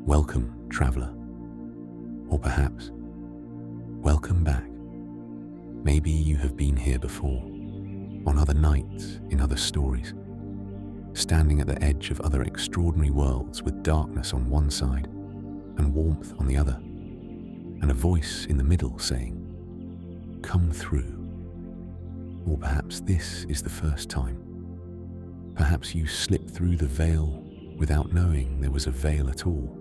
Welcome, traveler. Or perhaps, welcome back. Maybe you have been here before, on other nights, in other stories, standing at the edge of other extraordinary worlds with darkness on one side and warmth on the other, and a voice in the middle saying, "Come through." Or perhaps this is the first time. Perhaps you slipped through the veil without knowing there was a veil at all,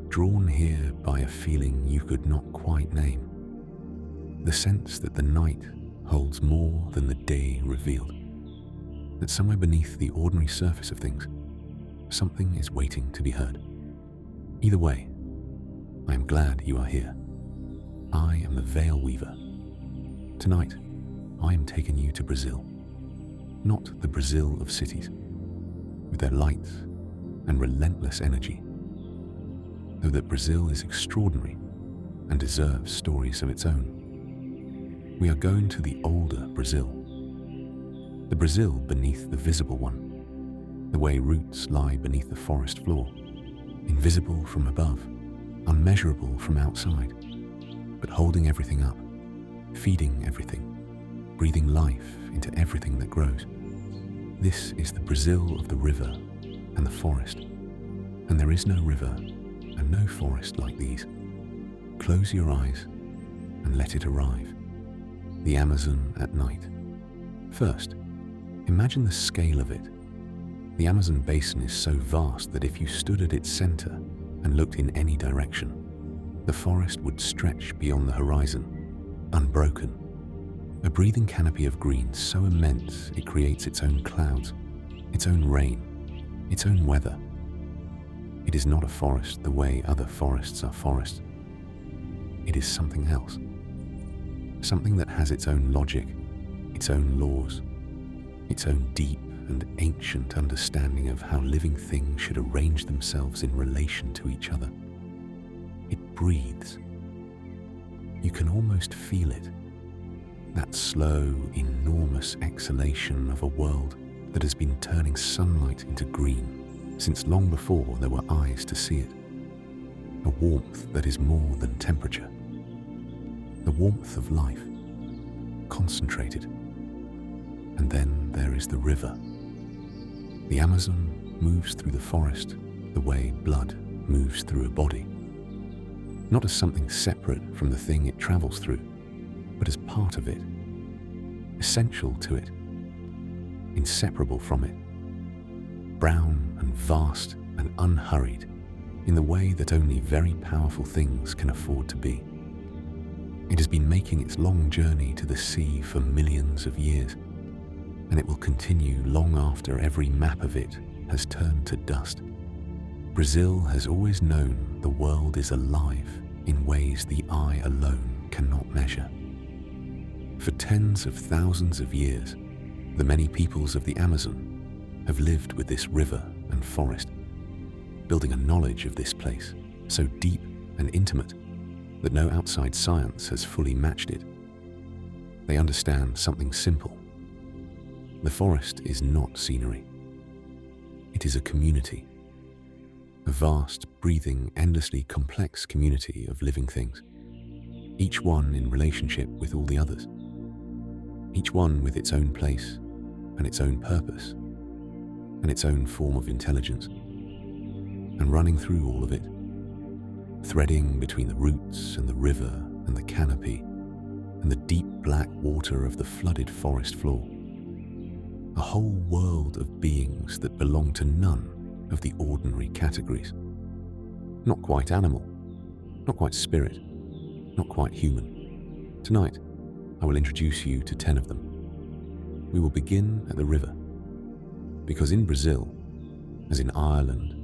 drawn here by a feeling you could not quite name, the sense that the night holds more than the day revealed, that somewhere beneath the ordinary surface of things, something is waiting to be heard. Either way, I am glad you are here. I am the Veil Weaver. Tonight, I am taking you to Brazil. Not the Brazil of cities, with their lights and relentless energy, though that Brazil is extraordinary and deserves stories of its own. We are going to the older Brazil, the Brazil beneath the visible one, the way roots lie beneath the forest floor, invisible from above, unmeasurable from outside, but holding everything up, feeding everything, breathing life into everything that grows. This is the Brazil of the river and the forest, and there is no river and no forest like these. Close your eyes and let it arrive. The Amazon at night. First, imagine the scale of it. The Amazon basin is so vast that if you stood at its center and looked in any direction, the forest would stretch beyond the horizon, unbroken. A breathing canopy of green so immense it creates its own clouds, its own rain, its own weather. It is not a forest the way other forests are forests. It is something else. Something that has its own logic, its own laws, its own deep and ancient understanding of how living things should arrange themselves in relation to each other. It breathes. You can almost feel it. That slow, enormous exhalation of a world that has been turning sunlight into green since long before there were eyes to see it. A warmth that is more than temperature. The warmth of life, concentrated. And then there is the river. The Amazon moves through the forest the way blood moves through a body. Not as something separate from the thing it travels through, but as part of it, essential to it, inseparable from it, brown and vast and unhurried in the way that only very powerful things can afford to be. It has been making its long journey to the sea for millions of years, and it will continue long after every map of it has turned to dust. Brazil has always known the world is alive in ways the eye alone cannot measure. For tens of thousands of years, the many peoples of the Amazon have lived with this river and forest, building a knowledge of this place so deep and intimate that no outside science has fully matched it. They understand something simple. The forest is not scenery. It is a community, a vast, breathing, endlessly complex community of living things, each one in relationship with all the others, each one with its own place and its own purpose and its own form of intelligence, and running through all of it, threading between the roots and the river and the canopy and the deep black water of the flooded forest floor. A whole world of beings that belong to none of the ordinary categories. Not quite animal, not quite spirit, not quite human. Tonight, I will introduce you to 10 of them. We will begin at the river, because in Brazil, as in Ireland,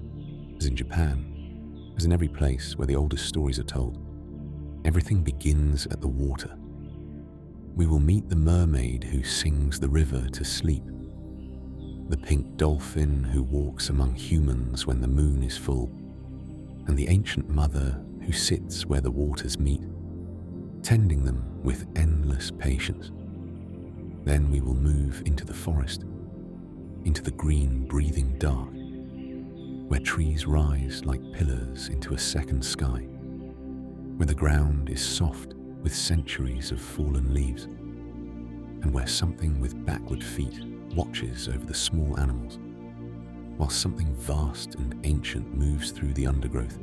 as in Japan, as in every place where the oldest stories are told, everything begins at the water. We will meet the mermaid who sings the river to sleep, the pink dolphin who walks among humans when the moon is full, and the ancient mother who sits where the waters meet, tending them with endless patience. Then we will move into the forest, into the green breathing dark, where trees rise like pillars into a second sky, where the ground is soft with centuries of fallen leaves, and where something with backward feet watches over the small animals, while something vast and ancient moves through the undergrowth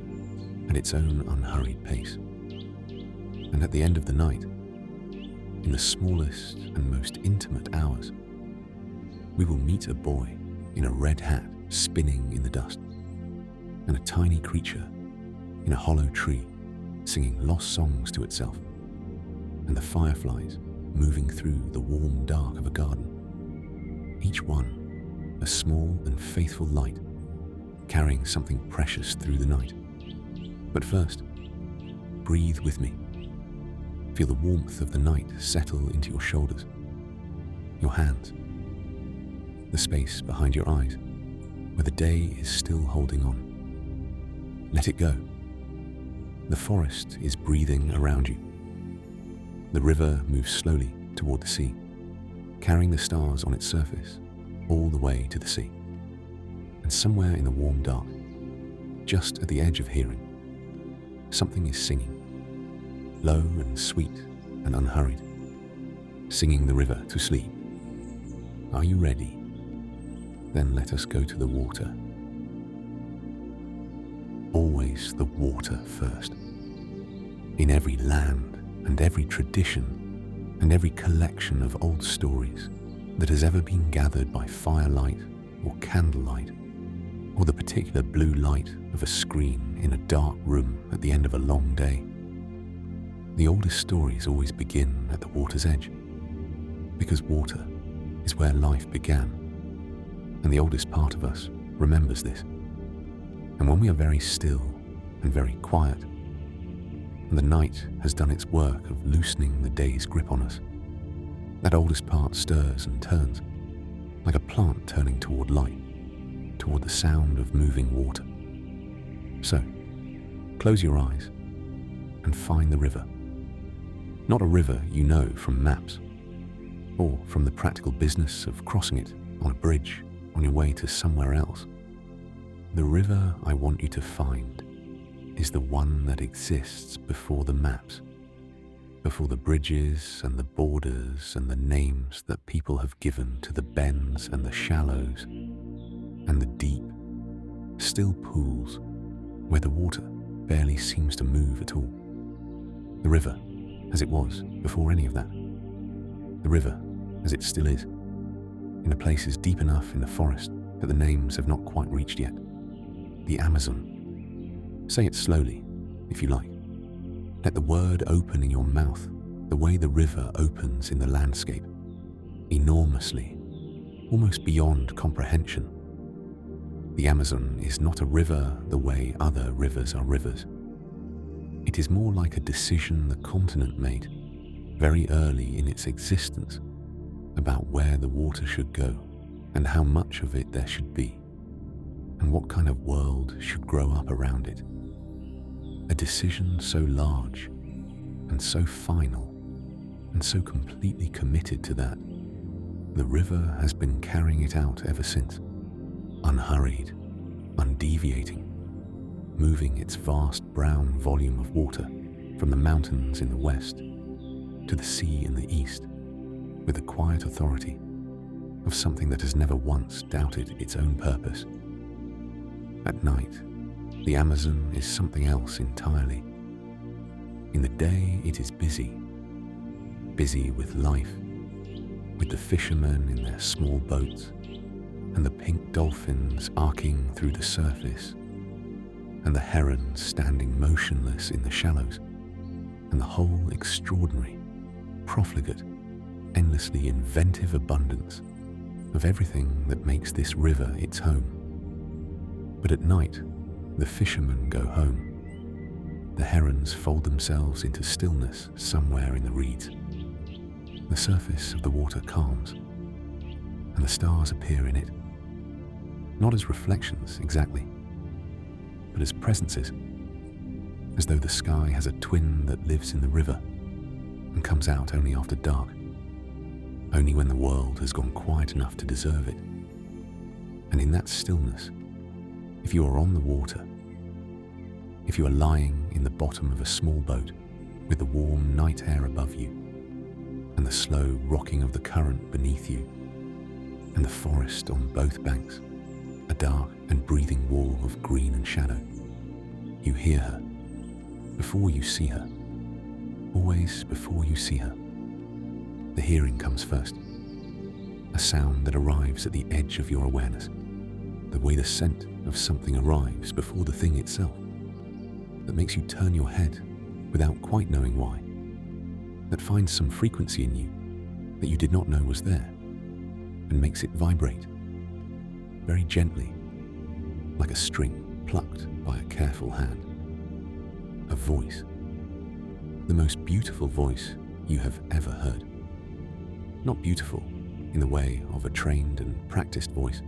at its own unhurried pace. And at the end of the night, in the smallest and most intimate hours, we will meet a boy in a red hat spinning in the dust, and a tiny creature in a hollow tree singing lost songs to itself, and the fireflies moving through the warm dark of a garden, each one a small and faithful light, carrying something precious through the night. But first, breathe with me. Feel the warmth of the night settle into your shoulders, your hands, the space behind your eyes, where the day is still holding on. Let it go. The forest is breathing around you. The river moves slowly toward the sea, carrying the stars on its surface all the way to the sea. And somewhere in the warm dark, just at the edge of hearing, something is singing, low and sweet and unhurried, singing the river to sleep. Are you ready? Then let us go to the water. Always the water first. In every land and every tradition and every collection of old stories that has ever been gathered by firelight or candlelight, or the particular blue light of a screen in a dark room at the end of a long day, the oldest stories always begin at the water's edge, because water is where life began, and the oldest part of us remembers this. And when we are very still and very quiet, and the night has done its work of loosening the day's grip on us, that oldest part stirs and turns, like a plant turning toward light, toward the sound of moving water. So, close your eyes and find the river. Not a river you know from maps, or from the practical business of crossing it on a bridge on your way to somewhere else. The river I want you to find is the one that exists before the maps, before the bridges and the borders and the names that people have given to the bends and the shallows and the deep, still pools where the water barely seems to move at all. The river as it was before any of that. The river as it still is, in the places deep enough in the forest that the names have not quite reached yet. The Amazon. Say it slowly, if you like. Let the word open in your mouth the way the river opens in the landscape, enormously, almost beyond comprehension. The Amazon is not a river the way other rivers are rivers. It is more like a decision the continent made very early in its existence about where the water should go and how much of it there should be, and what kind of world should grow up around it. A decision so large and so final and so completely committed to that, the river has been carrying it out ever since, unhurried, undeviating, moving its vast brown volume of water from the mountains in the west to the sea in the east, with the quiet authority of something that has never once doubted its own purpose. At night, the Amazon is something else entirely. In the day, it is busy with life, with the fishermen in their small boats, and the pink dolphins arcing through the surface, and the herons standing motionless in the shallows, and the whole extraordinary, profligate, endlessly inventive abundance of everything that makes this river its home. But at night, the fishermen go home. The herons fold themselves into stillness somewhere in the reeds. The surface of the water calms, and the stars appear in it, not as reflections exactly, but as presences, as though the sky has a twin that lives in the river and comes out only after dark, only when the world has gone quiet enough to deserve it. And in that stillness, If you are on the water, if you are lying in the bottom of a small boat with the warm night air above you and the slow rocking of the current beneath you and the forest on both banks, a dark and breathing wall of green and shadow, you hear her before you see her, always before you see her. The hearing comes first, a sound that arrives at the edge of your awareness, the way the scent of something arrives before the thing itself, that makes you turn your head without quite knowing why, that finds some frequency in you that you did not know was there, and makes it vibrate, very gently, like a string plucked by a careful hand. A voice, the most beautiful voice you have ever heard. Not beautiful in the way of a trained and practiced voice,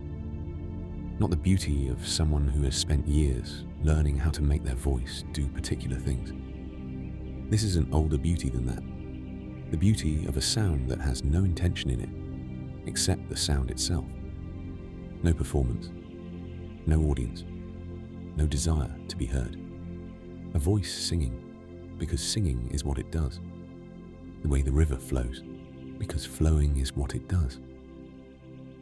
not the beauty of someone who has spent years learning how to make their voice do particular things. This is an older beauty than that, the beauty of a sound that has no intention in it except the sound itself. No performance, no audience, no desire to be heard. A voice singing because singing is what it does. The way the river flows because flowing is what it does.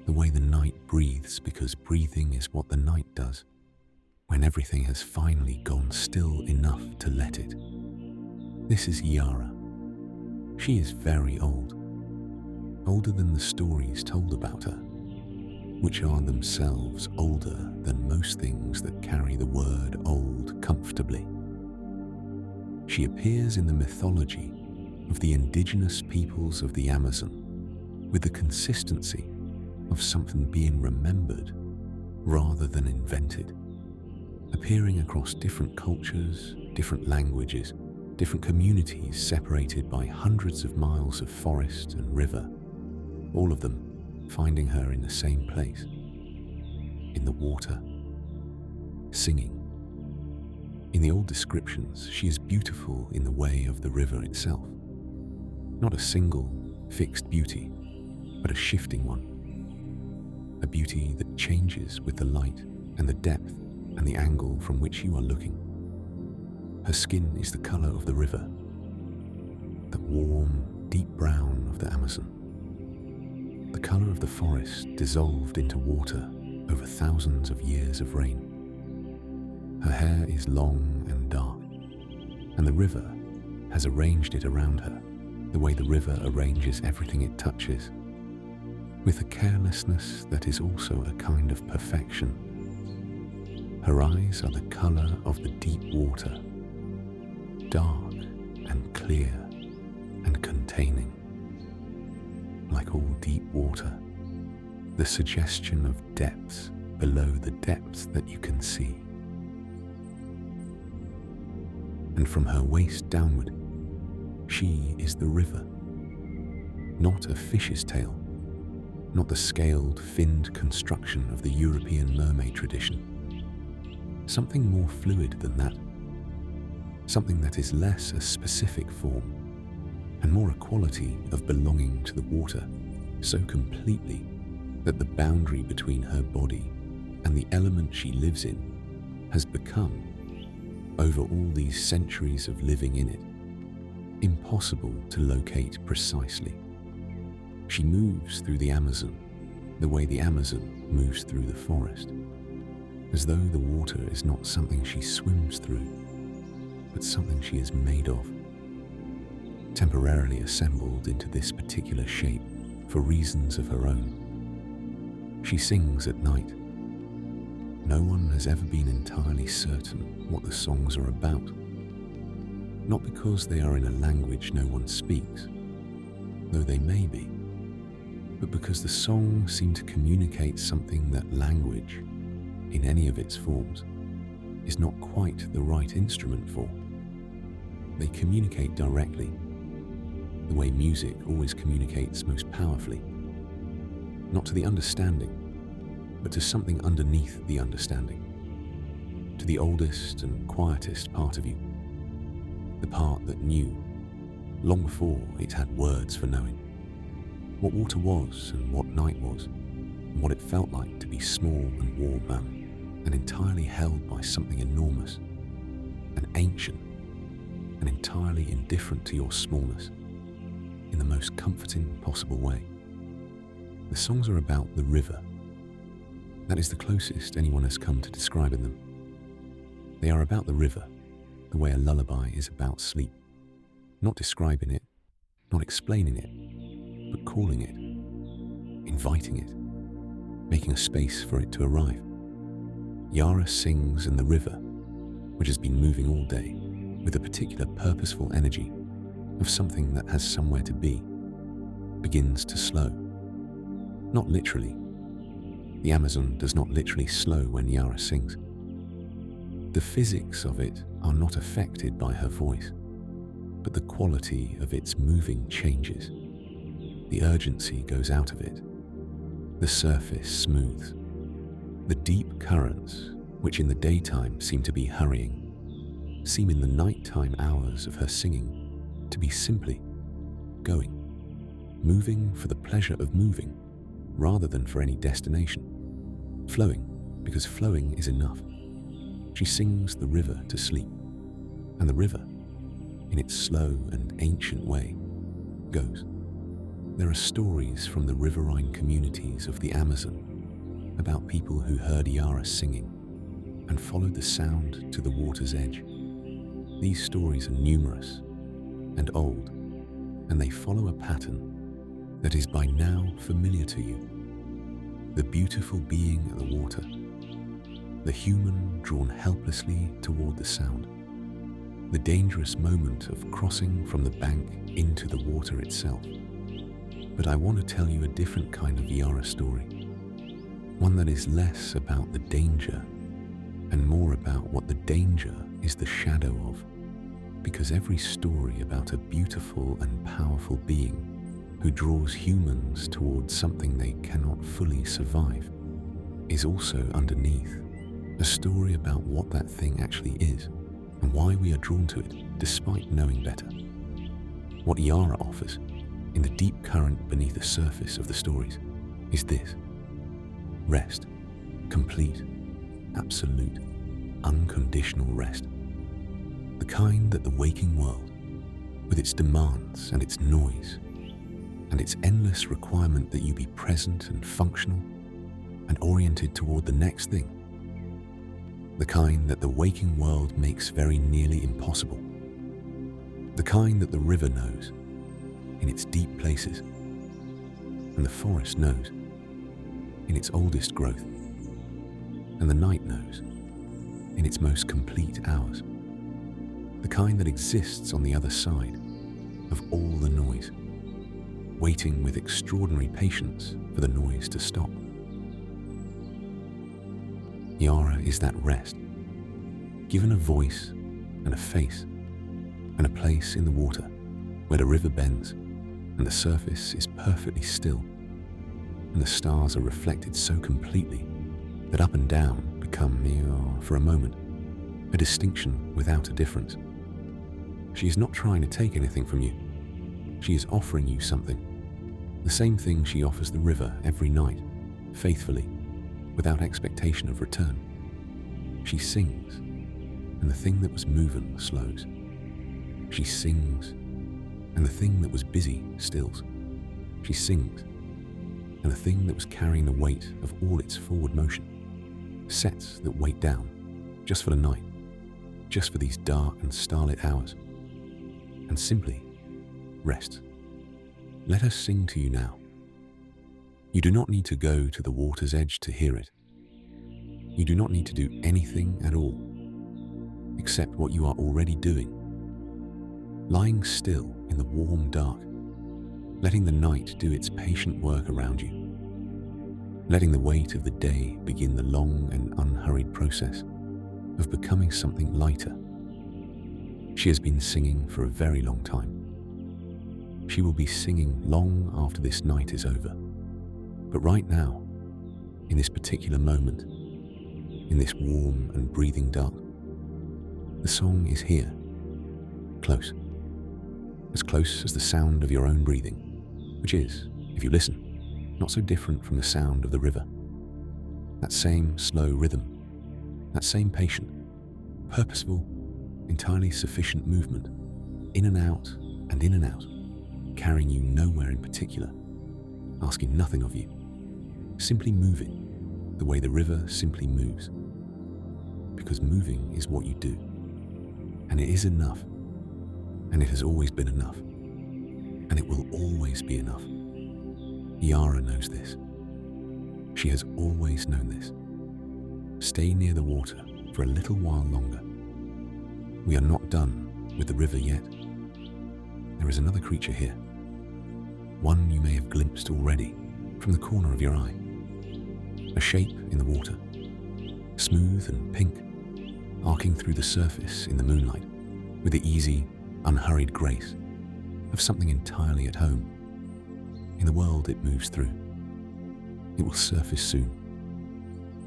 The way the night breathes because breathing is what the night does. When everything has finally gone still enough to let it. This is Iara. She is very old, older than the stories told about her, which are themselves older than most things that carry the word old comfortably. She appears in the mythology of the indigenous peoples of the Amazon with the consistency of something being remembered rather than invented, appearing across different cultures, different languages, different communities separated by hundreds of miles of forest and river, all of them finding her in the same place, in the water, singing. In the old descriptions, she is beautiful in the way of the river itself. Not a single, fixed beauty, but a shifting one. A beauty that changes with the light and the depth and the angle from which you are looking. Her skin is the color of the river, the warm, deep brown of the Amazon. The color of the forest dissolved into water over thousands of years of rain. Her hair is long and dark, and the river has arranged it around her the way the river arranges everything it touches, with a carelessness that is also a kind of perfection. Her eyes are the color of the deep water, dark and clear and containing. Like all deep water, the suggestion of depths below the depths that you can see. And from her waist downward, she is the river, not a fish's tail, not the scaled, finned construction of the European mermaid tradition. Something more fluid than that, something that is less a specific form and more a quality of belonging to the water so completely that the boundary between her body and the element she lives in has become, over all these centuries of living in it, impossible to locate precisely. She moves through the Amazon the way the Amazon moves through the forest, as though the water is not something she swims through, but something she is made of, temporarily assembled into this particular shape for reasons of her own. She sings at night. No one has ever been entirely certain what the songs are about, not because they are in a language no one speaks, though they may be, but because the songs seem to communicate something that language, in any of its forms, is not quite the right instrument for. They communicate directly, the way music always communicates most powerfully, not to the understanding, but to something underneath the understanding, to the oldest and quietest part of you, the part that knew, long before it had words for knowing, what water was and what night was, and what it felt like to be small and warm and entirely held by something enormous and ancient and entirely indifferent to your smallness in the most comforting possible way. The songs are about the river. That is the closest anyone has come to describing them. They are about the river, the way a lullaby is about sleep. Not describing it, not explaining it, but calling it, inviting it, making a space for it to arrive. Iara sings in the river, which has been moving all day, with a particular purposeful energy of something that has somewhere to be, begins to slow. Not literally. The Amazon does not literally slow when Iara sings. The physics of it are not affected by her voice, but the quality of its moving changes. The urgency goes out of it. The surface smooths. The deep currents, which in the daytime seem to be hurrying, seem in the nighttime hours of her singing to be simply going, moving for the pleasure of moving rather than for any destination, flowing because flowing is enough. She sings the river to sleep, and the river, in its slow and ancient way, goes. There are stories from the riverine communities of the Amazon about people who heard Iara singing and followed the sound to the water's edge. These stories are numerous and old, and they follow a pattern that is by now familiar to you. The beautiful being at the water, the human drawn helplessly toward the sound, the dangerous moment of crossing from the bank into the water itself. But I want to tell you a different kind of Iara story, one that is less about the danger and more about what the danger is the shadow of, because every story about a beautiful and powerful being who draws humans towards something they cannot fully survive is also underneath a story about what that thing actually is and why we are drawn to it despite knowing better. What Iara offers in the deep current beneath the surface of the stories is this: rest, complete, absolute, unconditional rest. The kind that the waking world, with its demands and its noise, and its endless requirement that you be present and functional and oriented toward the next thing, the kind that the waking world makes very nearly impossible, the kind that the river knows in its deep places, and the forest knows in its oldest growth, and the night knows in its most complete hours, the kind that exists on the other side of all the noise, waiting with extraordinary patience for the noise to stop. Iara is that rest, given a voice and a face and a place in the water where the river bends and the surface is perfectly still and the stars are reflected so completely that up and down become, for a moment, a distinction without a difference. She is not trying to take anything from you. She is offering you something, the same thing she offers the river every night, faithfully, without expectation of return. She sings, and the thing that was moving slows. She sings, and the thing that was busy stills. She sings, and the thing that was carrying the weight of all its forward motion sets that weight down, just for the night, just for these dark and starlit hours, and simply rests. Let her sing to you now. You do not need to go to the water's edge to hear it. You do not need to do anything at all, except what you are already doing. Lying still in the warm dark, letting the night do its patient work around you, letting the weight of the day begin the long and unhurried process of becoming something lighter. She has been singing for a very long time. She will be singing long after this night is over. But right now, in this particular moment, in this warm and breathing dark, the song is here, close as the sound of your own breathing, which is, if you listen, not so different from the sound of the river. That same slow rhythm, That same patient, purposeful, entirely sufficient movement, in and out and in and out, carrying you nowhere in particular, asking nothing of you, simply moving the way the river simply moves. Because moving is what you do, and it is enough, and it has always been enough, and it will always be enough. Iara knows this. She has always known this. Stay near the water for a little while longer. We are not done with the river yet. There is another creature here, one you may have glimpsed already from the corner of your eye. A shape in the water, smooth and pink, arcing through the surface in the moonlight with the easy, unhurried grace of something entirely at home in the world it moves through. It will surface soon,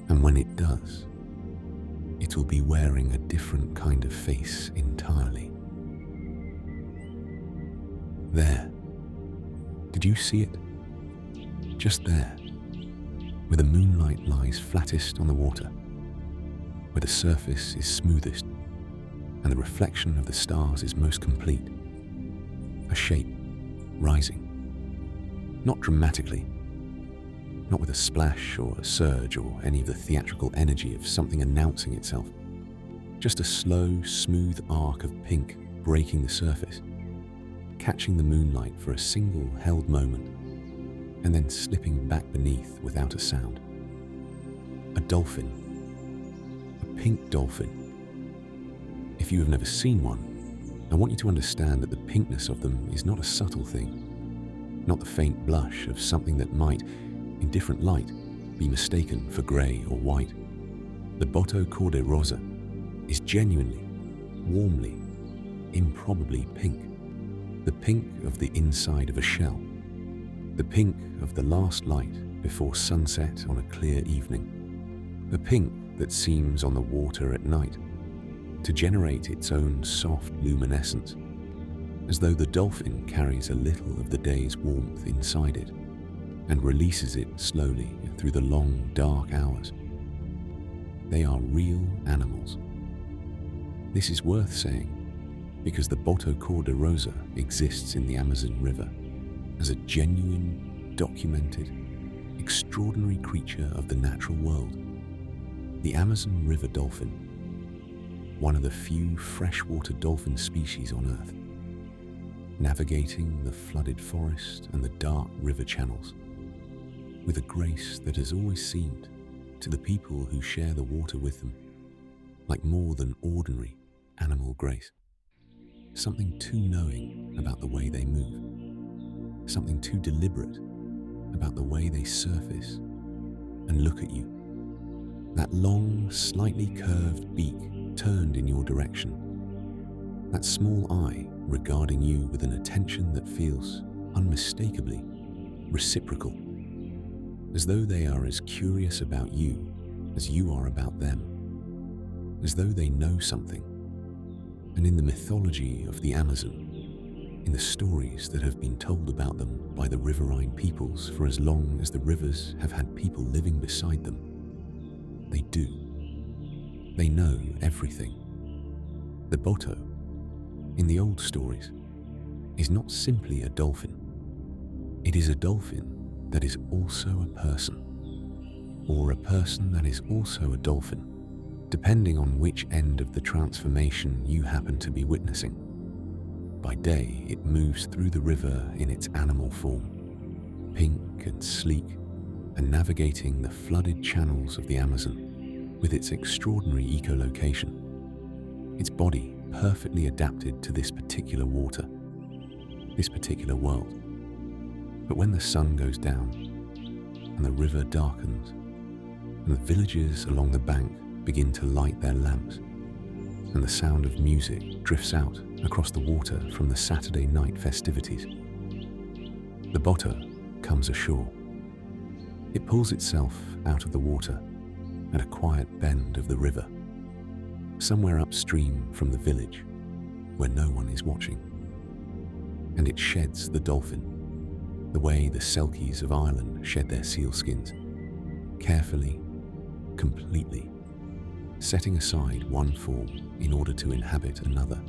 and when it does, it will be wearing a different kind of face entirely. There. Did you see it? Just there, where the moonlight lies flattest on the water, where the surface is smoothest and the reflection of the stars is most complete. A shape rising, not dramatically, not with a splash or a surge or any of the theatrical energy of something announcing itself. Just a slow, smooth arc of pink breaking the surface, catching the moonlight for a single held moment, and then slipping back beneath without a sound. A dolphin. A pink dolphin. If you have never seen one, I want you to understand that the pinkness of them is not a subtle thing, not the faint blush of something that might, in different light, be mistaken for grey or white. The Boto Cor-de-Rosa is genuinely, warmly, improbably pink. The pink of the inside of a shell. The pink of the last light before sunset on a clear evening. The pink that seems on the water at night to generate its own soft luminescence, as though the dolphin carries a little of the day's warmth inside it and releases it slowly through the long, dark hours. They are real animals. This is worth saying, because the Boto Cor-de-Rosa exists in the Amazon River as a genuine, documented, extraordinary creature of the natural world. The Amazon River dolphin, one of the few freshwater dolphin species on Earth, navigating the flooded forest and the dark river channels with a grace that has always seemed, to the people who share the water with them, like more than ordinary animal grace. Something too knowing about the way they move, something too deliberate about the way they surface and look at you. That long, slightly curved beak turned in your direction, that small eye regarding you with an attention that feels unmistakably reciprocal, as though they are as curious about you as you are about them, as though they know something. And in the mythology of the Amazon, in the stories that have been told about them by the riverine peoples for as long as the rivers have had people living beside them, they do. They know everything. The Boto, in the old stories, is not simply a dolphin. It is a dolphin that is also a person, or a person that is also a dolphin, depending on which end of the transformation you happen to be witnessing. By day, it moves through the river in its animal form, pink and sleek, and navigating the flooded channels of the Amazon with its extraordinary ecolocation, its body perfectly adapted to this particular water, this particular world. But when the sun goes down, and the river darkens, and the villages along the bank begin to light their lamps, and the sound of music drifts out across the water from the Saturday night festivities, the Boto comes ashore. It pulls itself out of the water at a quiet bend of the river, somewhere upstream from the village where no one is watching, and it sheds the dolphin the way the Selkies of Ireland shed their sealskins, carefully, completely, setting aside one form in order to inhabit another.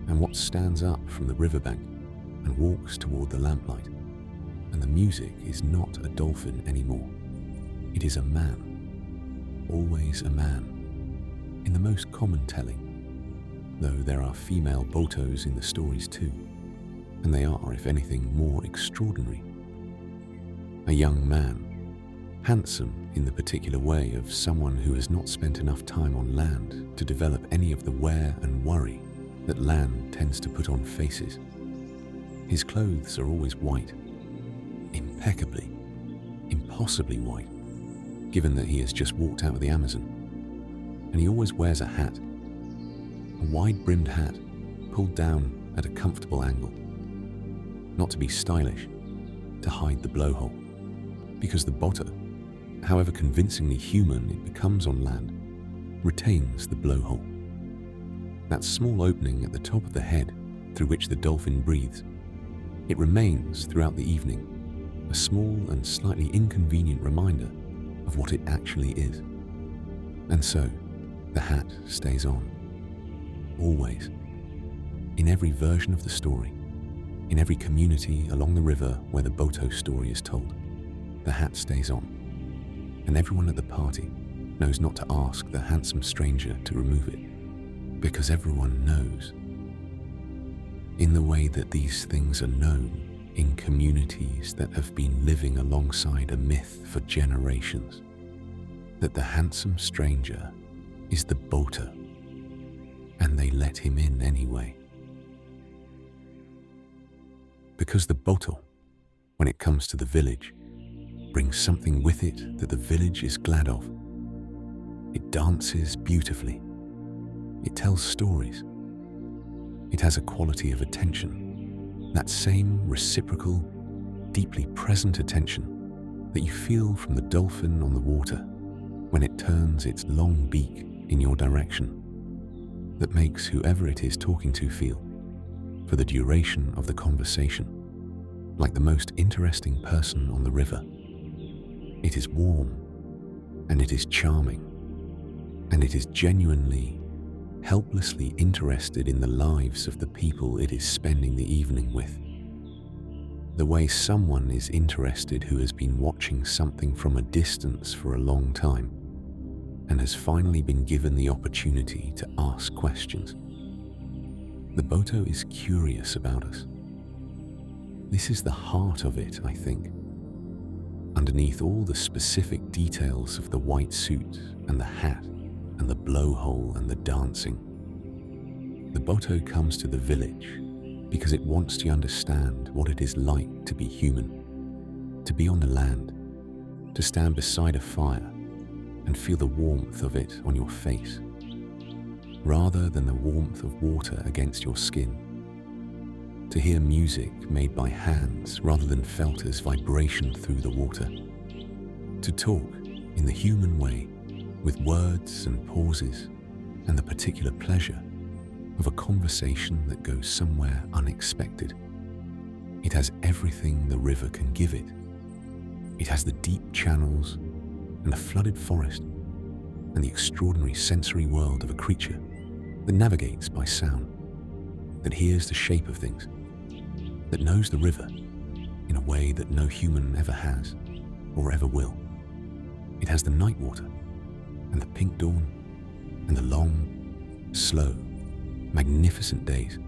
And what stands up from the riverbank and walks toward the lamplight, and the music is not a dolphin anymore. It is a man, always a man, in the most common telling, though there are female Botos in the stories too, and they are, if anything, more extraordinary. A young man, handsome in the particular way of someone who has not spent enough time on land to develop any of the wear and worry that land tends to put on faces. His clothes are always white, impeccably, impossibly white, given that he has just walked out of the Amazon. And he always wears a hat, a wide-brimmed hat pulled down at a comfortable angle, not to be stylish, to hide the blowhole, because the Boto, however convincingly human it becomes on land, retains the blowhole. That small opening at the top of the head through which the dolphin breathes, it remains throughout the evening a small and slightly inconvenient reminder of what it actually is. And so, the hat stays on. Always. In every version of the story, in every community along the river where the Boto story is told, the hat stays on. And everyone at the party knows not to ask the handsome stranger to remove it, because everyone knows. In the way that these things are known in communities that have been living alongside a myth for generations, that the handsome stranger is the Boto, and they let him in anyway. Because the Boto, when it comes to the village, brings something with it that the village is glad of. It dances beautifully. It tells stories. It has a quality of attention, that same reciprocal, deeply present attention that you feel from the dolphin on the water when it turns its long beak in your direction, that makes whoever it is talking to feel, for the duration of the conversation, like the most interesting person on the river. It is warm, and it is charming, and it is genuinely, helplessly interested in the lives of the people it is spending the evening with. The way someone is interested who has been watching something from a distance for a long time and has finally been given the opportunity to ask questions. The Boto is curious about us. This is the heart of it, I think. Underneath all the specific details of the white suit and the hat and the blowhole and the dancing, the Boto comes to the village because it wants to understand what it is like to be human, to be on the land, to stand beside a fire and feel the warmth of it on your face, rather than the warmth of water against your skin. To hear music made by hands rather than felt as vibration through the water. To talk in the human way with words and pauses and the particular pleasure of a conversation that goes somewhere unexpected. It has everything the river can give it. It has the deep channels and a flooded forest and the extraordinary sensory world of a creature that navigates by sound, that hears the shape of things, that knows the river in a way that no human ever has or ever will. It has the night water and the pink dawn and the long, slow, magnificent days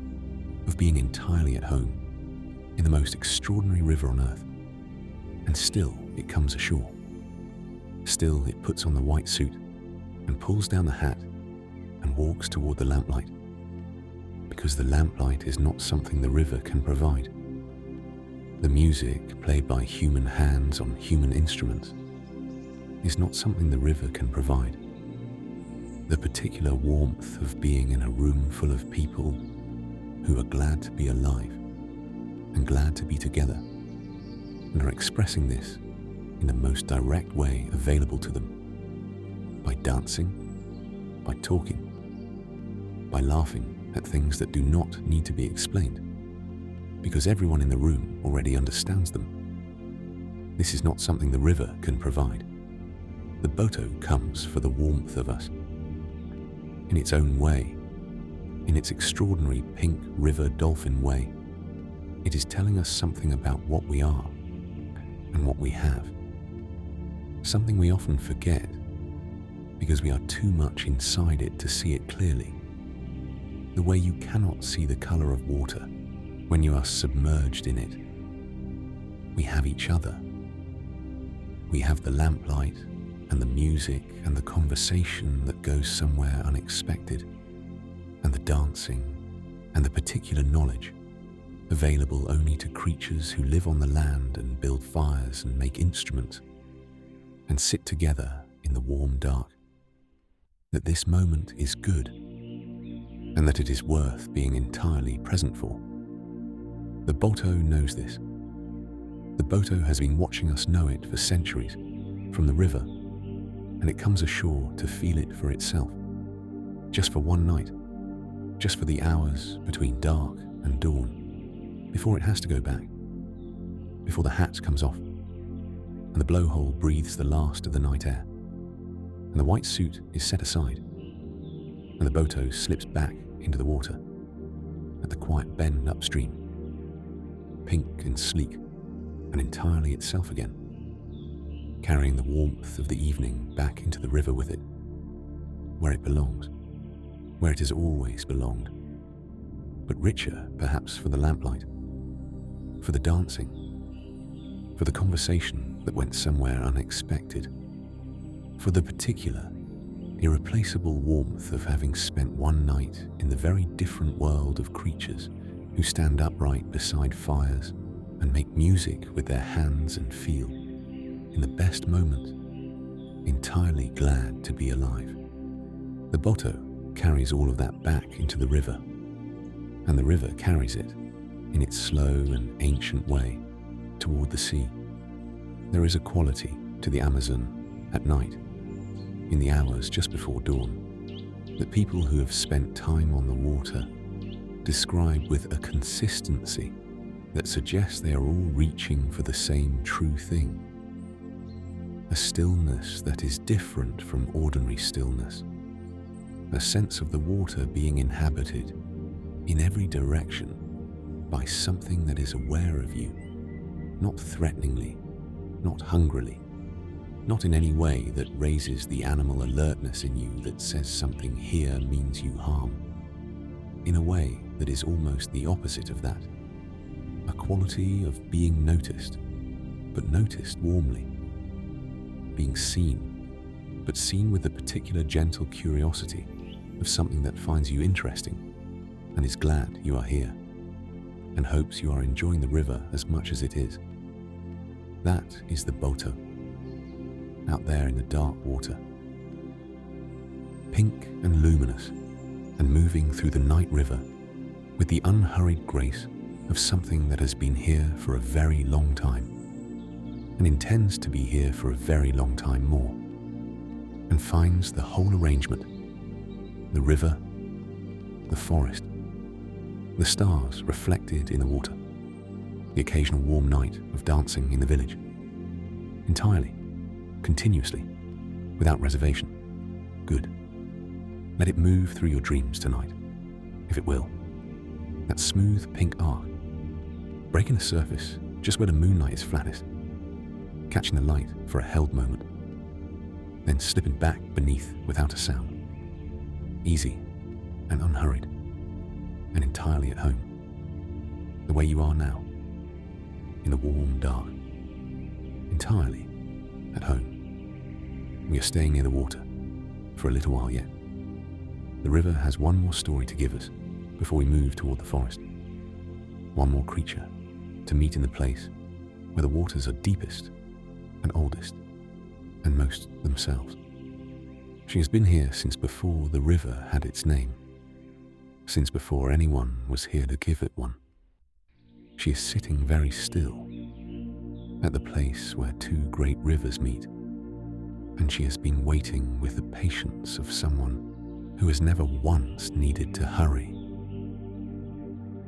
of being entirely at home in the most extraordinary river on earth. And still it comes ashore. Still it puts on the white suit and pulls down the hat and walks toward the lamplight, because the lamplight is not something the river can provide. The music played by human hands on human instruments is not something the river can provide. The particular warmth of being in a room full of people who are glad to be alive and glad to be together and are expressing this in the most direct way available to them, by dancing, by talking, by laughing at things that do not need to be explained, because everyone in the room already understands them. This is not something the river can provide. the Boto comes for the warmth of us. In its own way, in its extraordinary pink river dolphin way, it is telling us something about what we are and what we have. Something we often forget because we are too much inside it to see it clearly. The way you cannot see the color of water when you are submerged in it. We have each other. We have the lamplight and the music and the conversation that goes somewhere unexpected, and the dancing and the particular knowledge available only to creatures who live on the land and build fires and make instruments and sit together in the warm dark. That this moment is good and that it is worth being entirely present for. The Boto knows this. The Boto has been watching us know it for centuries from the river, and it comes ashore to feel it for itself, just for one night, just for the hours between dark and dawn, before it has to go back, before the hat comes off, and the blowhole breathes the last of the night air, and the white suit is set aside, and the Boto slips back into the water at the quiet bend upstream, pink and sleek and entirely itself again, carrying the warmth of the evening back into the river with it, where it belongs, where it has always belonged, but richer perhaps for the lamplight, for the dancing, for the conversation that went somewhere unexpected, for the particular, irreplaceable warmth of having spent one night in the very different world of creatures who stand upright beside fires and make music with their hands and feel, in the best moment, entirely glad to be alive. The Boto carries all of that back into the river, and the river carries it, in its slow and ancient way, toward the sea. There is a quality to the Amazon at night, in the hours just before dawn, that people who have spent time on the water describe with a consistency that suggests they are all reaching for the same true thing. A stillness that is different from ordinary stillness. A sense of the water being inhabited in every direction by something that is aware of you, not threateningly, not hungrily, not in any way that raises the animal alertness in you that says something here means you harm. In a way that is almost the opposite of that. A quality of being noticed, but noticed warmly. Being seen, but seen with the particular gentle curiosity of something that finds you interesting and is glad you are here and hopes you are enjoying the river as much as it is. That is the Boto, out there in the dark water. Pink and luminous and moving through the night river with the unhurried grace of something that has been here for a very long time and intends to be here for a very long time more, and finds the whole arrangement, the river, the forest, the stars reflected in the water, the occasional warm night of dancing in the village, entirely, continuously, without reservation. Good. Let it move through your dreams tonight, if it will. That smooth pink arc, breaking the surface just where the moonlight is flattest, catching the light for a held moment, then slipping back beneath without a sound, easy and unhurried, and entirely at home, the way you are now, in the warm dark, entirely at home. We are staying near the water for a little while yet. The river has one more story to give us before we move toward the forest. One more creature to meet in the place where the waters are deepest and oldest and most themselves. She has been here since before the river had its name, since before anyone was here to give it one. She is sitting very still at the place where two great rivers meet, and she has been waiting with the patience of someone who has never once needed to hurry,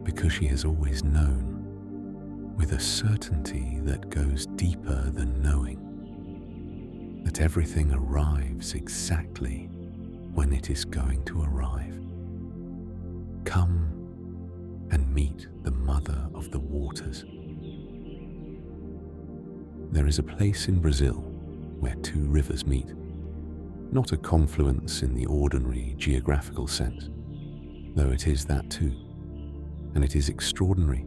because she has always known, with a certainty that goes deeper than knowing, that everything arrives exactly when it is going to arrive. Come and meet the mother of the waters. There is a place in Brazil where two rivers meet, not a confluence in the ordinary geographical sense, though it is that too, and it is extraordinary,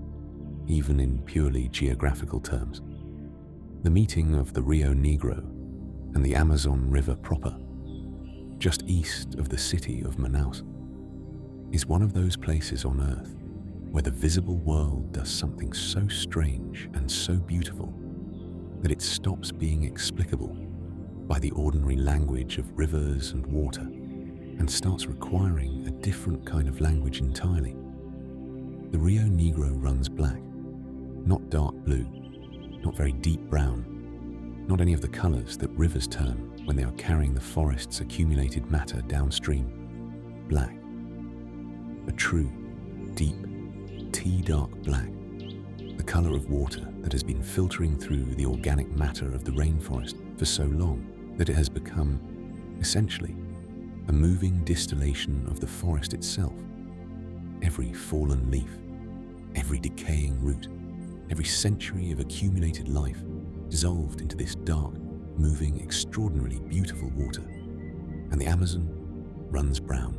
even in purely geographical terms. The meeting of the Rio Negro and the Amazon River proper, just east of the city of Manaus, is one of those places on Earth where the visible world does something so strange and so beautiful that it stops being explicable by the ordinary language of rivers and water and starts requiring a different kind of language entirely. The Rio Negro runs black, not dark blue, not very deep brown, not any of the colors that rivers turn when they are carrying the forest's accumulated matter downstream. Black. A true, deep, tea-dark black, the color of water that has been filtering through the organic matter of the rainforest for so long that it has become, essentially, a moving distillation of the forest itself. Every fallen leaf, every decaying root, every century of accumulated life dissolved into this dark, moving, extraordinarily beautiful water. And the Amazon runs brown.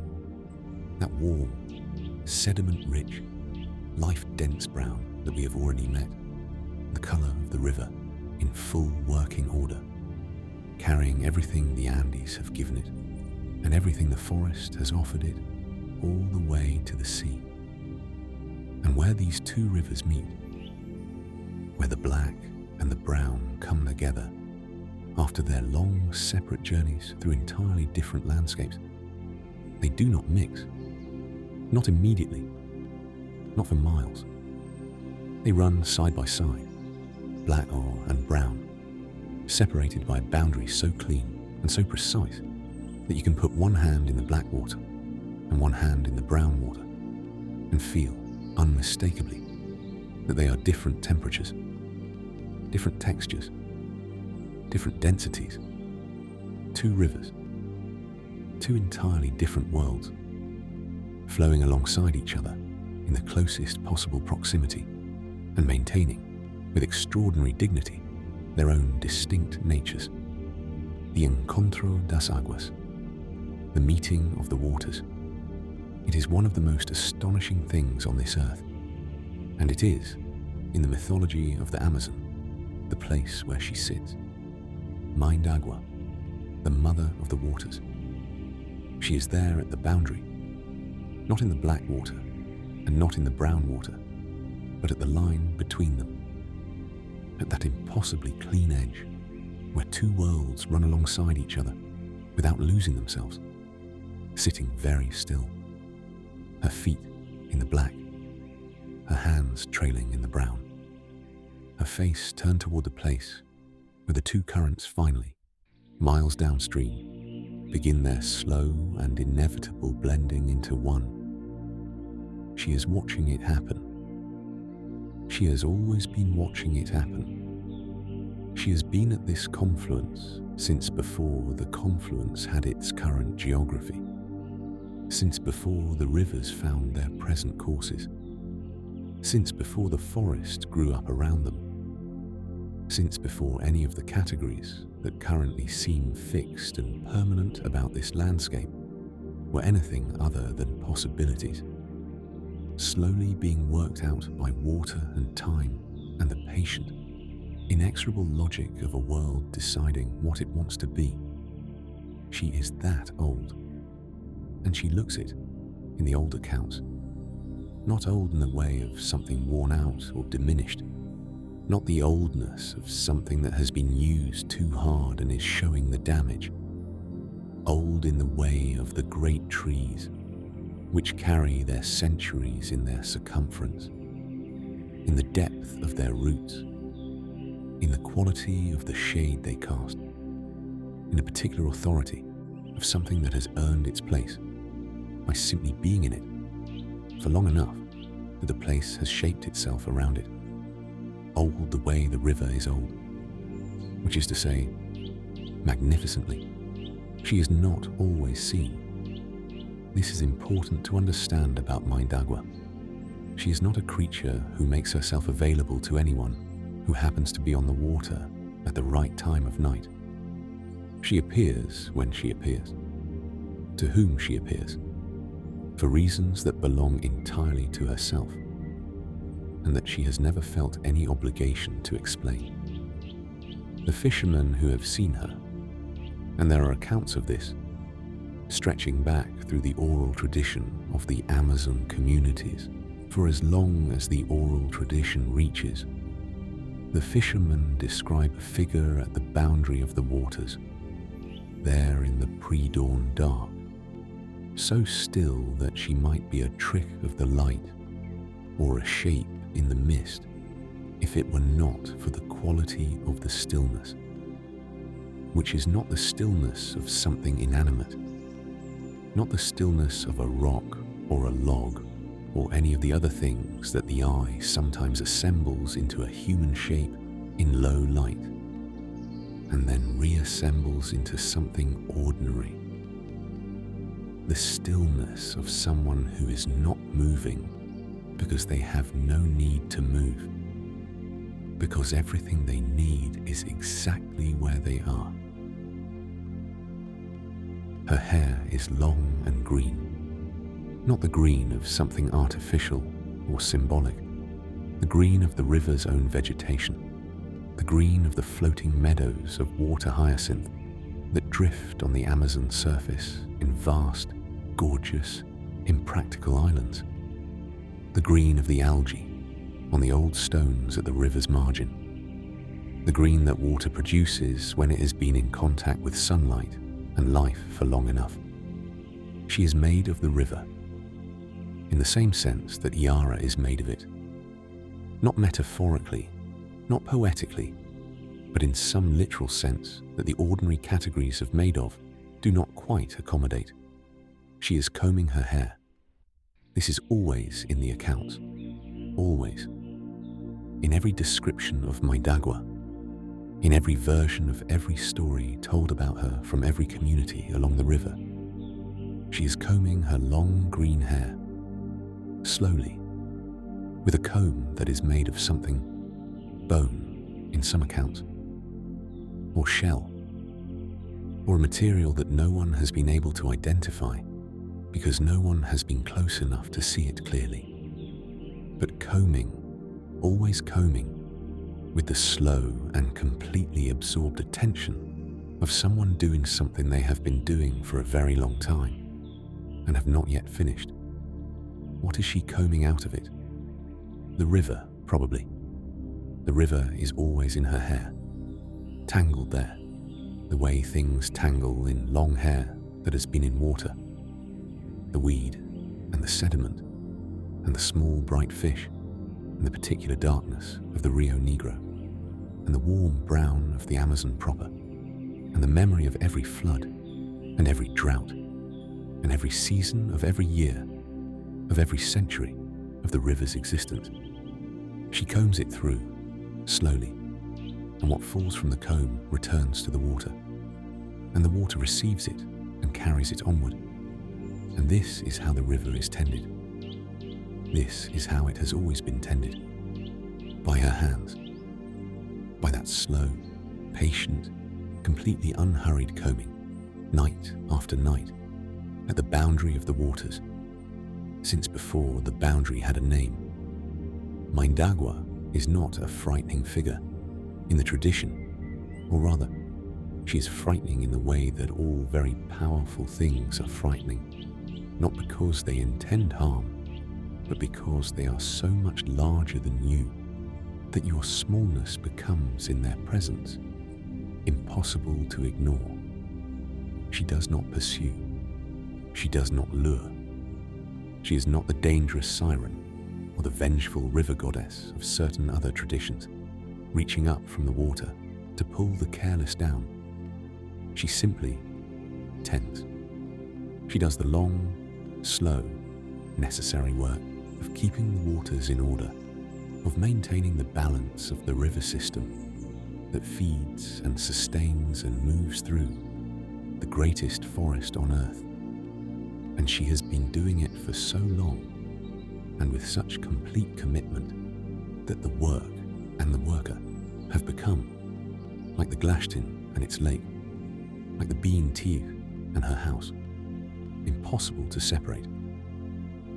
That warm, sediment-rich, life-dense brown that we have already met. The color of the river in full working order, carrying everything the Andes have given it and everything the forest has offered it all the way to the sea. And where these two rivers meet, where the black and the brown come together after their long separate journeys through entirely different landscapes, they do not mix. Not immediately, not for miles. They run side by side, black and brown, separated by a boundary so clean and so precise that you can put one hand in the black water and one hand in the brown water and feel unmistakably that they are different temperatures, different textures, different densities, two rivers, two entirely different worlds, flowing alongside each other in the closest possible proximity and maintaining, with extraordinary dignity, their own distinct natures. The encontro das aguas, the meeting of the waters. It is one of the most astonishing things on this earth, and it is, in the mythology of the Amazon, the place where she sits. Mãe d'Água, the mother of the waters. She is there at the boundary, not in the black water and not in the brown water, but at the line between them, at that impossibly clean edge where two worlds run alongside each other without losing themselves, sitting very still, her feet in the black, her hands trailing in the brown, her face turned toward the place where the two currents finally, miles downstream, begin their slow and inevitable blending into one. She is watching it happen. She has always been watching it happen. She has been at this confluence since before the confluence had its current geography, since before the rivers found their present courses, since before the forest grew up around them, since before any of the categories that currently seem fixed and permanent about this landscape were anything other than possibilities, slowly being worked out by water and time and the patient, inexorable logic of a world deciding what it wants to be. She is that old, and she looks it in the old accounts, not old in the way of something worn out or diminished, not the oldness of something that has been used too hard and is showing the damage, old in the way of the great trees which carry their centuries in their circumference, in the depth of their roots, in the quality of the shade they cast, in a particular authority of something that has earned its place by simply being in it for long enough that the place has shaped itself around it, old the way the river is old, which is to say, magnificently. She is not always seen. This is important to understand about Mindagua. She is not a creature who makes herself available to anyone who happens to be on the water at the right time of night. She appears when she appears, to whom she appears, for reasons that belong entirely to herself, and that she has never felt any obligation to explain. The fishermen who have seen her, and there are accounts of this, stretching back through the oral tradition of the Amazon communities for as long as the oral tradition reaches, the fishermen describe a figure at the boundary of the waters, there in the pre-dawn dark, so still that she might be a trick of the light or a shape in the mist if it were not for the quality of the stillness, which is not the stillness of something inanimate, not the stillness of a rock or a log or any of the other things that the eye sometimes assembles into a human shape in low light and then reassembles into something ordinary. The stillness of someone who is not moving because they have no need to move, because everything they need is exactly where they are. Her hair is long and green, not the green of something artificial or symbolic, the green of the river's own vegetation, the green of the floating meadows of water hyacinth that drift on the Amazon surface in vast, gorgeous, impractical islands, the green of the algae on the old stones at the river's margin, the green that water produces when it has been in contact with sunlight and life for long enough. She is made of the river, in the same sense that Iara is made of it. Not metaphorically, not poetically, but in some literal sense that the ordinary categories of made of do not quite accommodate. She is combing her hair. This is always in the accounts, always. In every description of Mindagua, in every version of every story told about her from every community along the river, she is combing her long green hair, slowly, with a comb that is made of something, bone in some accounts, or shell, or a material that no one has been able to identify because no one has been close enough to see it clearly. But combing, always combing, with the slow and completely absorbed attention of someone doing something they have been doing for a very long time and have not yet finished. What is she combing out of it? The river, probably. The river is always in her hair, tangled there, the way things tangle in long hair that has been in water. The weed and the sediment and the small bright fish and the particular darkness of the Rio Negro and the warm brown of the Amazon proper and the memory of every flood and every drought and every season of every year, of every century of the river's existence. She combs it through, slowly, and what falls from the comb returns to the water, and the water receives it and carries it onward. And this is how the river is tended. This is how it has always been tended. By her hands. By that slow, patient, completely unhurried combing, night after night, at the boundary of the waters, since before the boundary had a name. Mindagua is not a frightening figure in the tradition, or rather, she is frightening in the way that all very powerful things are frightening, not because they intend harm, but because they are so much larger than you that your smallness becomes in their presence impossible to ignore. She does not pursue. She does not lure. She is not the dangerous siren or the vengeful river goddess of certain other traditions, reaching up from the water to pull the careless down. She simply tends. She does the long, slow, necessary work of keeping the waters in order, of maintaining the balance of the river system, that feeds and sustains and moves through the greatest forest on earth. And she has been doing it for so long and with such complete commitment that the work and the worker have become like the Glashtin and its lake, like the Bean Teeth and her house, impossible to separate.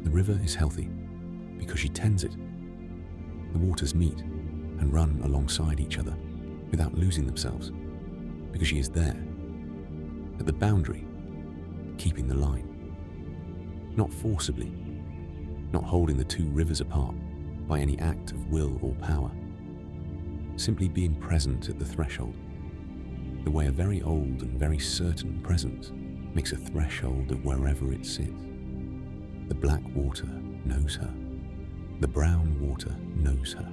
The river is healthy because she tends it. The waters meet and run alongside each other without losing themselves because she is there, at the boundary, keeping the line. Not forcibly, not holding the two rivers apart by any act of will or power, simply being present at the threshold, the way a very old and very certain presence makes a threshold of wherever it sits. The black water knows her. The brown water knows her.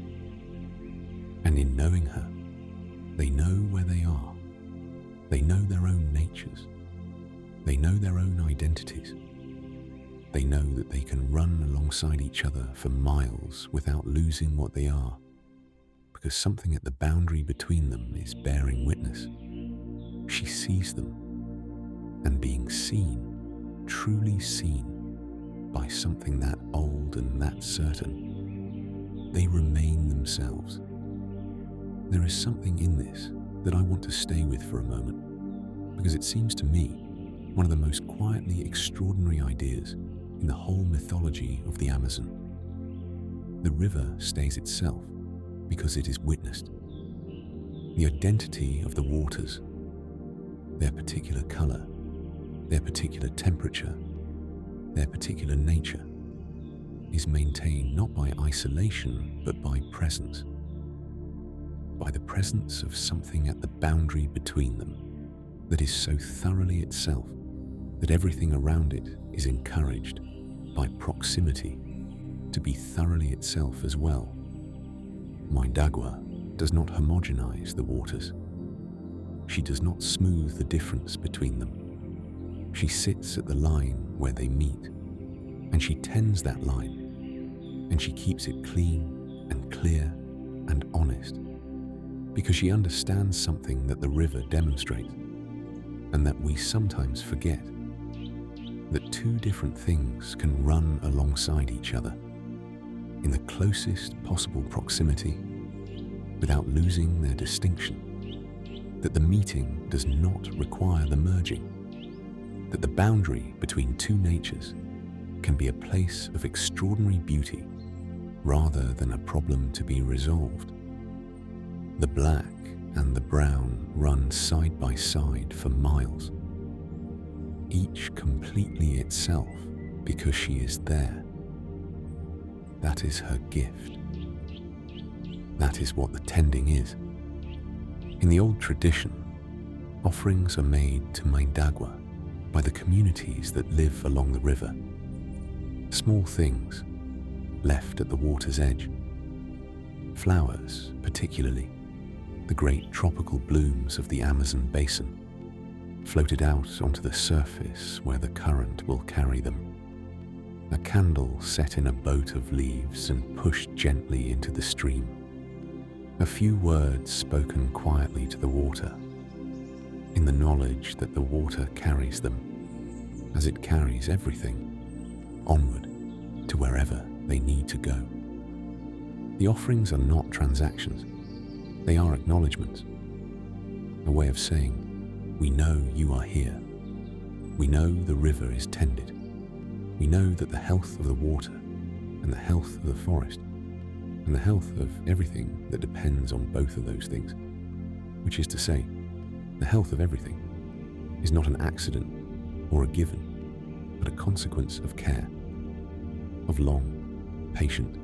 And in knowing her, they know where they are. They know their own natures. They know their own identities. They know that they can run alongside each other for miles without losing what they are, because something at the boundary between them is bearing witness. She sees them, and being seen, truly seen, by something that old and that certain, they remain themselves. There is something in this that I want to stay with for a moment, because it seems to me one of the most quietly extraordinary ideas in the whole mythology of the Amazon. The river stays itself because it is witnessed. The identity of the waters, their particular color, their particular temperature, their particular nature, is maintained not by isolation but by presence. By the presence of something at the boundary between them that is so thoroughly itself that everything around it is encouraged by proximity to be thoroughly itself as well. Mindagua does not homogenize the waters. She does not smooth the difference between them. She sits at the line where they meet, and she tends that line, and she keeps it clean and clear and honest, because she understands something that the river demonstrates, and that we sometimes forget, that two different things can run alongside each other in the closest possible proximity without losing their distinction, that the meeting does not require the merging, that the boundary between two natures can be a place of extraordinary beauty rather than a problem to be resolved. The black and the brown run side by side for miles, each completely itself because she is there. That is her gift. That is what the tending is. In the old tradition, offerings are made to Mindagua by the communities that live along the river. Small things left at the water's edge. Flowers, particularly, the great tropical blooms of the Amazon basin, floated out onto the surface where the current will carry them. A candle set in a boat of leaves and pushed gently into the stream. A few words spoken quietly to the water, in the knowledge that the water carries them, as it carries everything, onward to wherever they need to go. The offerings are not transactions. They are acknowledgements, a way of saying, we know you are here. We know the river is tended. We know that the health of the water and the health of the forest and the health of everything that depends on both of those things, which is to say, the health of everything is not an accident or a given, but a consequence of care, of long, patient,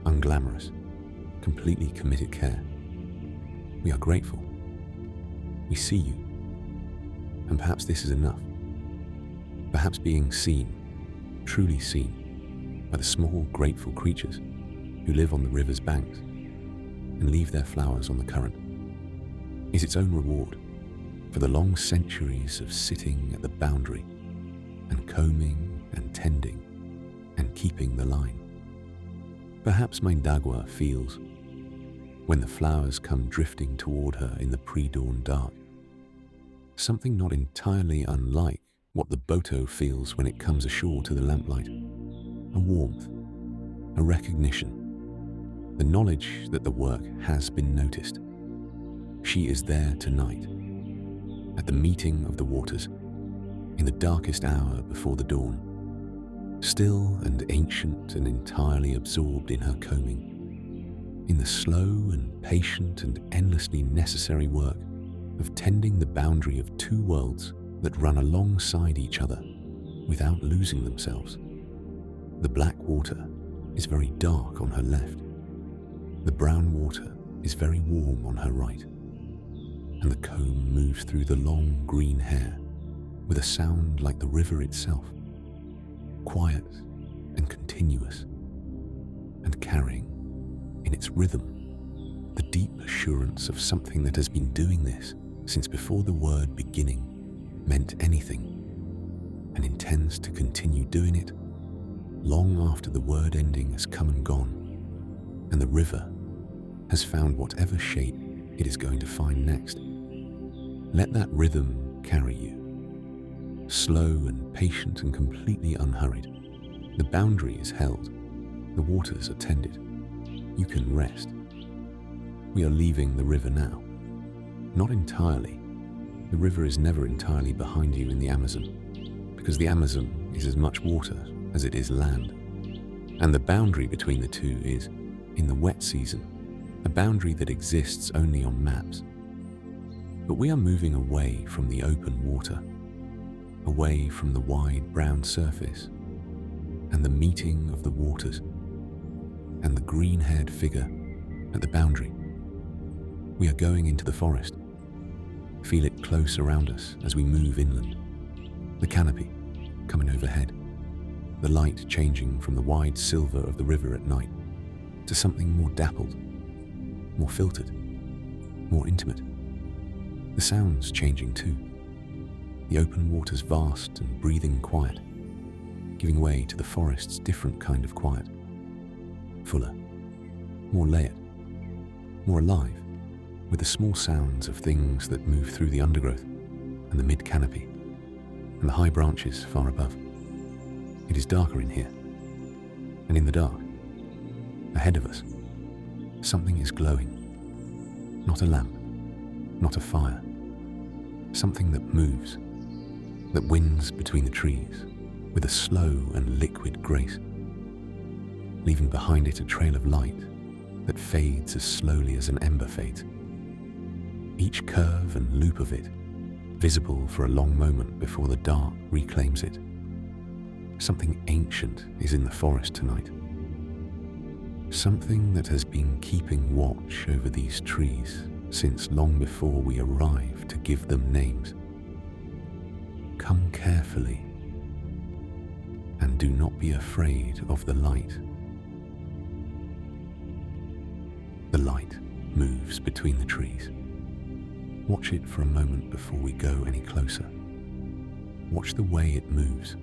unglamorous, completely committed care. We are grateful. We see you. And perhaps this is enough. Perhaps being seen, truly seen, by the small, grateful creatures who live on the river's banks and leave their flowers on the current is its own reward for the long centuries of sitting at the boundary and combing and tending and keeping the line. Perhaps Mindagua feels when the flowers come drifting toward her in the pre-dawn dark. Something not entirely unlike what the Boto feels when it comes ashore to the lamplight. A warmth, a recognition, the knowledge that the work has been noticed. She is there tonight, at the meeting of the waters, in the darkest hour before the dawn, still and ancient and entirely absorbed in her combing, in the slow and patient and endlessly necessary work of tending the boundary of two worlds that run alongside each other without losing themselves. The black water is very dark on her left. The brown water is very warm on her right. And the comb moves through the long green hair with a sound like the river itself, quiet and continuous, and carrying in its rhythm the deep assurance of something that has been doing this since before the word beginning meant anything, and intends to continue doing it long after the word ending has come and gone, and the river has found whatever shape it is going to find next. Let that rhythm carry you, slow and patient and completely unhurried. The boundary is held, the waters are tended. You can rest. We are leaving the river now. Not entirely. The river is never entirely behind you in the Amazon, because the Amazon is as much water as it is land. And the boundary between the two is, in the wet season, a boundary that exists only on maps. But we are moving away from the open water, away from the wide brown surface, and the meeting of the waters, and the green-haired figure at the boundary. We are going into the forest. Feel it close around us as we move inland. The canopy coming overhead, the light changing from the wide silver of the river at night to something more dappled, more filtered, more intimate. The sounds changing too. The open water's vast and breathing quiet, giving way to the forest's different kind of quiet. Fuller, more layered, more alive, with the small sounds of things that move through the undergrowth and the mid-canopy and the high branches far above. It is darker in here, and in the dark, ahead of us, something is glowing. Not a lamp, not a fire. Something that moves, that winds between the trees with a slow and liquid grace, leaving behind it a trail of light that fades as slowly as an ember fades. Each curve and loop of it visible for a long moment before the dark reclaims it. Something ancient is in the forest tonight. Something that has been keeping watch over these trees since long before we arrive to give them names. Come carefully, and do not be afraid of the light. The light moves between the trees. Watch it for a moment before we go any closer. Watch the way it moves,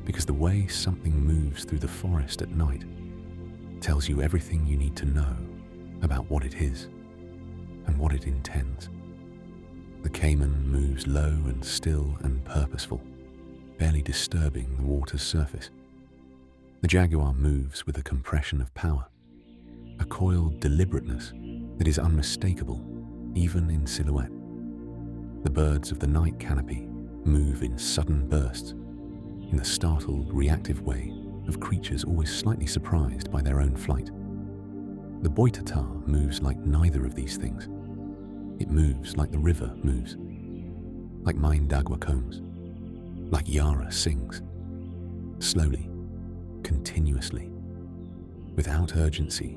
because the way something moves through the forest at night tells you everything you need to know about what it is and what it intends. The caiman moves low and still and purposeful, barely disturbing the water's surface. The jaguar moves with a compression of power, a coiled deliberateness that is unmistakable even in silhouette. The birds of the night canopy move in sudden bursts, in the startled, reactive way of creatures always slightly surprised by their own flight. The Boitatá moves like neither of these things. It moves like the river moves, like Mapinguari combs, like Iara sings, slowly, continuously, without urgency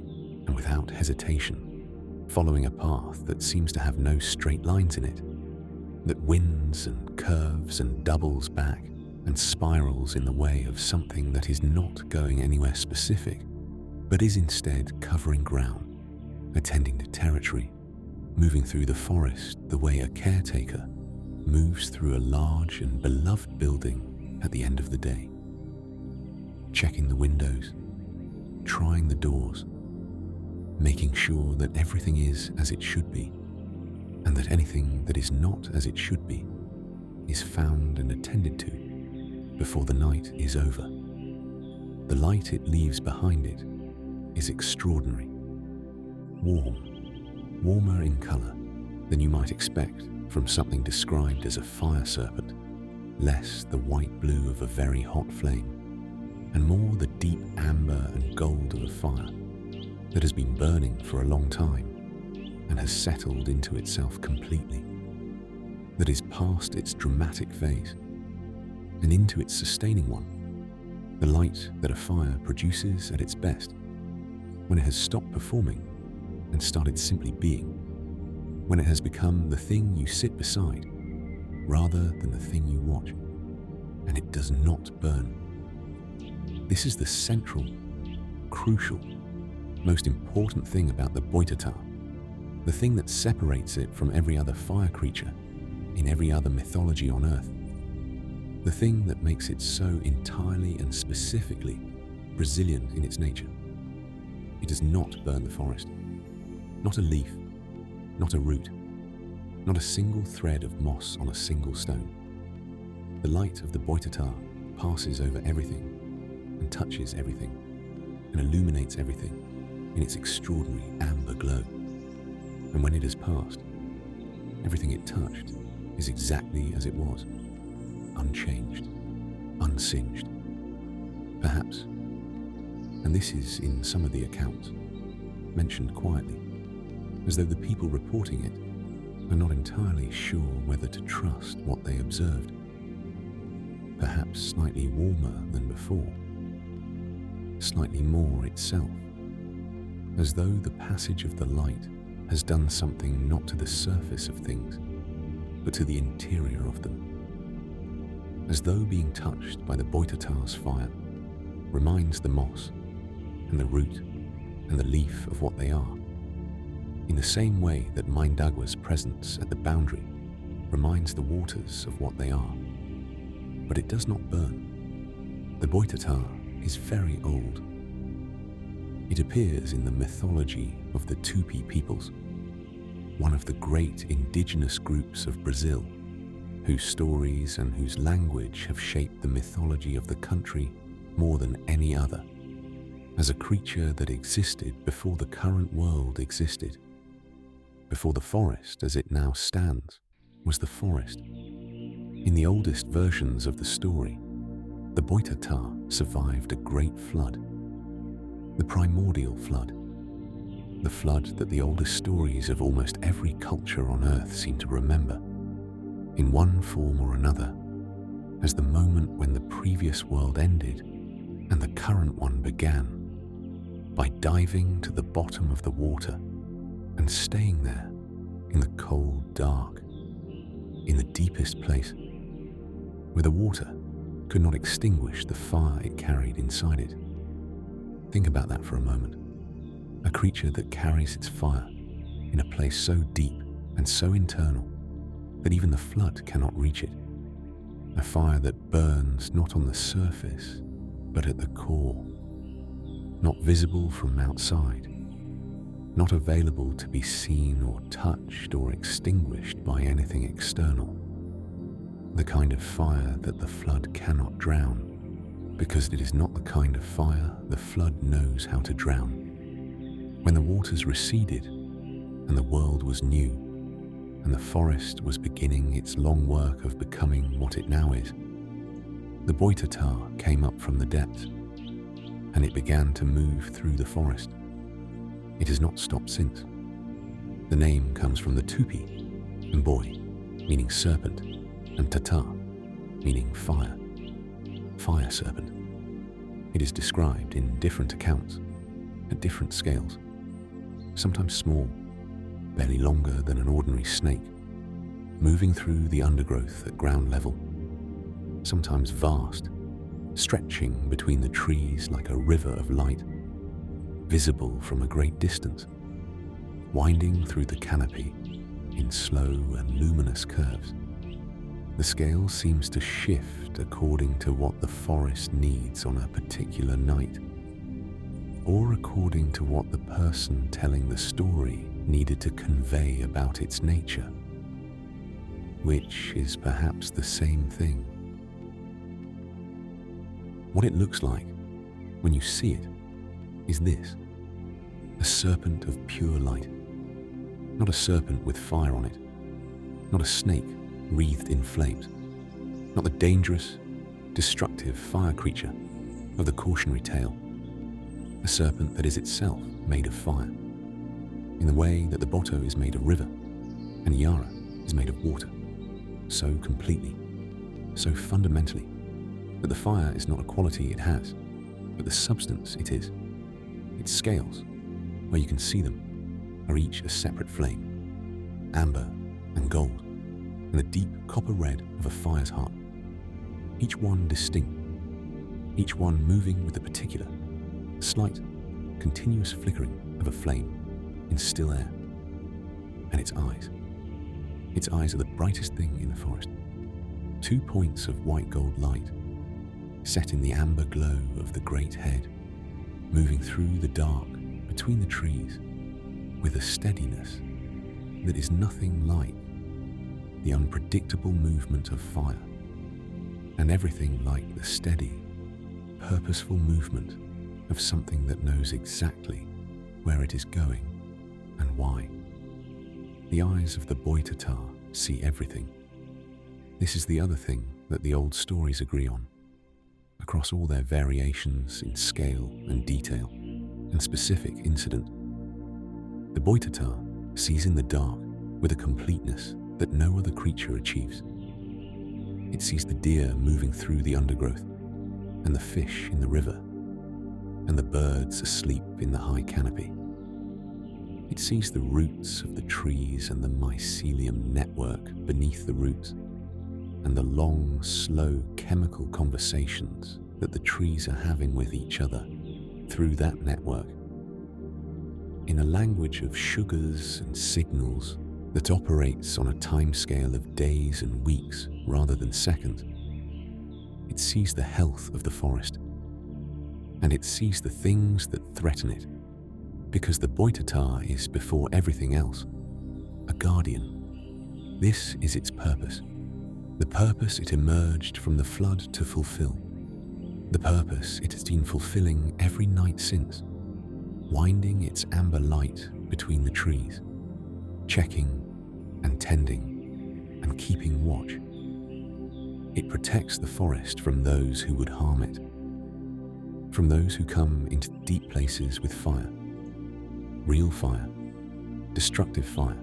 and without hesitation, following a path that seems to have no straight lines in it, that winds and curves and doubles back and spirals in the way of something that is not going anywhere specific, but is instead covering ground, attending to territory, moving through the forest the way a caretaker moves through a large and beloved building at the end of the day, checking the windows, trying the doors, making sure that everything is as it should be, and that anything that is not as it should be is found and attended to before the night is over. The light it leaves behind it is extraordinary. Warmer in colour than you might expect from something described as a fire-serpent, less the white blue of a very hot flame, and more the deep amber and gold of a fire that has been burning for a long time and has settled into itself completely, that is past its dramatic phase and into its sustaining one, the light that a fire produces at its best when it has stopped performing and started simply being, when it has become the thing you sit beside rather than the thing you watch, and it does not burn. This is the central, crucial, most important thing about the Boitatá, the thing that separates it from every other fire creature in every other mythology on Earth, the thing that makes it so entirely and specifically Brazilian in its nature. It does not burn the forest, not a leaf, not a root, not a single thread of moss on a single stone. The light of the Boitatá passes over everything and touches everything and illuminates everything in its extraordinary amber glow. And when it has passed, everything it touched is exactly as it was, unchanged, unsinged. Perhaps, and this is in some of the accounts, mentioned quietly, as though the people reporting it are not entirely sure whether to trust what they observed. Perhaps slightly warmer than before, slightly more itself, as though the passage of the light has done something not to the surface of things, but to the interior of them, as though being touched by the Boitatá's fire reminds the moss and the root and the leaf of what they are, in the same way that Mindagua's presence at the boundary reminds the waters of what they are. But it does not burn. The Boitatá is very old. It appears in the mythology of the Tupi peoples, one of the great indigenous groups of Brazil, whose stories and whose language have shaped the mythology of the country more than any other, as a creature that existed before the current world existed, before the forest as it now stands was the forest. In the oldest versions of the story, the Boitatá survived a great flood, the primordial flood, the flood that the oldest stories of almost every culture on Earth seem to remember, in one form or another, as the moment when the previous world ended and the current one began, by diving to the bottom of the water and staying there in the cold dark, in the deepest place, where the water could not extinguish the fire it carried inside it. Think about that for a moment. A creature that carries its fire in a place so deep and so internal that even the flood cannot reach it. A fire that burns not on the surface, but at the core, not visible from outside, not available to be seen or touched or extinguished by anything external. The kind of fire that the flood cannot drown, because it is not the kind of fire the flood knows how to drown. When the waters receded and the world was new, and the forest was beginning its long work of becoming what it now is, the Boitatá came up from the depths, and it began to move through the forest. It has not stopped since. The name comes from the Tupi, and Boi, meaning serpent, and Tatá, meaning fire, Fire-Serpent. It is described in different accounts, at different scales, sometimes small, barely longer than an ordinary snake, moving through the undergrowth at ground level, sometimes vast, stretching between the trees like a river of light, visible from a great distance, winding through the canopy in slow and luminous curves. The scale seems to shift according to what the forest needs on a particular night. or according to what the person telling the story needed to convey about its nature, which is perhaps the same thing. What it looks like when you see it is this: a serpent of pure light. Not a serpent with fire on it, not a snake wreathed in flames, not the dangerous, destructive fire creature of the cautionary tale. A serpent that is itself made of fire, in the way that the Boto is made of river and Iara is made of water, so completely, so fundamentally, that the fire is not a quality it has, but the substance it is. Its scales, where you can see them, are each a separate flame, amber and gold, and the deep copper red of a fire's heart, each one distinct, each one moving with a particular, slight, continuous flickering of a flame in still air. And its eyes are the brightest thing in the forest. 2 points of white gold light, set in the amber glow of the great head, moving through the dark between the trees with a steadiness that is nothing like the unpredictable movement of fire, and everything like the steady, purposeful movement of something that knows exactly where it is going and why. The eyes of the Boitatá see everything. This is the other thing that the old stories agree on, across all their variations in scale and detail and specific incident. The Boitatá sees in the dark with a completeness that no other creature achieves. It sees the deer moving through the undergrowth, and the fish in the river, and the birds asleep in the high canopy. It sees the roots of the trees and the mycelium network beneath the roots, and the long, slow chemical conversations that the trees are having with each other through that network, in a language of sugars and signals that operates on a timescale of days and weeks rather than seconds. It sees the health of the forest, and it sees the things that threaten it, because the Boitatá is, before everything else, a guardian. This is its purpose, the purpose it emerged from the flood to fulfill, the purpose it has been fulfilling every night since, winding its amber light between the trees, checking and tending and keeping watch. It protects the forest from those who would harm it, from those who come into deep places with fire, real fire, destructive fire,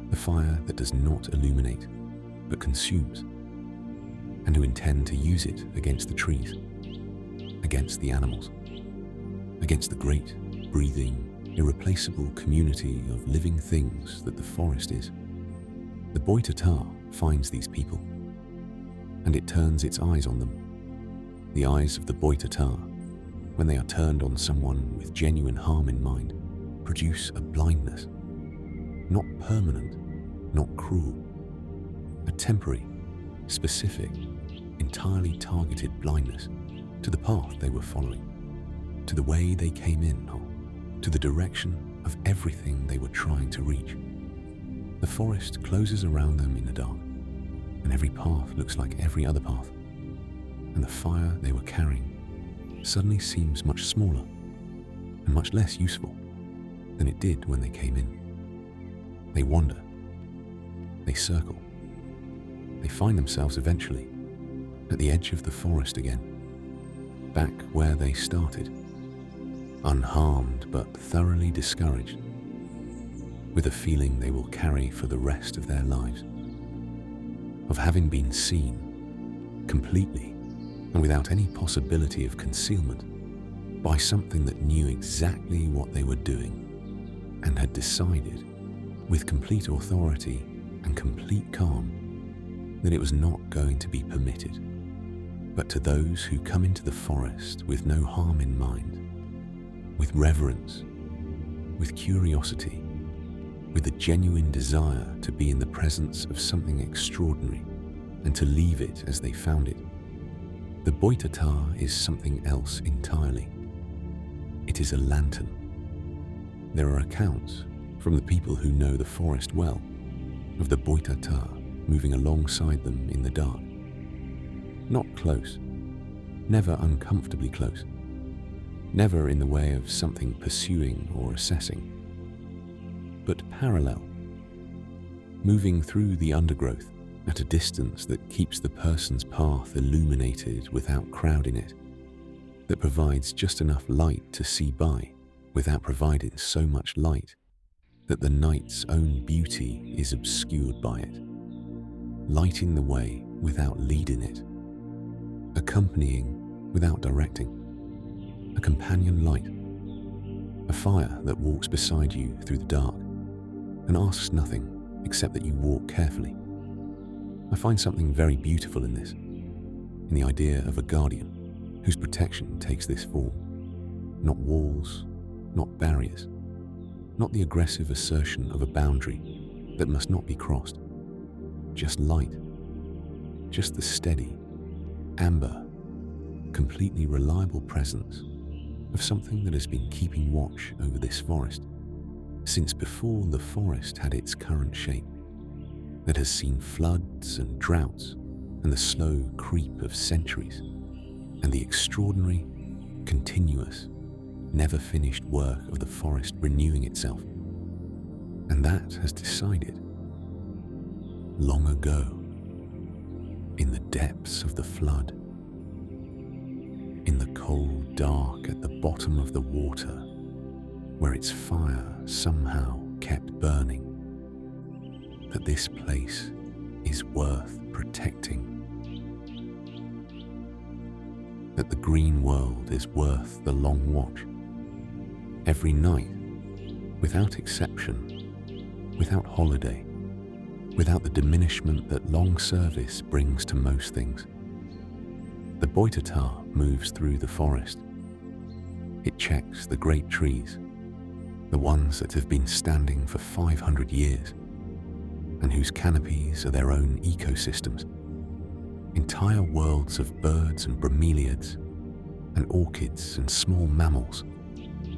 the fire that does not illuminate but consumes, and who intend to use it against the trees, against the animals, against the great, breathing, irreplaceable community of living things that the forest is. The Boitatá finds these people, and it turns its eyes on them. The eyes of the Boitatá, when they are turned on someone with genuine harm in mind, produce a blindness, not permanent, not cruel, a temporary, specific, entirely targeted blindness to the path they were following, to the way they came in, to the direction of everything they were trying to reach. The forest closes around them in the dark, and every path looks like every other path, and the fire they were carrying suddenly seems much smaller and much less useful than it did when they came in. They wander, they circle, they find themselves eventually at the edge of the forest again, back where they started, unharmed but thoroughly discouraged, with a feeling they will carry for the rest of their lives, of having been seen completely and without any possibility of concealment by something that knew exactly what they were doing and had decided with complete authority and complete calm that it was not going to be permitted. But to those who come into the forest with no harm in mind, with reverence, with curiosity, with a genuine desire to be in the presence of something extraordinary and to leave it as they found it, the Boitatá is something else entirely. It is a lantern. There are accounts from the people who know the forest well of the Boitatá moving alongside them in the dark. Not close, never uncomfortably close, never in the way of something pursuing or assessing, but parallel, moving through the undergrowth at a distance that keeps the person's path illuminated without crowding it, that provides just enough light to see by without providing so much light that the night's own beauty is obscured by it, lighting the way without leading it, accompanying without directing, a companion light, a fire that walks beside you through the dark and asks nothing except that you walk carefully. I find something very beautiful in this, in the idea of a guardian whose protection takes this form. Not walls, not barriers, not the aggressive assertion of a boundary that must not be crossed. Just light, just the steady, amber, completely reliable presence of something that has been keeping watch over this forest since before the forest had its current shape, that has seen floods and droughts and the slow creep of centuries and the extraordinary, continuous, never finished work of the forest renewing itself. And that has decided, long ago, in the depths of the flood, in the cold dark at the bottom of the water, where its fire somehow kept burning, that this place is worth protecting, that the green world is worth the long watch. Every night, without exception, without holiday, without the diminishment that long service brings to most things, the Boitatá moves through the forest. It checks the great trees, the ones that have been standing for 500 years, and whose canopies are their own ecosystems, entire worlds of birds and bromeliads, and orchids and small mammals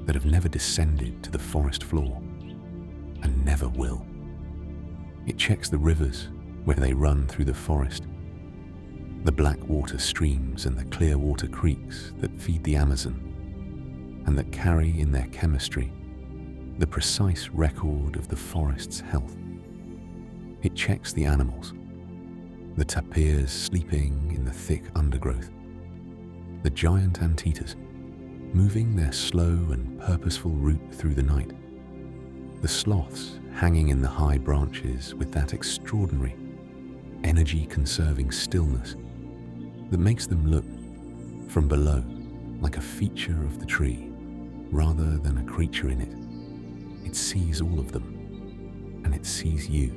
that have never descended to the forest floor, and never will. It checks the rivers where they run through the forest, the black water streams and the clear water creeks that feed the Amazon, and that carry in their chemistry the precise record of the forest's health. It checks the animals, the tapirs sleeping in the thick undergrowth, the giant anteaters moving their slow and purposeful route through the night, the sloths hanging in the high branches with that extraordinary, energy-conserving stillness that makes them look, from below, like a feature of the tree rather than a creature in it. It sees all of them, and it sees you.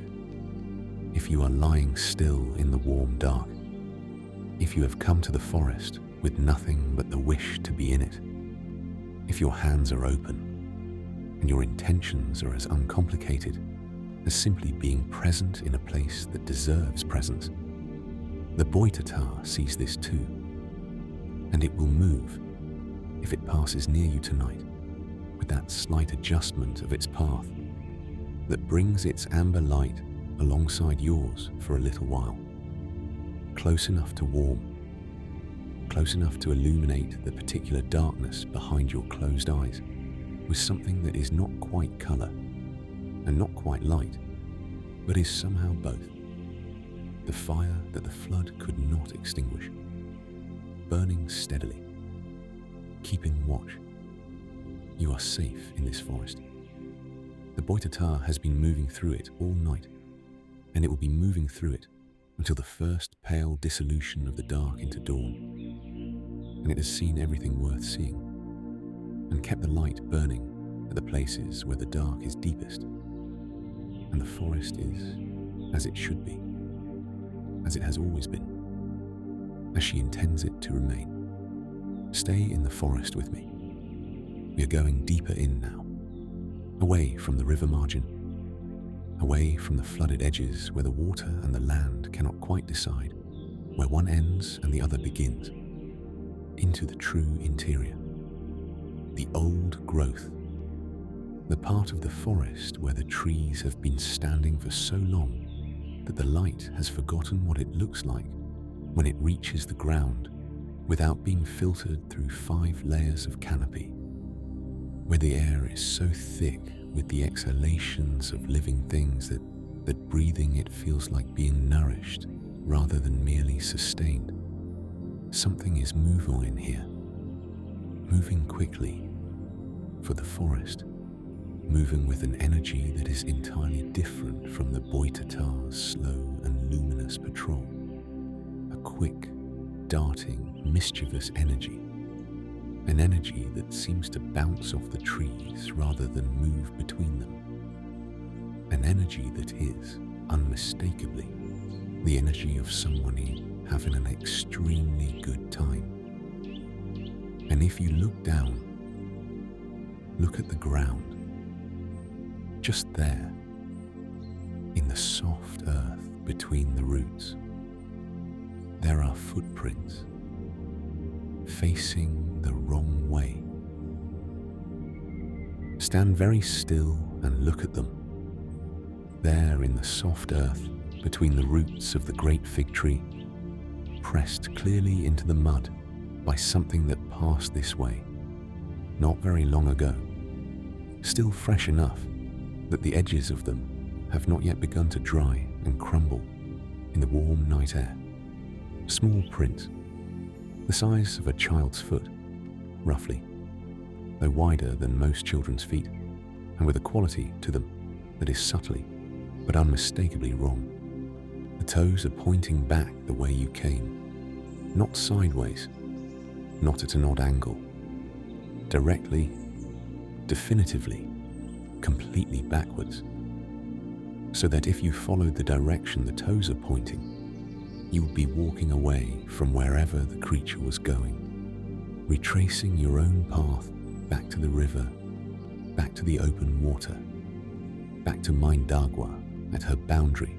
If you are lying still in the warm dark, if you have come to the forest with nothing but the wish to be in it, if your hands are open and your intentions are as uncomplicated as simply being present in a place that deserves presence, the Boitatá sees this too, and it will move if it passes near you tonight with that slight adjustment of its path that brings its amber light alongside yours for a little while, close enough to warm, close enough to illuminate the particular darkness behind your closed eyes with something that is not quite colour and not quite light, but is somehow both. The fire that the flood could not extinguish, burning steadily, keeping watch. You are safe in this forest. The Boitatá has been moving through it all night, and it will be moving through it until the first pale dissolution of the dark into dawn. And it has seen everything worth seeing, and kept the light burning at the places where the dark is deepest. And the forest is as it should be, as it has always been, as she intends it to remain. Stay in the forest with me. We are going deeper in now, away from the river margin, away from the flooded edges where the water and the land cannot quite decide where one ends and the other begins, into the true interior, the old growth, the part of the forest where the trees have been standing for so long that the light has forgotten what it looks like when it reaches the ground without being filtered through 5 layers of canopy, where the air is so thick with the exhalations of living things that breathing it feels like being nourished rather than merely sustained. Something is moving in here, moving quickly for the forest, moving with an energy that is entirely different from the Boitatá's slow and luminous patrol. A quick, darting, mischievous energy, an energy that seems to bounce off the trees rather than move between them. An energy that is, unmistakably, the energy of someone having an extremely good time. And if you look down, look at the ground, just there, in the soft earth between the roots, there are footprints facing the wrong way. Stand very still and look at them. There in the soft earth between the roots of the great fig tree, pressed clearly into the mud by something that passed this way not very long ago, still fresh enough that the edges of them have not yet begun to dry and crumble in the warm night air. Small prints, the size of a child's foot, roughly, though wider than most children's feet, and with a quality to them that is subtly but unmistakably wrong. The toes are pointing back the way you came, not sideways, not at an odd angle, directly, definitively, completely backwards, so that if you followed the direction the toes are pointing, you would be walking away from wherever the creature was going, retracing your own path back to the river, back to the open water, back to Mindagua at her boundary,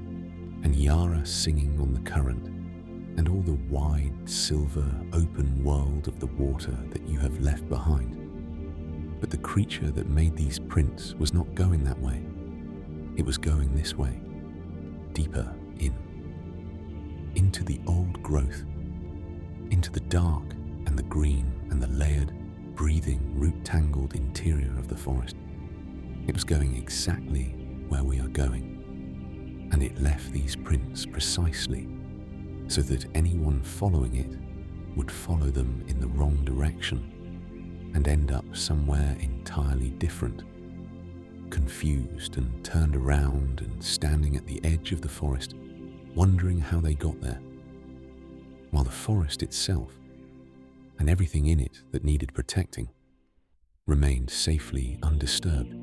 and Iara singing on the current, and all the wide, silver, open world of the water that you have left behind. But the creature that made these prints was not going that way. It was going this way, deeper in, into the old growth, into the dark and the green and the layered, breathing, root-tangled interior of the forest. It was going exactly where we are going, and it left these prints precisely so that anyone following it would follow them in the wrong direction and end up somewhere entirely different, confused and turned around and standing at the edge of the forest, wondering how they got there, while the forest itself, and everything in it that needed protecting, remained safely undisturbed.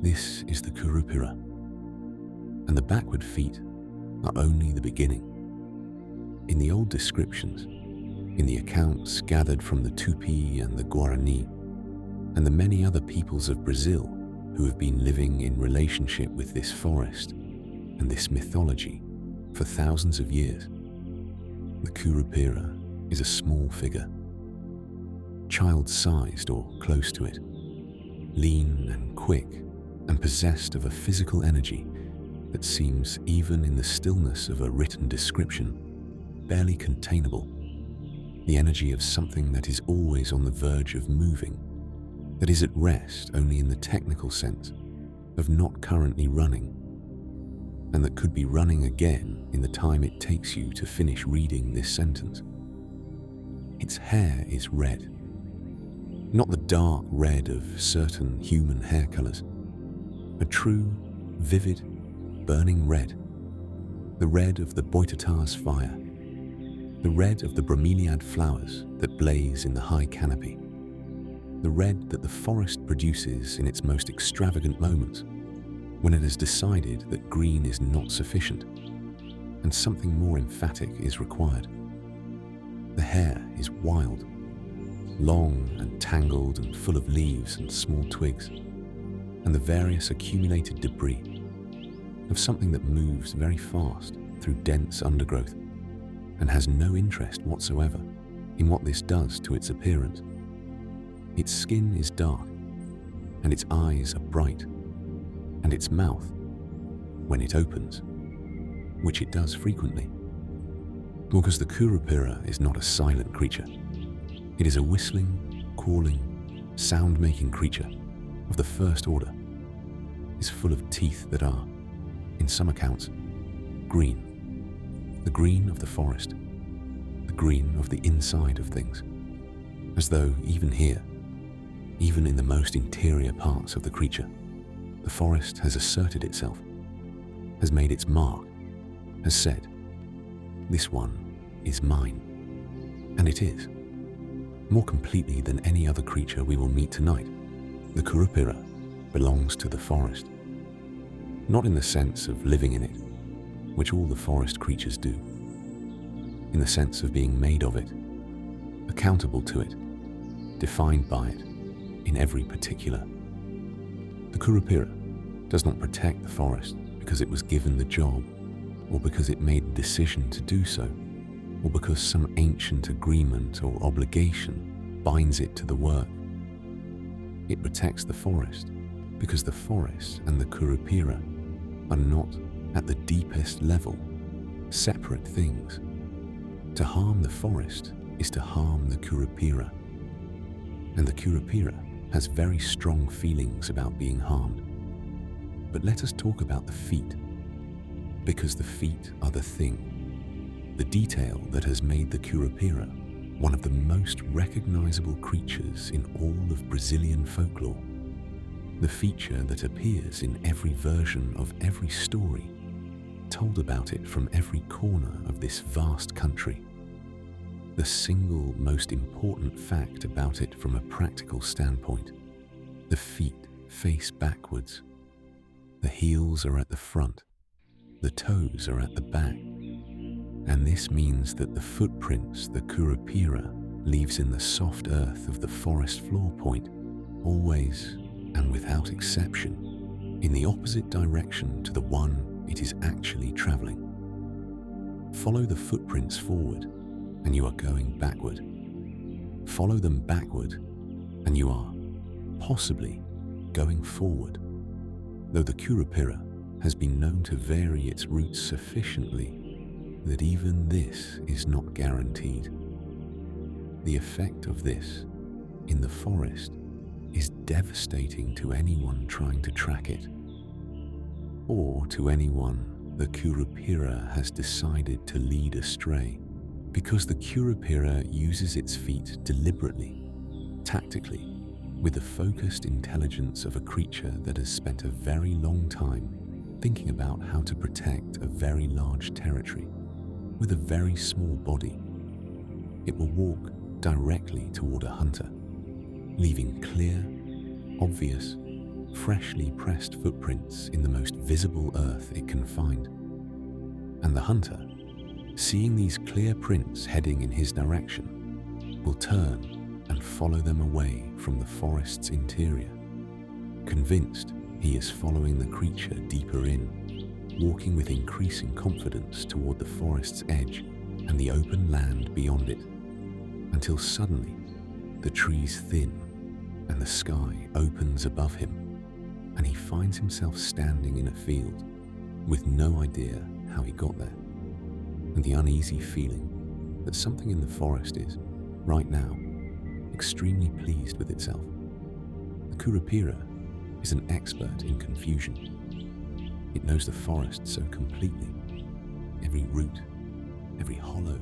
This is the Curupira, and the backward feet are only the beginning. In the old descriptions, in the accounts gathered from the Tupi and the Guarani, and the many other peoples of Brazil who have been living in relationship with this forest and this mythology for thousands of years, the Curupira is a small figure, child-sized or close to it, lean and quick and possessed of a physical energy that seems, even in the stillness of a written description, barely containable. The energy of something that is always on the verge of moving, that is at rest only in the technical sense of not currently running, and that could be running again in the time it takes you to finish reading this sentence. Its hair is red, not the dark red of certain human hair colors, a true, vivid, burning red, the red of the Boitatá's fire, the red of the bromeliad flowers that blaze in the high canopy, the red that the forest produces in its most extravagant moments, when it has decided that green is not sufficient and something more emphatic is required. The hair is wild, long and tangled and full of leaves and small twigs, and the various accumulated debris of something that moves very fast through dense undergrowth and has no interest whatsoever in what this does to its appearance. Its skin is dark, and its eyes are bright, and its mouth, when it opens, which it does frequently, because the Curupira is not a silent creature. It is a whistling, calling, sound-making creature of the first order, is full of teeth that are, in some accounts, green, the green of the forest, the green of the inside of things, as though even here, even in the most interior parts of the creature, the forest has asserted itself, has made its mark, has said, "This one is mine." And it is, more completely than any other creature we will meet tonight. The Curupira belongs to the forest, not in the sense of living in it, which all the forest creatures do, in the sense of being made of it, accountable to it, defined by it in every particular. The Curupira does not protect the forest because it was given the job, or because it made the decision to do so, or because some ancient agreement or obligation binds it to the work. It protects the forest because the forest and the Curupira are not, at the deepest level, separate things. To harm the forest is to harm the Curupira, and the Curupira has very strong feelings about being harmed. But let us talk about the feet, because the feet are the thing, the detail that has made the Curupira one of the most recognizable creatures in all of Brazilian folklore, the feature that appears in every version of every story told about it from every corner of this vast country, the single most important fact about it from a practical standpoint. The feet face backwards, the heels are at the front, the toes are at the back, and this means that the footprints the Curupira leaves in the soft earth of the forest floor point, always and without exception, in the opposite direction to the one it is actually traveling. Follow the footprints forward, and you are going backward. Follow them backward, and you are, possibly, going forward, though the Curupira has been known to vary its routes sufficiently that even this is not guaranteed. The effect of this in the forest is devastating to anyone trying to track it, or to anyone the Curupira has decided to lead astray, because the Curupira uses its feet deliberately, tactically, with the focused intelligence of a creature that has spent a very long time thinking about how to protect a very large territory with a very small body. It will walk directly toward a hunter, leaving clear, obvious, freshly pressed footprints in the most visible earth it can find. And the hunter, seeing these clear prints heading in his direction, will turn and follow them away from the forest's interior, convinced he is following the creature deeper in, walking with increasing confidence toward the forest's edge and the open land beyond it, until suddenly the trees thin and the sky opens above him, and he finds himself standing in a field with no idea how he got there, and the uneasy feeling that something in the forest is, right now, extremely pleased with itself. The Curupira is an expert in confusion. It knows the forest so completely, every root, every hollow,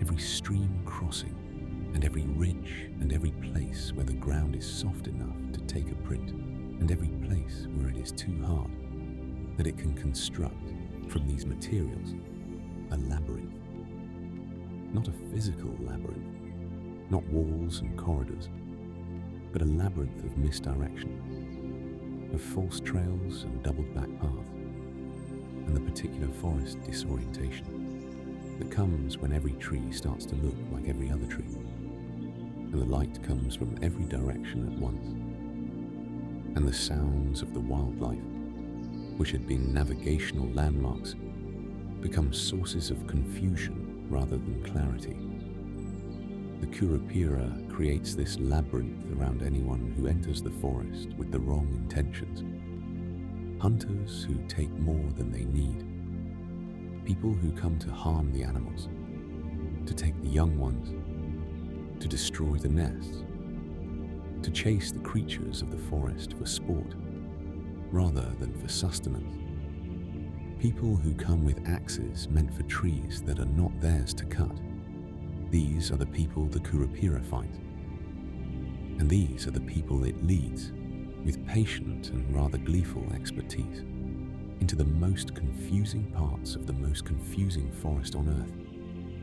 every stream crossing, and every ridge and every place where the ground is soft enough to take a print, and every place where it is too hard, that it can construct from these materials a labyrinth. Not a physical labyrinth, not walls and corridors, but a labyrinth of misdirection, of false trails and doubled back paths, and the particular forest disorientation that comes when every tree starts to look like every other tree, and the light comes from every direction at once, and the sounds of the wildlife, which had been navigational landmarks, become sources of confusion rather than clarity. The Curupira creates this labyrinth around anyone who enters the forest with the wrong intentions. Hunters who take more than they need. People who come to harm the animals, to take the young ones, to destroy the nests, to chase the creatures of the forest for sport, rather than for sustenance. People who come with axes meant for trees that are not theirs to cut. These are the people the Curupira finds. And these are the people it leads, with patient and rather gleeful expertise, into the most confusing parts of the most confusing forest on earth.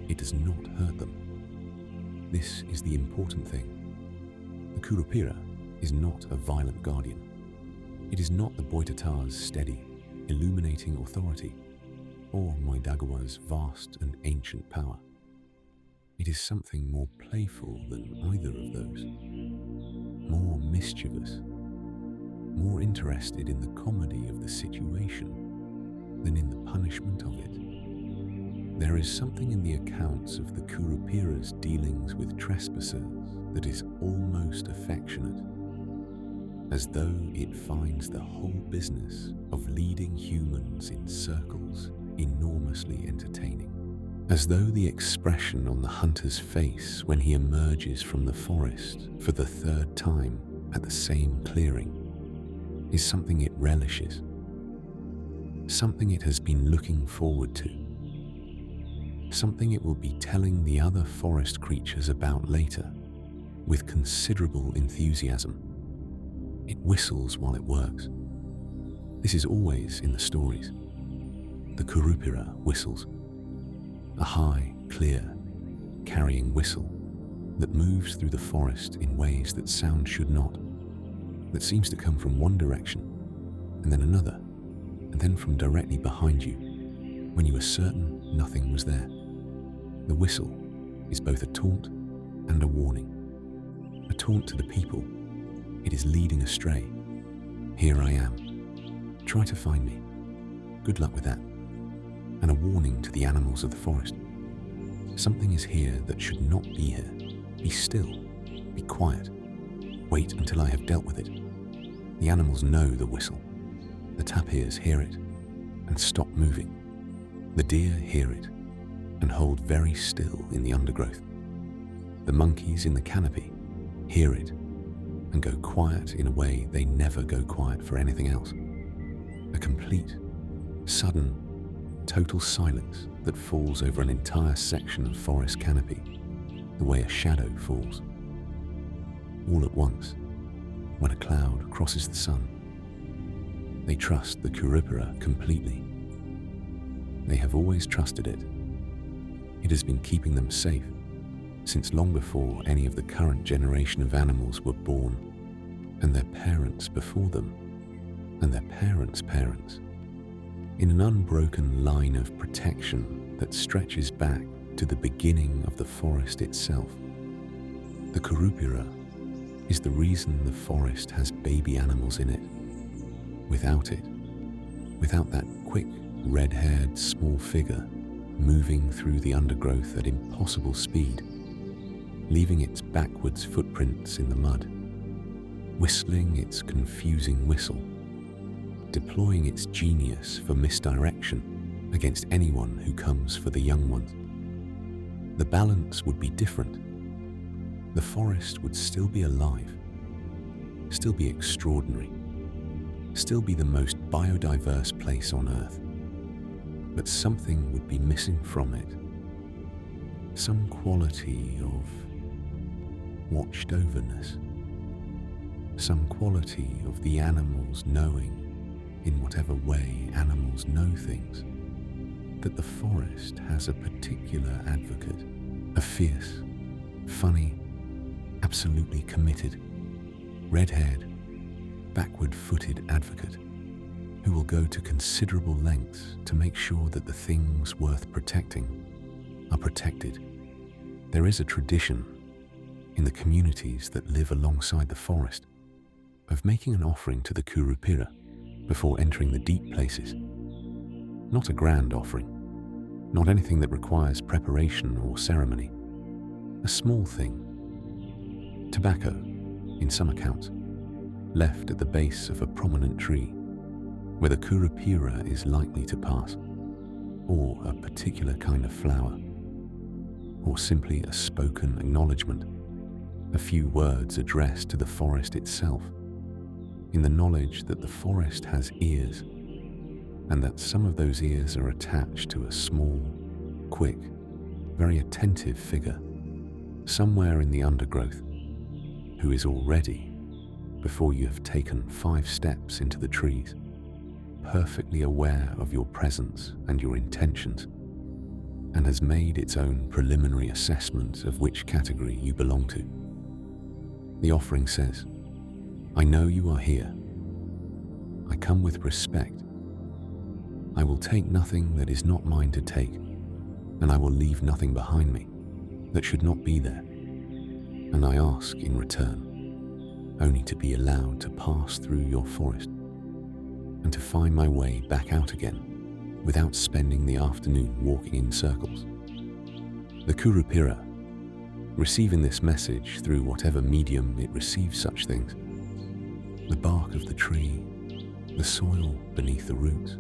It does not hurt them. This is the important thing. The Curupira is not a violent guardian. It is not the Boitatá's steady, illuminating authority, or Moidagawa's vast and ancient power. It is something more playful than either of those, more mischievous, more interested in the comedy of the situation than in the punishment of it. There is something in the accounts of the Curupira's dealings with trespassers that is almost affectionate, as though it finds the whole business of leading humans in circles enormously entertaining. As though the expression on the hunter's face when he emerges from the forest for the third time at the same clearing is something it relishes, something it has been looking forward to, something it will be telling the other forest creatures about later with considerable enthusiasm. It whistles while it works. This is always in the stories. The Curupira whistles. A high, clear, carrying whistle that moves through the forest in ways that sound should not, that seems to come from one direction, and then another, and then from directly behind you, when you are certain nothing was there. The whistle is both a taunt and a warning. A taunt to the people. It is leading astray. Here I am. Try to find me. Good luck with that. And a warning to the animals of the forest. Something is here that should not be here. Be still. Be quiet. Wait until I have dealt with it. The animals know the whistle. The tapirs hear it and stop moving. The deer hear it and hold very still in the undergrowth. The monkeys in the canopy hear it and go quiet in a way they never go quiet for anything else. A complete, sudden, total silence that falls over an entire section of forest canopy, the way a shadow falls. All at once, when a cloud crosses the sun, they trust the Curupira completely. They have always trusted it. It has been keeping them safe since long before any of the current generation of animals were born, and their parents before them, and their parents' parents, in an unbroken line of protection that stretches back to the beginning of the forest itself. The Curupira is the reason the forest has baby animals in it. Without it, without that quick, red-haired small figure moving through the undergrowth at impossible speed, leaving its backwards footprints in the mud, whistling its confusing whistle, deploying its genius for misdirection against anyone who comes for the young ones. The balance would be different. The forest would still be alive, still be extraordinary, still be the most biodiverse place on Earth. But something would be missing from it. Some quality of watched overness. Some quality of the animals knowing, in whatever way animals know things, that the forest has a particular advocate, a fierce, funny, absolutely committed, red-haired, backward-footed advocate who will go to considerable lengths to make sure that the things worth protecting are protected. There is a tradition in the communities that live alongside the forest of making an offering to the Curupira before entering the deep places. Not a grand offering, not anything that requires preparation or ceremony, A small thing. Tobacco, in some accounts, left at the base of a prominent tree where the Curupira is likely to pass, or a particular kind of flower, or simply a spoken acknowledgement, a few words addressed to the forest itself, in the knowledge that the forest has ears, and that some of those ears are attached to a small, quick, very attentive figure, somewhere in the undergrowth, who is already, before you have taken 5 steps into the trees, perfectly aware of your presence and your intentions, and has made its own preliminary assessment of which category you belong to. The offering says, "I know you are here. I come with respect. I will take nothing that is not mine to take, and I will leave nothing behind me that should not be there. And I ask in return only to be allowed to pass through your forest and to find my way back out again without spending the afternoon walking in circles." The Curupira, receiving this message through whatever medium it receives such things, the bark of the tree, the soil beneath the roots,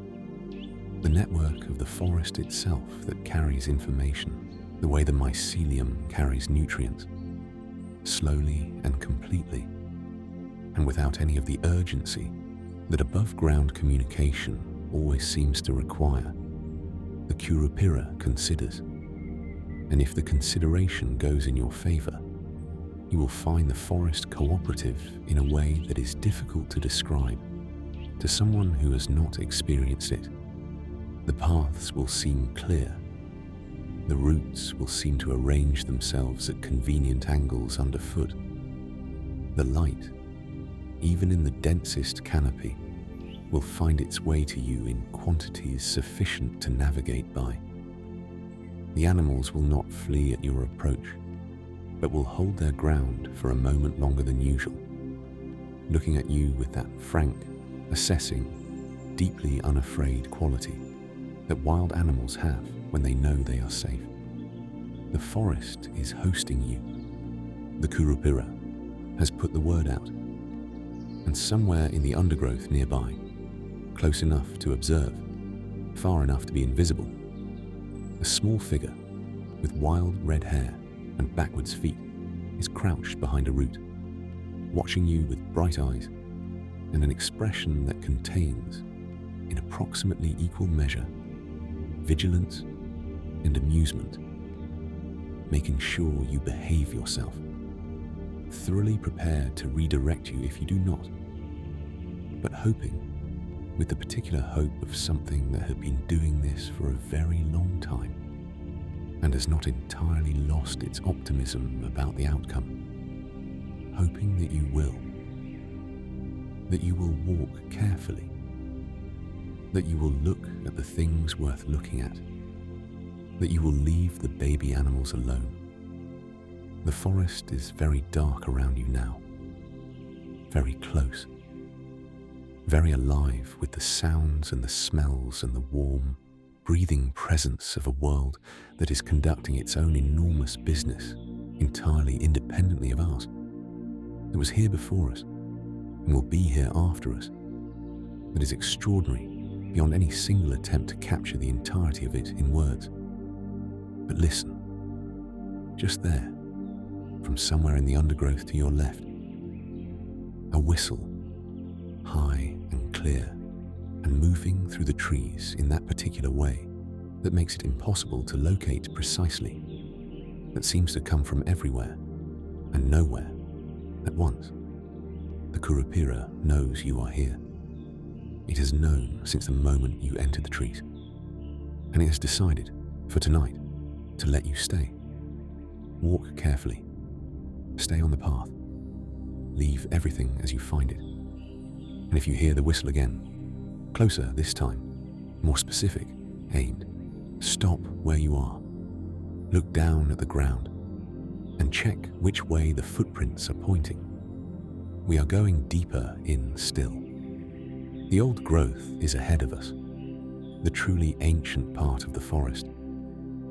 the network of the forest itself that carries information the way the mycelium carries nutrients, slowly and completely, and without any of the urgency that above-ground communication always seems to require, the Curupira considers. And if the consideration goes in your favor, you will find the forest cooperative in a way that is difficult to describe to someone who has not experienced it. The paths will seem clear. The roots will seem to arrange themselves at convenient angles underfoot. The light, even in the densest canopy, will find its way to you in quantities sufficient to navigate by. The animals will not flee at your approach, but will hold their ground for a moment longer than usual, looking at you with that frank, assessing, deeply unafraid quality that wild animals have when they know they are safe. The forest is hosting you. The Curupira has put the word out, and somewhere in the undergrowth nearby, close enough to observe, far enough to be invisible, a small figure with wild red hair and backwards feet is crouched behind a root, watching you with bright eyes and an expression that contains, in approximately equal measure, vigilance and amusement, making sure you behave yourself, thoroughly prepared to redirect you if you do not, but hoping, with the particular hope of something that had been doing this for a very long time and has not entirely lost its optimism about the outcome, hoping that you will walk carefully, that you will look at the things worth looking at, that you will leave the baby animals alone. The forest is very dark around you now, very close, very alive with the sounds and the smells and the warm, breathing presence of a world that is conducting its own enormous business entirely independently of ours, that was here before us and will be here after us, that is extraordinary beyond any single attempt to capture the entirety of it in words. But listen, just there, from somewhere in the undergrowth to your left, a whistle, high and clear, and moving through the trees in that particular way that makes it impossible to locate precisely, that seems to come from everywhere and nowhere at once. The Curupira knows you are here. It has known since the moment you entered the trees, and it has decided, for tonight, to let you stay. Walk carefully. Stay on the path. Leave everything as you find it. And if you hear the whistle again, closer this time, more specific, aimed, stop where you are. Look down at the ground and check which way the footprints are pointing. We are going deeper in still. The old growth is ahead of us, the truly ancient part of the forest,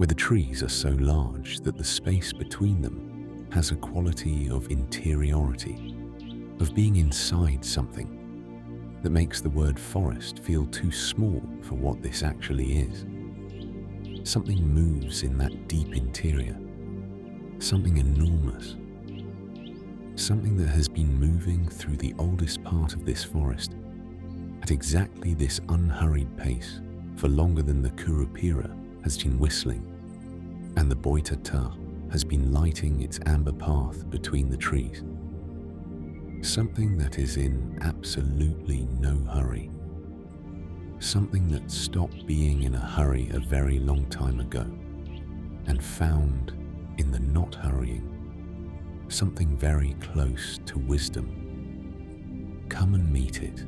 where the trees are so large that the space between them has a quality of interiority, of being inside something, that makes the word forest feel too small for what this actually is. Something moves in that deep interior, something enormous, something that has been moving through the oldest part of this forest at exactly this unhurried pace for longer than the Curupira has been whistling, and the Boitatá has been lighting its amber path between the trees. Something that is in absolutely no hurry. Something that stopped being in a hurry a very long time ago and found in the not hurrying something very close to wisdom. Come and meet it.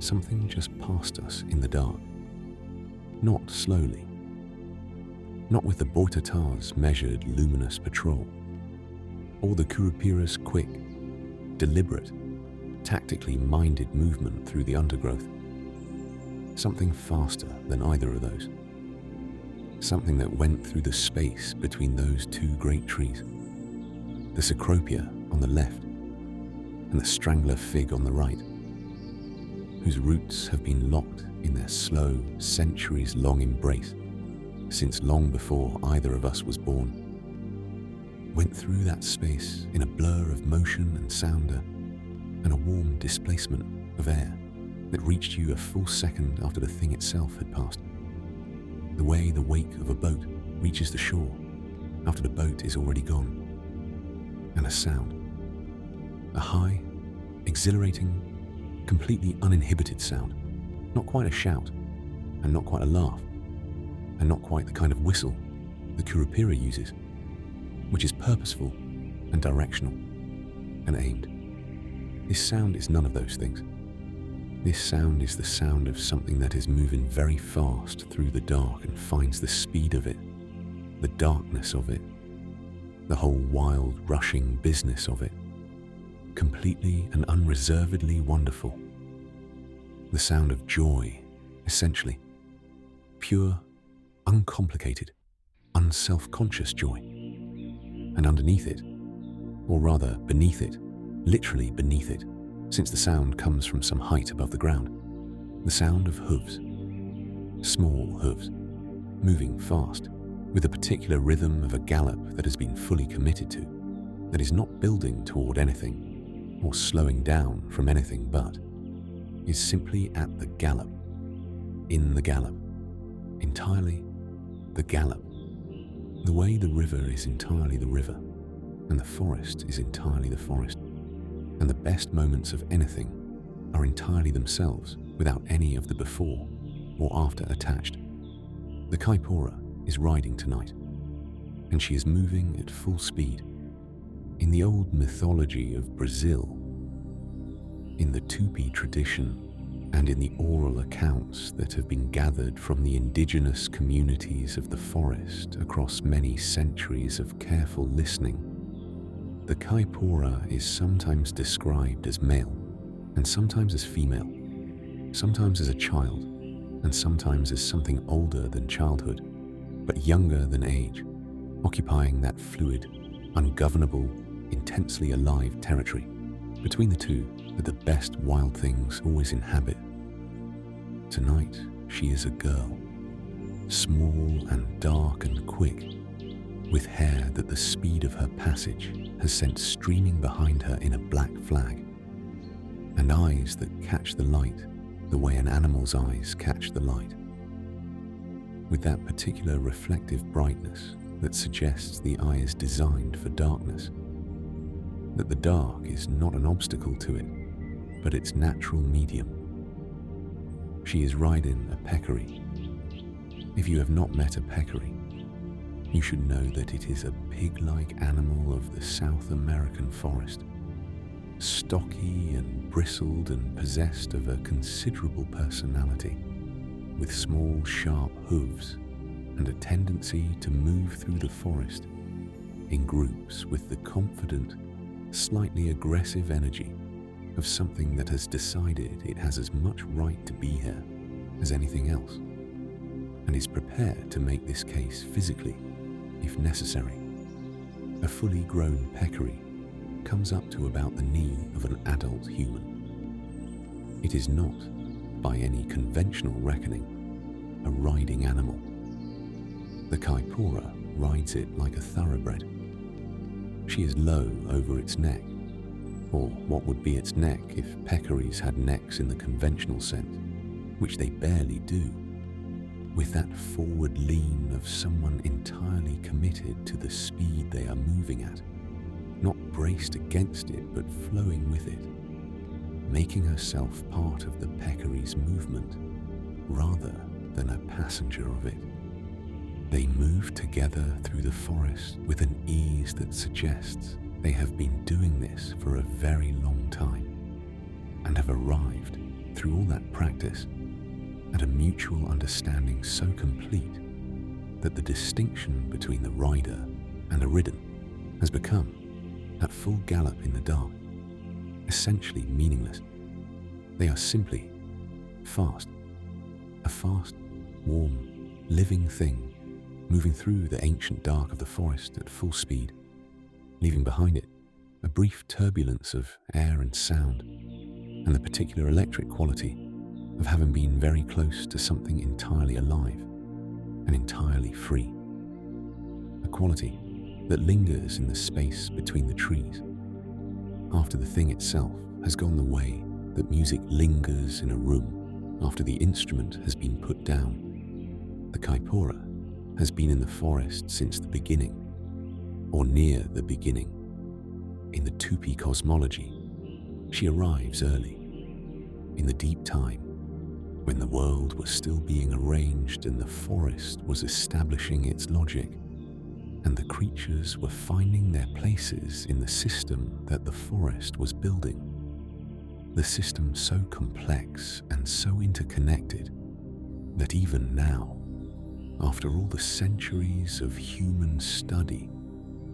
Something just passed us in the dark, not slowly, not with the Boitatá's measured, luminous patrol, or the Curupira's quick, deliberate, tactically minded movement through the undergrowth. Something faster than either of those. Something that went through the space between those two great trees, the Cecropia on the left and the Strangler Fig on the right, whose roots have been locked in their slow, centuries-long embrace since long before either of us was born, went through that space in a blur of motion and sounder and a warm displacement of air that reached you a full second after the thing itself had passed. The way the wake of a boat reaches the shore after the boat is already gone. And a sound. A high, exhilarating, completely uninhibited sound. Not quite a shout, and not quite a laugh, and not quite the kind of whistle the Curupira uses, which is purposeful and directional and aimed. This sound is none of those things. This sound is the sound of something that is moving very fast through the dark and finds the speed of it, the darkness of it, the whole wild, rushing business of it, completely and unreservedly wonderful. The sound of joy, essentially. Pure, uncomplicated, unself-conscious joy. And underneath it, or rather beneath it, literally beneath it, since the sound comes from some height above the ground, the sound of hooves. Small hooves, moving fast, with a particular rhythm of a gallop that has been fully committed to, that is not building toward anything, or slowing down from anything but, is simply at the gallop, in the gallop, entirely the gallop. The way the river is entirely the river, and the forest is entirely the forest, and the best moments of anything are entirely themselves without any of the before or after attached. The Caipora is riding tonight, and she is moving at full speed. In the old mythology of Brazil, in the Tupi tradition, and in the oral accounts that have been gathered from the indigenous communities of the forest across many centuries of careful listening, the Caipora is sometimes described as male, and sometimes as female, sometimes as a child, and sometimes as something older than childhood, but younger than age, occupying that fluid, ungovernable, intensely alive territory between the two that the best wild things always inhabit. Tonight, she is a girl, small and dark and quick, with hair that the speed of her passage has sent streaming behind her in a black flag, and eyes that catch the light the way an animal's eyes catch the light, with that particular reflective brightness that suggests the eye is designed for darkness, that the dark is not an obstacle to it, but its natural medium. She is riding a peccary. If you have not met a peccary, you should know that it is a pig-like animal of the South American forest, stocky and bristled and possessed of a considerable personality, with small sharp hooves and a tendency to move through the forest in groups with the confident, slightly aggressive energy of something that has decided it has as much right to be here as anything else, and is prepared to make this case physically, if necessary. A fully grown peccary comes up to about the knee of an adult human. It is not, by any conventional reckoning, a riding animal. The Caipora rides it like a thoroughbred. She is low over its neck, or what would be its neck if peccaries had necks in the conventional sense, which they barely do, with that forward lean of someone entirely committed to the speed they are moving at, not braced against it but flowing with it, making herself part of the peccary's movement rather than a passenger of it. They move together through the forest with an ease that suggests they have been doing this for a very long time and have arrived, through all that practice, at a mutual understanding so complete that the distinction between the rider and a ridden has become, at full gallop in the dark, essentially meaningless. They are simply fast, a fast, warm, living thing moving through the ancient dark of the forest at full speed, leaving behind it a brief turbulence of air and sound, and the particular electric quality of having been very close to something entirely alive and entirely free. A quality that lingers in the space between the trees, after the thing itself has gone the way that music lingers in a room after the instrument has been put down. The Caipora has been in the forest since the beginning, or near the beginning. In the Tupi cosmology, she arrives early, in the deep time, when the world was still being arranged and the forest was establishing its logic, and the creatures were finding their places in the system that the forest was building. The system so complex and so interconnected that even now, after all the centuries of human study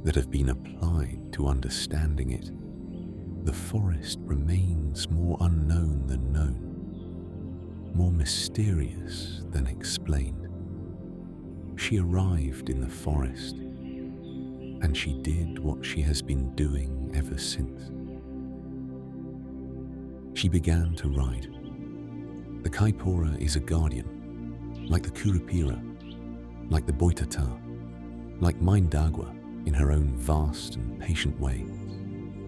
that have been applied to understanding it, the forest remains more unknown than known, more mysterious than explained. She arrived in the forest, and she did what she has been doing ever since. She began to ride. The Caipora is a guardian, like the Curupira, like the Boitatá, like Mãe d'Água in her own vast and patient way.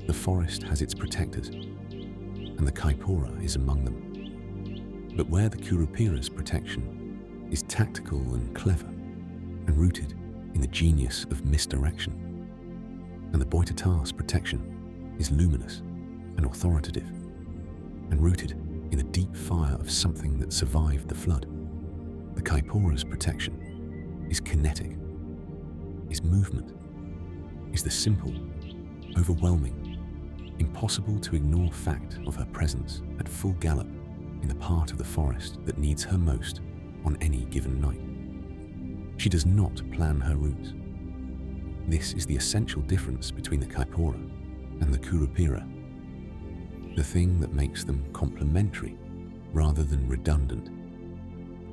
The forest has its protectors, and the Caipora is among them. But where the Curupira's protection is tactical and clever, and rooted in the genius of misdirection, and the Boitatá's protection is luminous and authoritative, and rooted in the deep fire of something that survived the flood, the Caipora's protection is kinetic, is movement, is the simple, overwhelming, impossible to ignore fact of her presence at full gallop in the part of the forest that needs her most on any given night. She does not plan her routes. This is the essential difference between the Caipora and the Curupira, the thing that makes them complementary rather than redundant.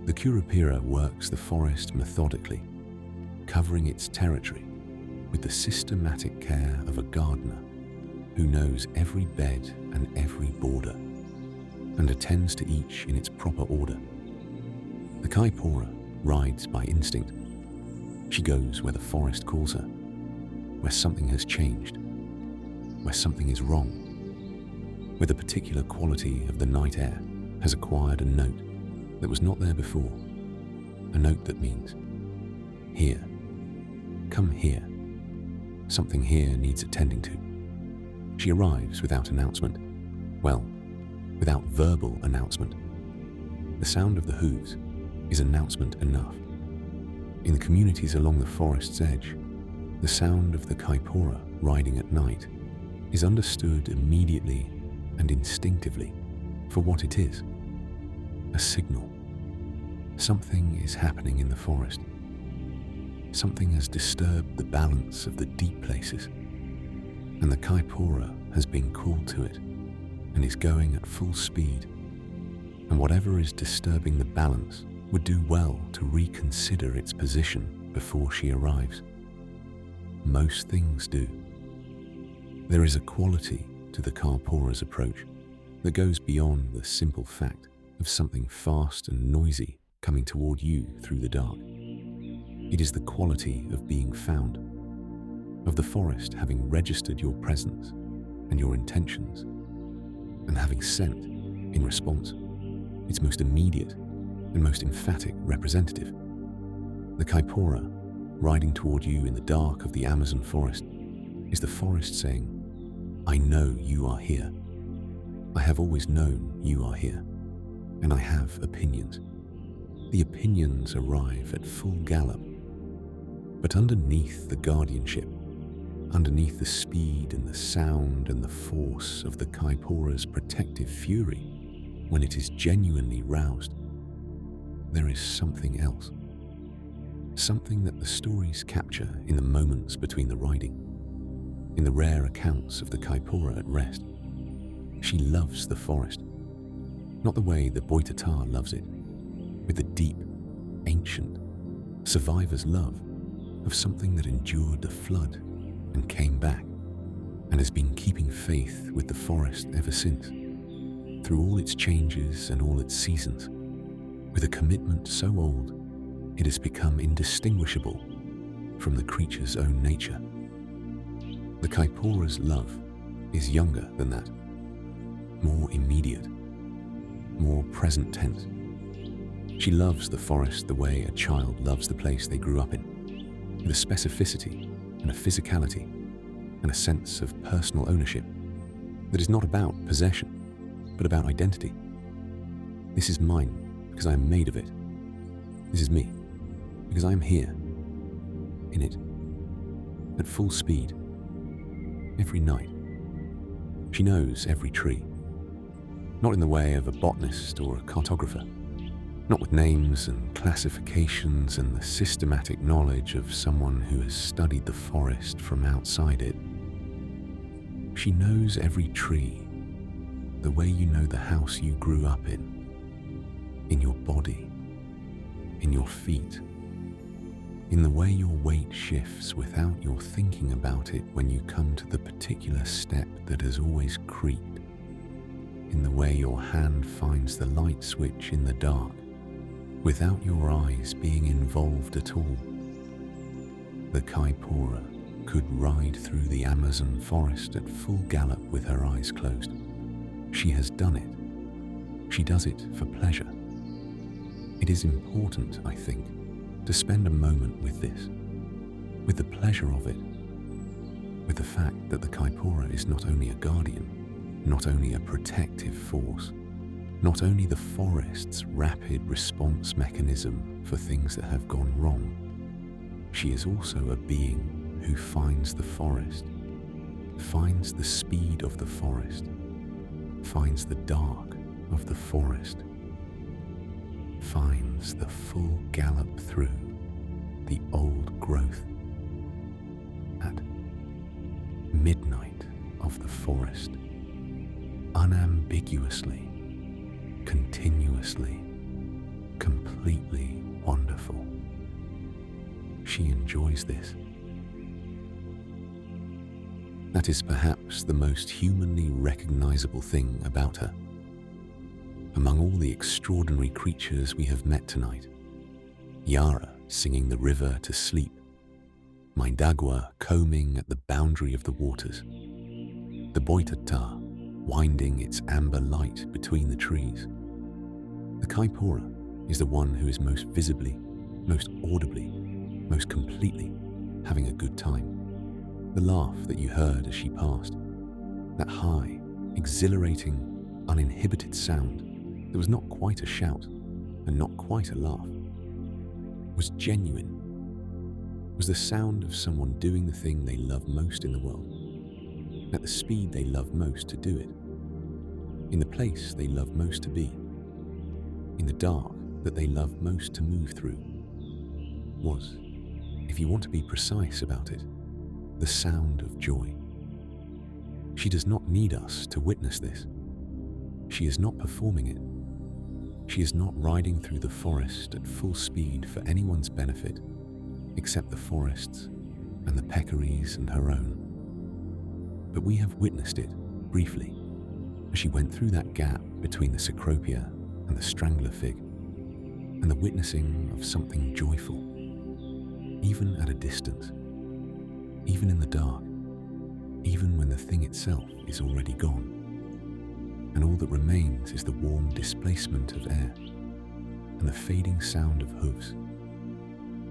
The Curupira works the forest methodically, covering its territory with the systematic care of a gardener who knows every bed and every border, and attends to each in its proper order. The Caipora rides by instinct. She goes where the forest calls her, where something has changed, where something is wrong, where the particular quality of the night air has acquired a note that was not there before, a note that means, here, come here, something here needs attending to. She arrives without announcement, well, without verbal announcement. The sound of the hooves is announcement enough. In the communities along the forest's edge, the sound of the Caipora riding at night is understood immediately and instinctively for what it is, a signal. Something is happening in the forest. Something has disturbed the balance of the deep places, and the Caipora has been called to it, and is going at full speed, and whatever is disturbing the balance would do well to reconsider its position before she arrives. Most things do. There is a quality to the Caipora's approach that goes beyond the simple fact of something fast and noisy coming toward you through the dark. It is the quality of being found, of the forest having registered your presence and your intentions, and having sent, in response, its most immediate and most emphatic representative. The Caipora, riding toward you in the dark of the Amazon forest, is the forest saying, "I know you are here. I have always known you are here, and I have opinions." The opinions arrive at full gallop, but underneath the guardianship, underneath the speed and the sound and the force of the Caipora's protective fury, when it is genuinely roused, there is something else. Something that the stories capture in the moments between the riding, in the rare accounts of the Caipora at rest. She loves the forest, not the way the Boitatá loves it, with the deep, ancient, survivor's love of something that endured the flood and came back, and has been keeping faith with the forest ever since, through all its changes and all its seasons, with a commitment so old it has become indistinguishable from the creature's own nature. The Caipora's love is younger than that, more immediate, more present tense. She loves the forest the way a child loves the place they grew up in, with a specificity and a physicality and a sense of personal ownership that is not about possession, but about identity. This is mine because I am made of it. This is me because I am here, in it, at full speed, every night. She knows every tree, not in the way of a botanist or a cartographer, not with names and classifications and the systematic knowledge of someone who has studied the forest from outside it. She knows every tree the way you know the house you grew up in your body, in your feet, in the way your weight shifts without your thinking about it when you come to the particular step that has always creaked, in the way your hand finds the light switch in the dark, without your eyes being involved at all. The Caipora could ride through the Amazon forest at full gallop with her eyes closed. She has done it. She does it for pleasure. It is important, I think, to spend a moment with this, with the pleasure of it, with the fact that the Caipora is not only a guardian, not only a protective force, not only the forest's rapid response mechanism for things that have gone wrong, she is also a being who finds the forest, finds the speed of the forest, finds the dark of the forest, finds the full gallop through the old growth at midnight of the forest, unambiguously, continuously, completely wonderful. She enjoys this. That is perhaps the most humanly recognizable thing about her. Among all the extraordinary creatures we have met tonight, Iara singing the river to sleep, Maidagua combing at the boundary of the waters, the Boitatá winding its amber light between the trees, the Caipora is the one who is most visibly, most audibly, most completely having a good time. The laugh that you heard as she passed, that high, exhilarating, uninhibited sound that was not quite a shout and not quite a laugh, was genuine, was the sound of someone doing the thing they love most in the world, at the speed they love most to do it, in the place they love most to be, in the dark that they love most to move through, was, if you want to be precise about it, the sound of joy. She does not need us to witness this. She is not performing it. She is not riding through the forest at full speed for anyone's benefit, except the forest's and the peccaries and her own. But we have witnessed it, briefly, as she went through that gap between the Cecropia and the Strangler Fig, and the witnessing of something joyful, even at a distance, even in the dark, even when the thing itself is already gone, and all that remains is the warm displacement of air and the fading sound of hooves,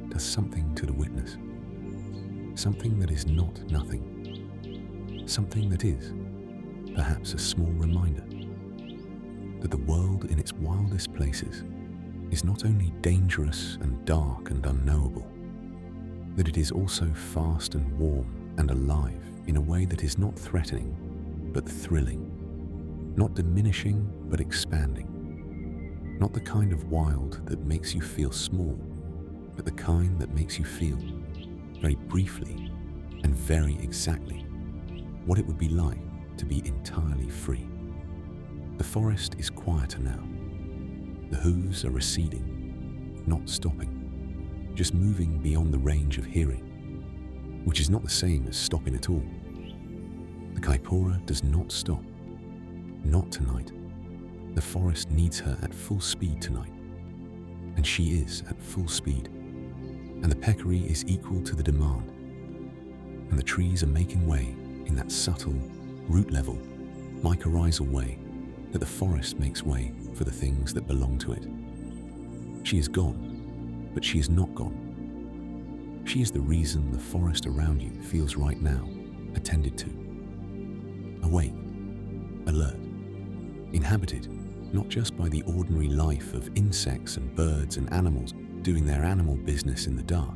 does something to the witness, something that is not nothing, something that is, perhaps, a small reminder that the world in its wildest places is not only dangerous and dark and unknowable, that it is also fast and warm and alive in a way that is not threatening but thrilling, not diminishing but expanding, not the kind of wild that makes you feel small, but the kind that makes you feel, very briefly and very exactly, what it would be like to be entirely free. The forest is quieter now. The hooves are receding, not stopping, just moving beyond the range of hearing, which is not the same as stopping at all. The Caipora does not stop. Not tonight. The forest needs her at full speed tonight, and she is at full speed, and the peccary is equal to the demand, and the trees are making way in that subtle, root-level, mycorrhizal way that the forest makes way for the things that belong to it. She is gone, but she is not gone. She is the reason the forest around you feels right now attended to. Awake, alert, inhabited not just by the ordinary life of insects and birds and animals doing their animal business in the dark,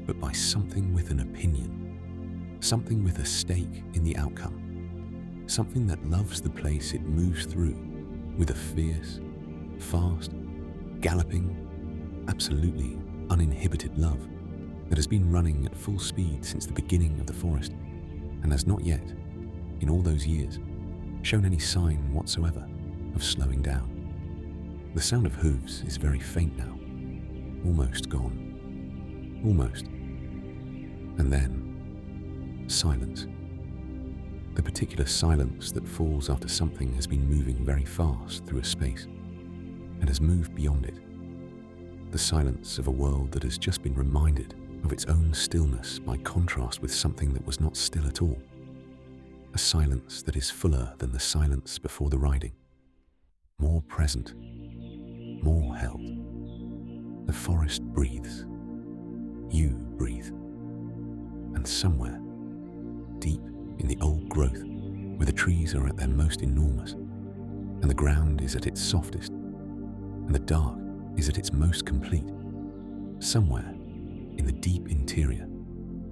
but by something with an opinion, something with a stake in the outcome, something that loves the place it moves through with a fierce, fast, galloping, absolutely uninhibited love that has been running at full speed since the beginning of the forest and has not yet, in all those years, shown any sign whatsoever of slowing down. The sound of hooves is very faint now, almost gone, almost. And then, silence. The particular silence that falls after something has been moving very fast through a space and has moved beyond it. The silence of a world that has just been reminded of its own stillness by contrast with something that was not still at all. A silence that is fuller than the silence before the riding, more present, more held. The forest breathes. You breathe. And somewhere, deep in the old growth, where the trees are at their most enormous, and the ground is at its softest, and the dark is at its most complete, somewhere in the deep interior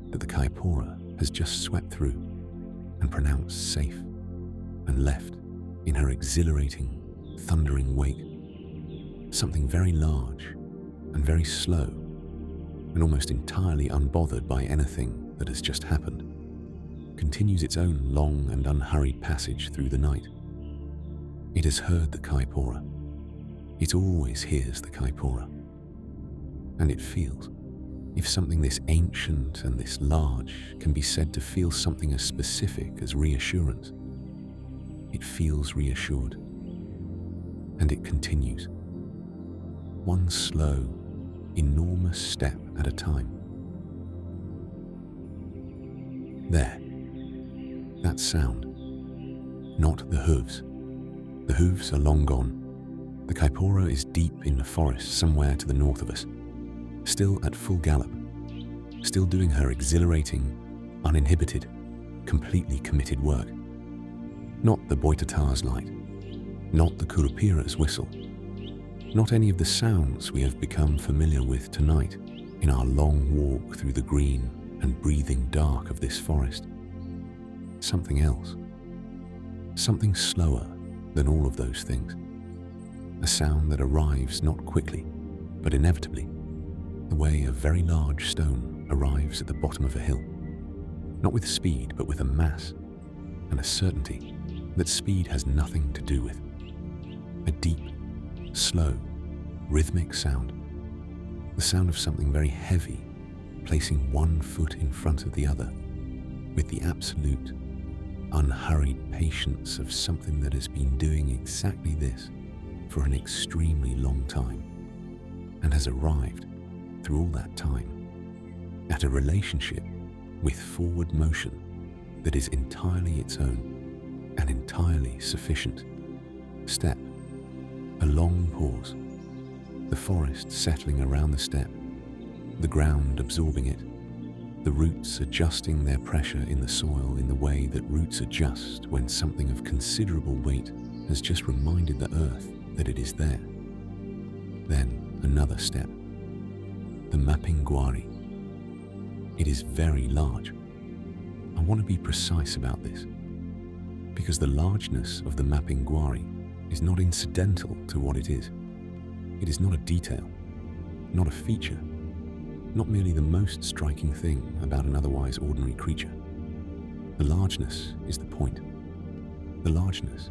that the Caipora has just swept through and pronounced safe and left in her exhilarating, thundering wake, something very large and very slow and almost entirely unbothered by anything that has just happened, continues its own long and unhurried passage through the night. It has heard the Caipora. It always hears the Caipora. And it feels, if something this ancient and this large can be said to feel something as specific as reassurance, it feels reassured. And it continues, one slow, enormous step at a time. There, that sound, not the hooves. The hooves are long gone. The Caipora is deep in the forest somewhere to the north of us, still at full gallop, still doing her exhilarating, uninhibited, completely committed work. Not the Boitatá's light, not the Curupira's whistle, not any of the sounds we have become familiar with tonight in our long walk through the green and breathing dark of this forest. Something else, something slower than all of those things. A sound that arrives not quickly, but inevitably, the way a very large stone arrives at the bottom of a hill, not with speed, but with a mass and a certainty that speed has nothing to do with. A deep, slow, rhythmic sound. The sound of something very heavy, placing one foot in front of the other, with the absolute, unhurried patience of something that has been doing exactly this for an extremely long time, and has arrived, through all that time, at a relationship with forward motion that is entirely its own and entirely sufficient. Step. A long pause. The forest settling around the step, the ground absorbing it, the roots adjusting their pressure in the soil in the way that roots adjust when something of considerable weight has just reminded the earth that it is there. Then another step. The Mapinguari. It is very large. I want to be precise about this, because the largeness of the Mapinguari is not incidental to what it is. It is not a detail, not a feature, not merely the most striking thing about an otherwise ordinary creature. The largeness is the point. The largeness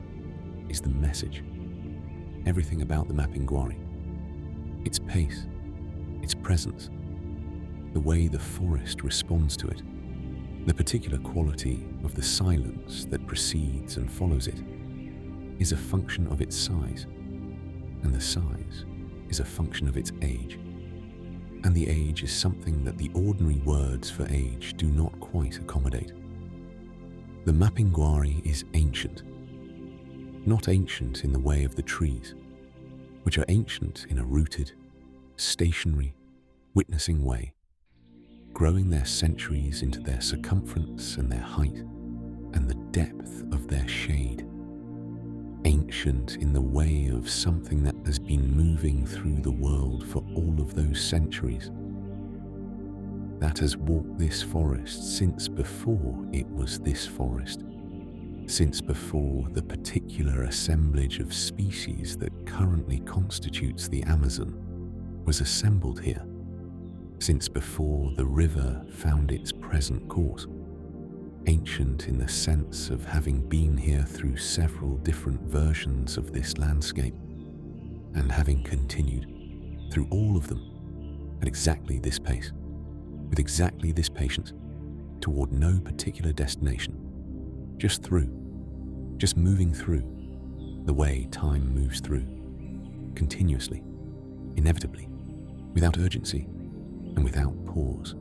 is the message. Everything about the Mapinguari, its pace, its presence, the way the forest responds to it, the particular quality of the silence that precedes and follows it, is a function of its size, and the size is a function of its age. And the age is something that the ordinary words for age do not quite accommodate. The Mapinguari is ancient. Not ancient in the way of the trees, which are ancient in a rooted, stationary, witnessing way, growing their centuries into their circumference and their height and the depth of their shade. Ancient in the way of something that has been moving through the world for all of those centuries, that has walked this forest since before it was this forest, since before the particular assemblage of species that currently constitutes the Amazon was assembled here, since before the river found its present course. Ancient in the sense of having been here through several different versions of this landscape, and having continued through all of them at exactly this pace, with exactly this patience, toward no particular destination, just through, just moving through, the way time moves through, continuously, inevitably, without urgency and without pause,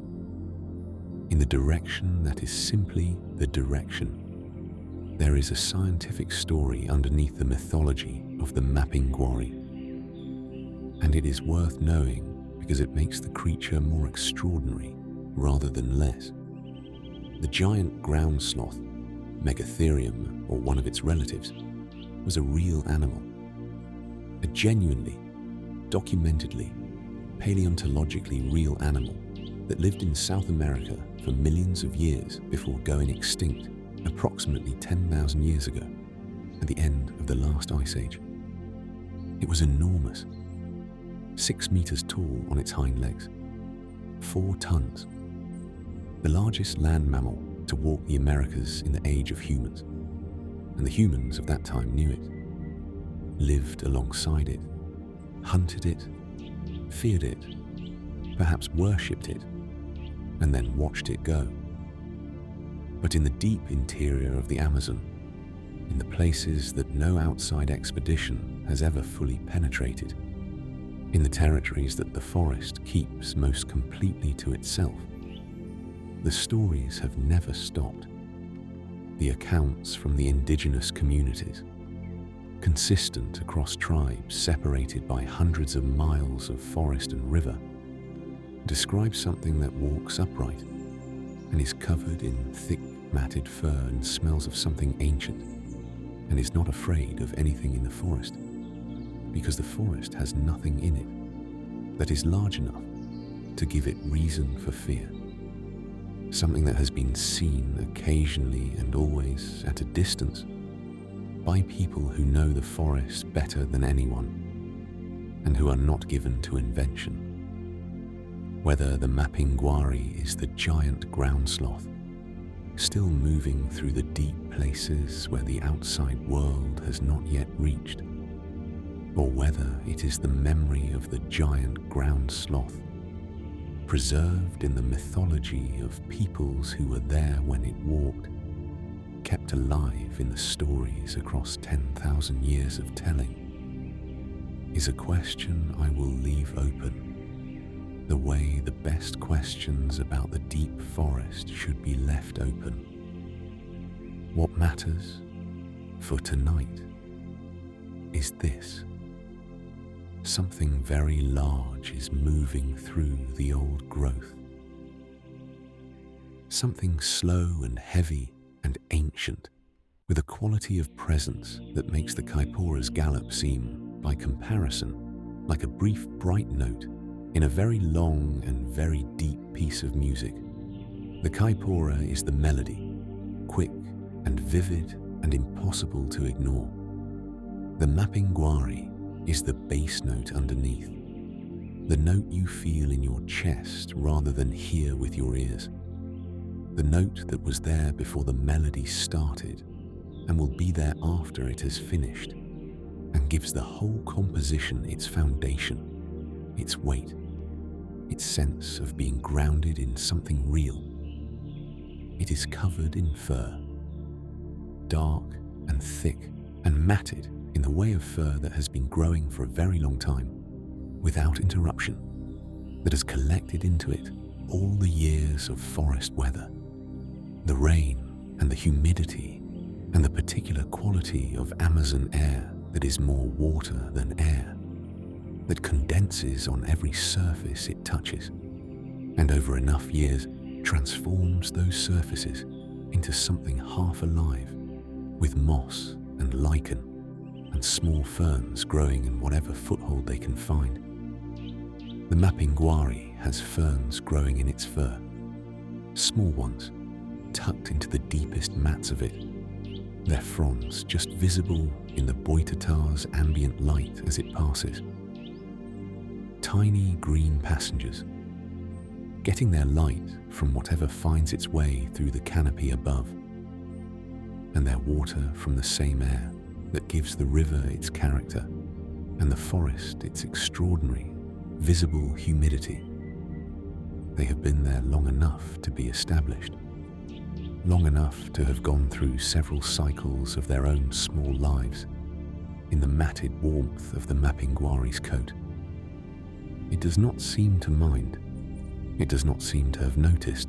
in the direction that is simply the direction. There is a scientific story underneath the mythology of the Mapinguari, and it is worth knowing because it makes the creature more extraordinary rather than less. The giant ground sloth, Megatherium, or one of its relatives, was a real animal, a genuinely, documentedly, paleontologically real animal that lived in South America for millions of years before going extinct approximately 10,000 years ago, at the end of the last ice age. It was enormous, 6 meters tall on its hind legs, 4 tons, the largest land mammal to walk the Americas in the age of humans, and the humans of that time knew it, lived alongside it, hunted it, feared it, perhaps worshipped it, and then watched it go. But in the deep interior of the Amazon, in the places that no outside expedition has ever fully penetrated, in the territories that the forest keeps most completely to itself, the stories have never stopped. The accounts from the indigenous communities, consistent across tribes separated by hundreds of miles of forest and river, describe something that walks upright and is covered in thick matted fur and smells of something ancient, and is not afraid of anything in the forest, because the forest has nothing in it that is large enough to give it reason for fear. Something that has been seen occasionally and always at a distance by people who know the forest better than anyone, and who are not given to invention. Whether the Mapinguari is the giant ground sloth, still moving through the deep places where the outside world has not yet reached, or whether it is the memory of the giant ground sloth, preserved in the mythology of peoples who were there when it walked, kept alive in the stories across 10,000 years of telling, is a question I will leave open, the way the best questions about the deep forest should be left open. What matters for tonight is this. Something very large is moving through the old growth. Something slow and heavy and ancient, with a quality of presence that makes the Caipora's gallop seem, by comparison, like a brief bright note in a very long and very deep piece of music. The Caipora is the melody, quick and vivid and impossible to ignore. The Mapinguari is the bass note underneath, the note you feel in your chest rather than hear with your ears, the note that was there before the melody started and will be there after it has finished, and gives the whole composition its foundation, its weight, its sense of being grounded in something real. It is covered in fur, dark and thick and matted in the way of fur that has been growing for a very long time, without interruption, that has collected into it all the years of forest weather, the rain and the humidity and the particular quality of Amazon air that is more water than air, that condenses on every surface it touches, and over enough years transforms those surfaces into something half alive, with moss and lichen and small ferns growing in whatever foothold they can find. The Mapinguari has ferns growing in its fur, small ones tucked into the deepest mats of it, their fronds just visible in the Boitatá's ambient light as it passes. Tiny green passengers, getting their light from whatever finds its way through the canopy above, and their water from the same air that gives the river its character and the forest its extraordinary, visible humidity. They have been there long enough to be established, long enough to have gone through several cycles of their own small lives in the matted warmth of the Mapinguari's coat. It does not seem to mind. It does not seem to have noticed.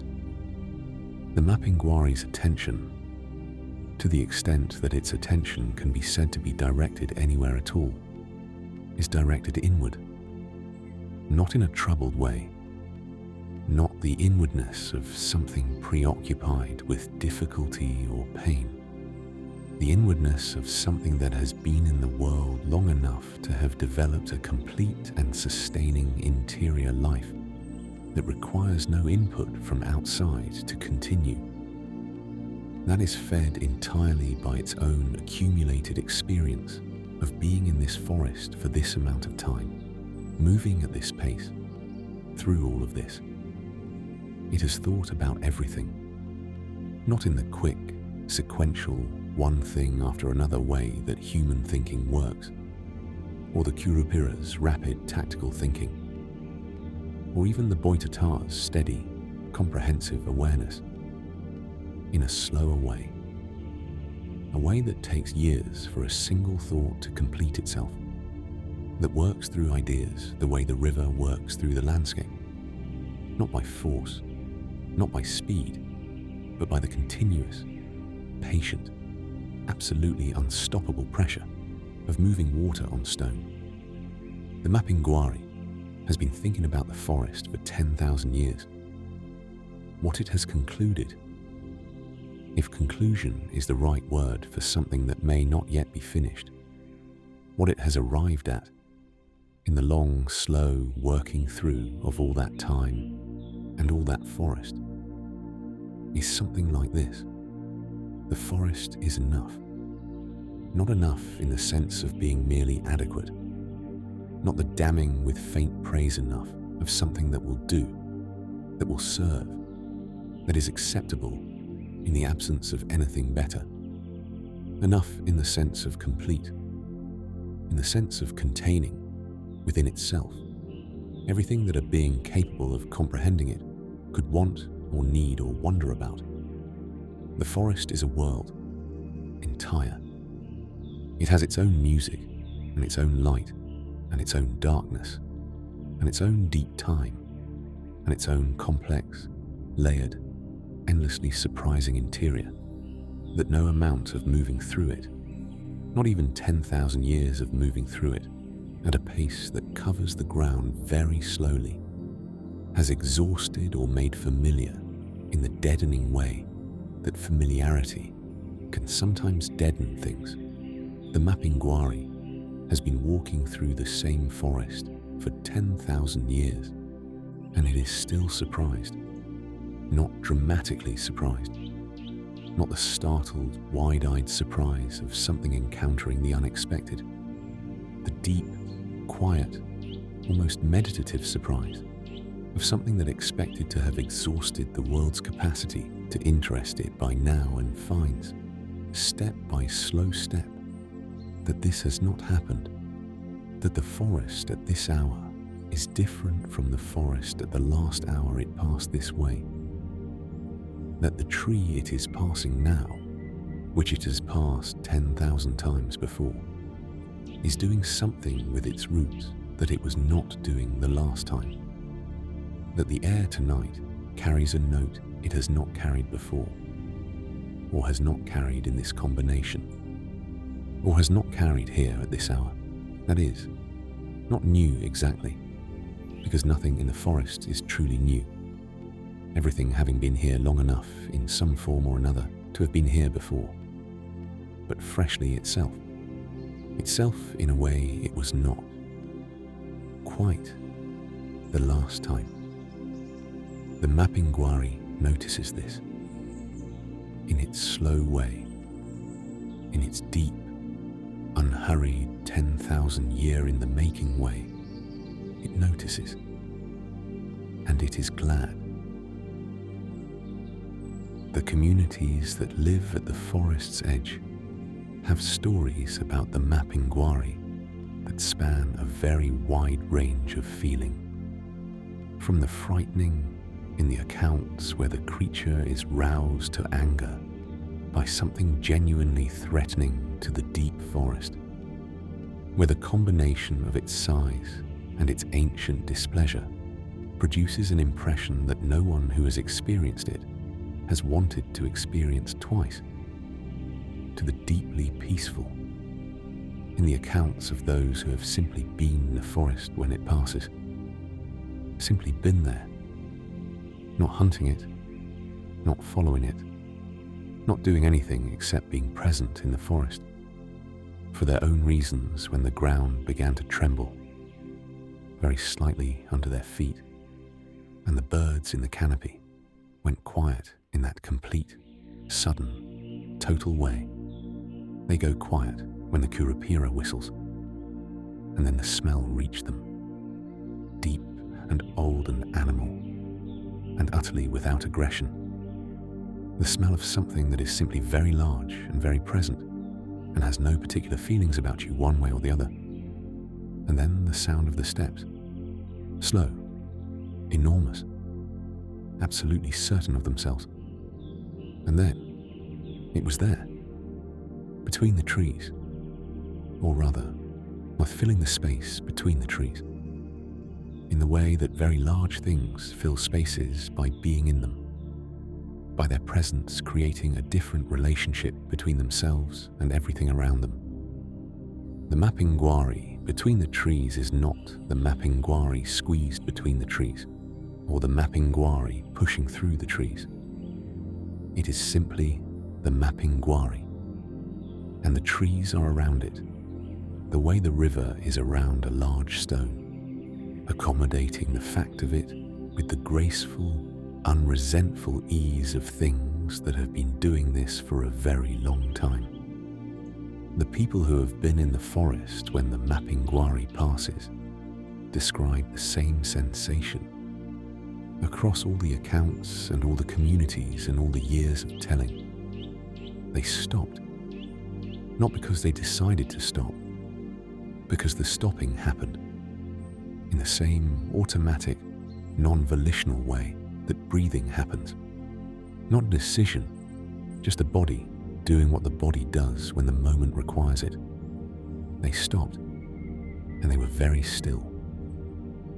The Mapinguari's attention, to the extent that its attention can be said to be directed anywhere at all, is directed inward, not in a troubled way, not the inwardness of something preoccupied with difficulty or pain, the inwardness of something that has been in the world long enough to have developed a complete and sustaining interior life that requires no input from outside to continue. That is fed entirely by its own accumulated experience of being in this forest for this amount of time, moving at this pace, through all of this. It has thought about everything, not in the quick, sequential, one thing after another way that human thinking works, or the Curupira's rapid tactical thinking, or even the Boitatá's steady, comprehensive awareness. In a slower way, a way that takes years for a single thought to complete itself, that works through ideas the way the river works through the landscape, not by force, not by speed, but by the continuous, patient, absolutely unstoppable pressure of moving water on stone. The Mapinguari has been thinking about the forest for 10,000 years. What it has concluded, if conclusion is the right word for something that may not yet be finished, what it has arrived at in the long, slow working through of all that time and all that forest, is something like this. The forest is enough. Not enough in the sense of being merely adequate, not the damning with faint praise enough of something that will do, that will serve, that is acceptable in the absence of anything better. Enough in the sense of complete. in the sense of containing, within itself, everything that a being capable of comprehending it could want or need or wonder about. The forest is a world, entire. It has its own music, and its own light, and its own darkness, and its own deep time, and its own complex, layered, endlessly surprising interior, that no amount of moving through it, not even 10,000 years of moving through it, at a pace that covers the ground very slowly, has exhausted or made familiar in the deadening way that familiarity can sometimes deaden things. The Mapinguari has been walking through the same forest for 10,000 years, and it is still surprised, not dramatically surprised, not the startled, wide-eyed surprise of something encountering the unexpected, the deep, quiet, almost meditative surprise of something that expected to have exhausted the world's capacity to interest it by now and finds, step by slow step, that this has not happened, that the forest at this hour is different from the forest at the last hour it passed this way, that the tree it is passing now, which it has passed 10,000 times before, is doing something with its roots that it was not doing the last time, that the air tonight carries a note it has not carried before, or has not carried in this combination, or has not carried here at this hour. That is, not new exactly, because nothing in the forest is truly new, everything having been here long enough in some form or another to have been here before, but freshly itself in a way it was not, quite the last time. The Mapinguari notices this, in its slow way, in its deep, unhurried 10,000 year in the making way. It notices, and it is glad. The communities that live at the forest's edge have stories about the Mapinguari that span a very wide range of feeling, from the frightening in the accounts where the creature is roused to anger by something genuinely threatening to the deep forest, where the combination of its size and its ancient displeasure produces an impression that no one who has experienced it has wanted to experience twice, to the deeply peaceful in the accounts of those who have simply been in the forest when it passes, simply been there, not hunting it, not following it, not doing anything except being present in the forest, for their own reasons when the ground began to tremble, very slightly under their feet, and the birds in the canopy went quiet in that complete, sudden, total way. They go quiet when the Curupira whistles, and then the smell reached them, deep and old and animal, and utterly without aggression. The smell of something that is simply very large and very present, and has no particular feelings about you one way or the other. And then the sound of the steps, slow, enormous, absolutely certain of themselves. And then it was there, between the trees, or rather, filling the space between the trees, in the way that very large things fill spaces by being in them, by their presence creating a different relationship between themselves and everything around them. The Mapinguari between the trees is not the Mapinguari squeezed between the trees, or the Mapinguari pushing through the trees. It is simply the Mapinguari, and the trees are around it, the way the river is around a large stone, accommodating the fact of it with the graceful, unresentful ease of things that have been doing this for a very long time. The people who have been in the forest when the Mapinguari passes describe the same sensation. Across all the accounts and all the communities and all the years of telling, they stopped, not because they decided to stop, because the stopping happened in the same automatic, non-volitional way that breathing happens. Not a decision, just the body doing what the body does when the moment requires it. They stopped, and they were very still,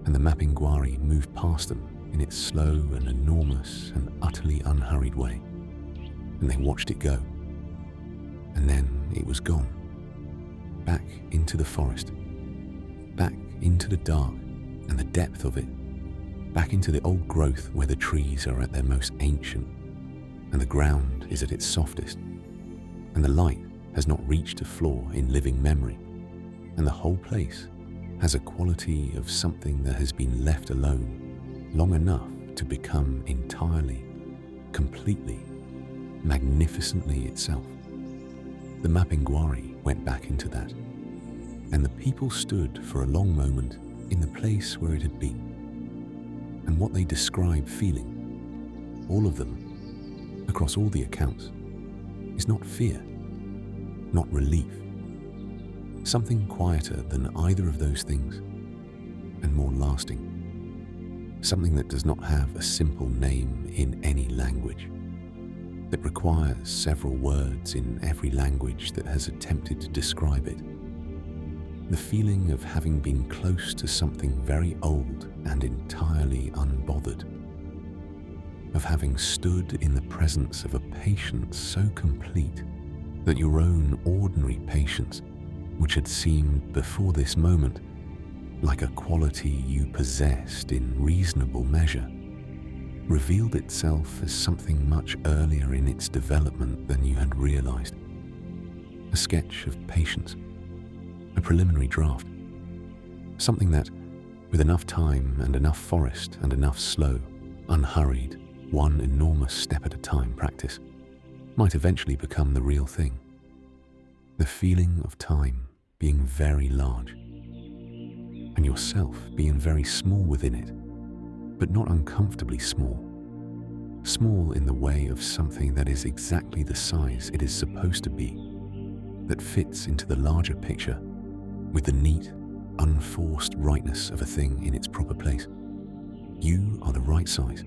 and the Mapinguari moved past them in its slow and enormous and utterly unhurried way, and they watched it go. And then it was gone, back into the forest, back into the dark and the depth of it, back into the old growth where the trees are at their most ancient, and the ground is at its softest, and the light has not reached a flaw in living memory, and the whole place has a quality of something that has been left alone long enough to become entirely, completely, magnificently itself. The Mapinguari went back into that, and the people stood for a long moment in the place where it had been. And what they describe feeling, all of them, across all the accounts, is not fear, not relief, something quieter than either of those things, and more lasting, something that does not have a simple name in any language, that requires several words in every language that has attempted to describe it. The feeling of having been close to something very old and entirely unbothered, of having stood in the presence of a patience so complete that your own ordinary patience, which had seemed before this moment like a quality you possessed in reasonable measure, revealed itself as something much earlier in its development than you had realized. A sketch of patience, a preliminary draft, something that, with enough time and enough forest and enough slow, unhurried, one enormous step at a time practice, might eventually become the real thing. The feeling of time being very large, and yourself being very small within it, but not uncomfortably small. Small in the way of something that is exactly the size it is supposed to be, that fits into the larger picture with the neat, unforced rightness of a thing in its proper place. You are the right size.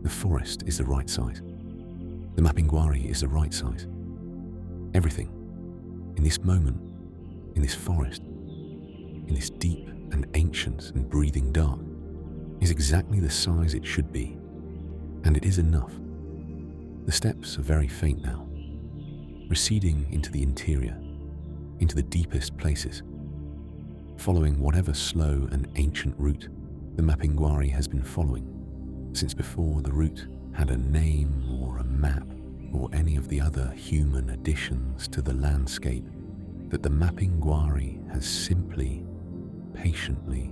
The forest is the right size. The Mapinguari is the right size. Everything, in this moment, in this forest, in this deep and ancient and breathing dark, is exactly the size it should be, and it is enough. The steps are very faint now, receding into the interior, into the deepest places, following whatever slow and ancient route the Mapinguari has been following since before the route had a name or a map or any of the other human additions to the landscape that the Mapinguari has simply, patiently,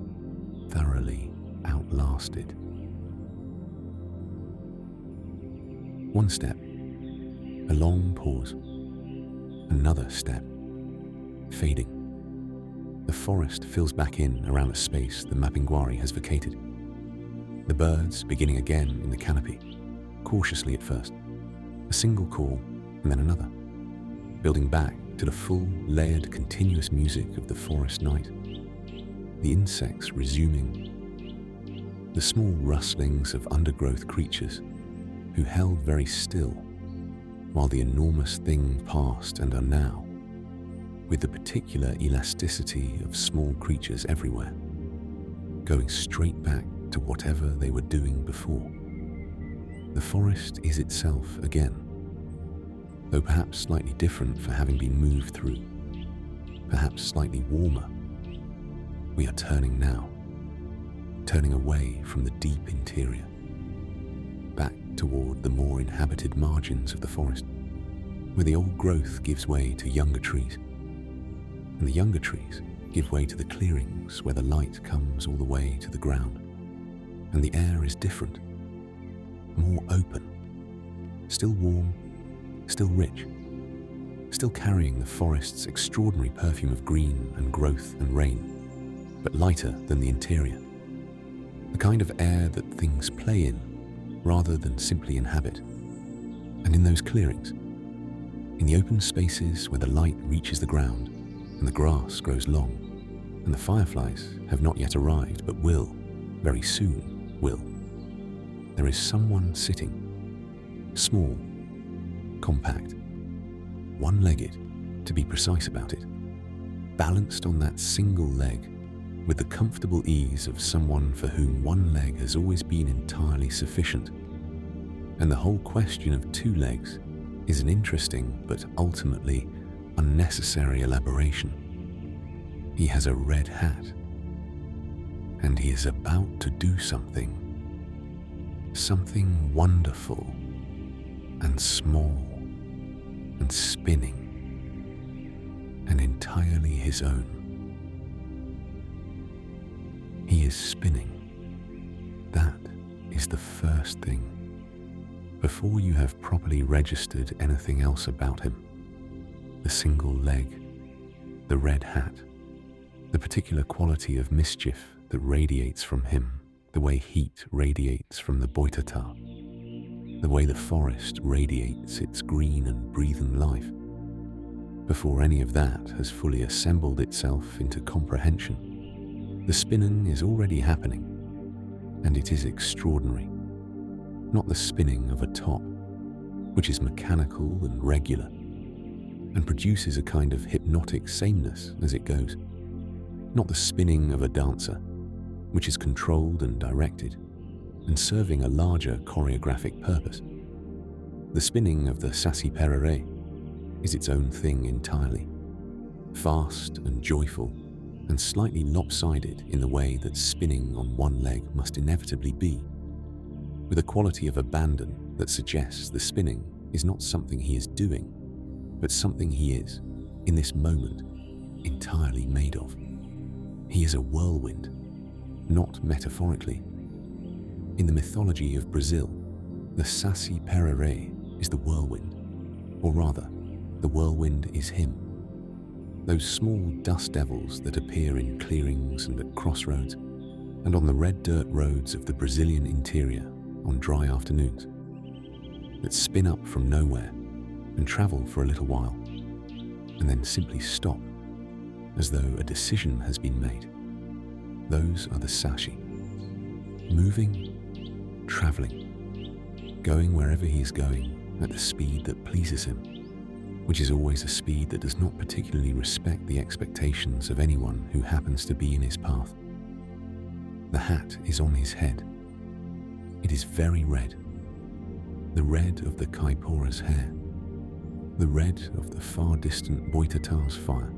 thoroughly outlasted. One step, a long pause, another step, fading. The forest fills back in around a space the Mapinguari has vacated. The birds beginning again in the canopy, cautiously at first, a single call and then another, building back to the full, layered, continuous music of the forest night. The insects resuming, the small rustlings of undergrowth creatures who held very still while the enormous thing passed and are now, with the particular elasticity of small creatures everywhere, going straight back to whatever they were doing before. The forest is itself again, though perhaps slightly different for having been moved through, perhaps slightly warmer. We are turning now, turning away from the deep interior, back toward the more inhabited margins of the forest, where the old growth gives way to younger trees, and the younger trees give way to the clearings where the light comes all the way to the ground, and the air is different, more open, still warm, still rich, still carrying the forest's extraordinary perfume of green and growth and rain, but lighter than the interior, the kind of air that things play in rather than simply inhabit. And in those clearings, in the open spaces where the light reaches the ground and the grass grows long, and the Fireflies have not yet arrived, but will, very soon will. There is someone sitting, small, compact, one-legged, to be precise about it, balanced on that single leg, with the comfortable ease of someone for whom one leg has always been entirely sufficient. And the whole question of two legs is an interesting but ultimately unnecessary elaboration. He has a red hat, and he is about to do something wonderful and small and spinning and entirely his own. He is spinning. That is the first thing, before you have properly registered anything else about him. The single leg, the red hat, the particular quality of mischief that radiates from him, the way heat radiates from the Boitatá, the way the forest radiates its green and breathing life. Before any of that has fully assembled itself into comprehension, the spinning is already happening, and it is extraordinary. Not the spinning of a top, which is mechanical and regular, and produces a kind of hypnotic sameness as it goes. Not the spinning of a dancer, which is controlled and directed, and serving a larger choreographic purpose. The spinning of the Saci-Pererê is its own thing entirely, fast and joyful, and slightly lopsided in the way that spinning on one leg must inevitably be, with a quality of abandon that suggests the spinning is not something he is doing, but something he is, in this moment, entirely made of. He is a whirlwind, not metaphorically. In the mythology of Brazil, the Saci-Pererê is the whirlwind, or rather, the whirlwind is him. Those small dust devils that appear in clearings and at crossroads, and on the red dirt roads of the Brazilian interior on dry afternoons, that spin up from nowhere and travel for a little while, and then simply stop, as though a decision has been made. Those are the Saci, moving, traveling, going wherever he is going at the speed that pleases him, which is always a speed that does not particularly respect the expectations of anyone who happens to be in his path. The hat is on his head. It is very red, the red of the Caipora's hair, the red of the far distant Boitatá's fire,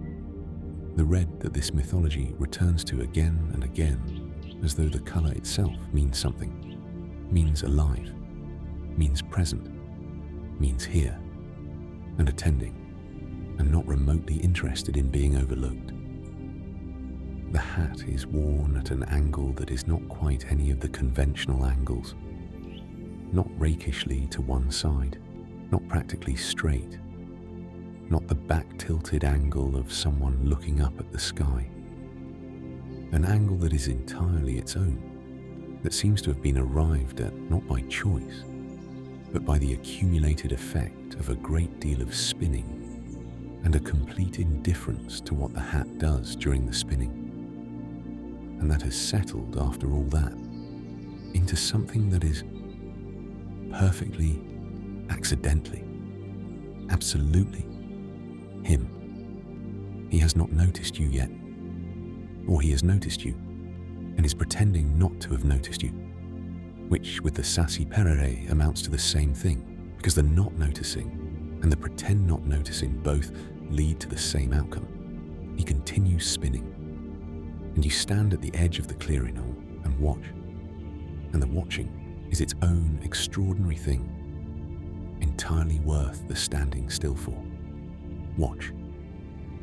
the red that this mythology returns to again and again, as though the colour itself means something, means alive, means present, means here, and attending, and not remotely interested in being overlooked. The hat is worn at an angle that is not quite any of the conventional angles, not rakishly to one side, not practically straight, not the back-tilted angle of someone looking up at the sky. An angle that is entirely its own, that seems to have been arrived at not by choice, but by the accumulated effect of a great deal of spinning and a complete indifference to what the hat does during the spinning. And that has settled, after all that, into something that is perfectly, accidentally, absolutely him. He has not noticed you yet, or he has noticed you and is pretending not to have noticed you, which with the Saci-Pererê amounts to the same thing, because the not noticing and the pretend not noticing both lead to the same outcome. He continues spinning, and you stand at the edge of the clearing hole and watch, and the watching is its own extraordinary thing, entirely worth the standing still for. Watch.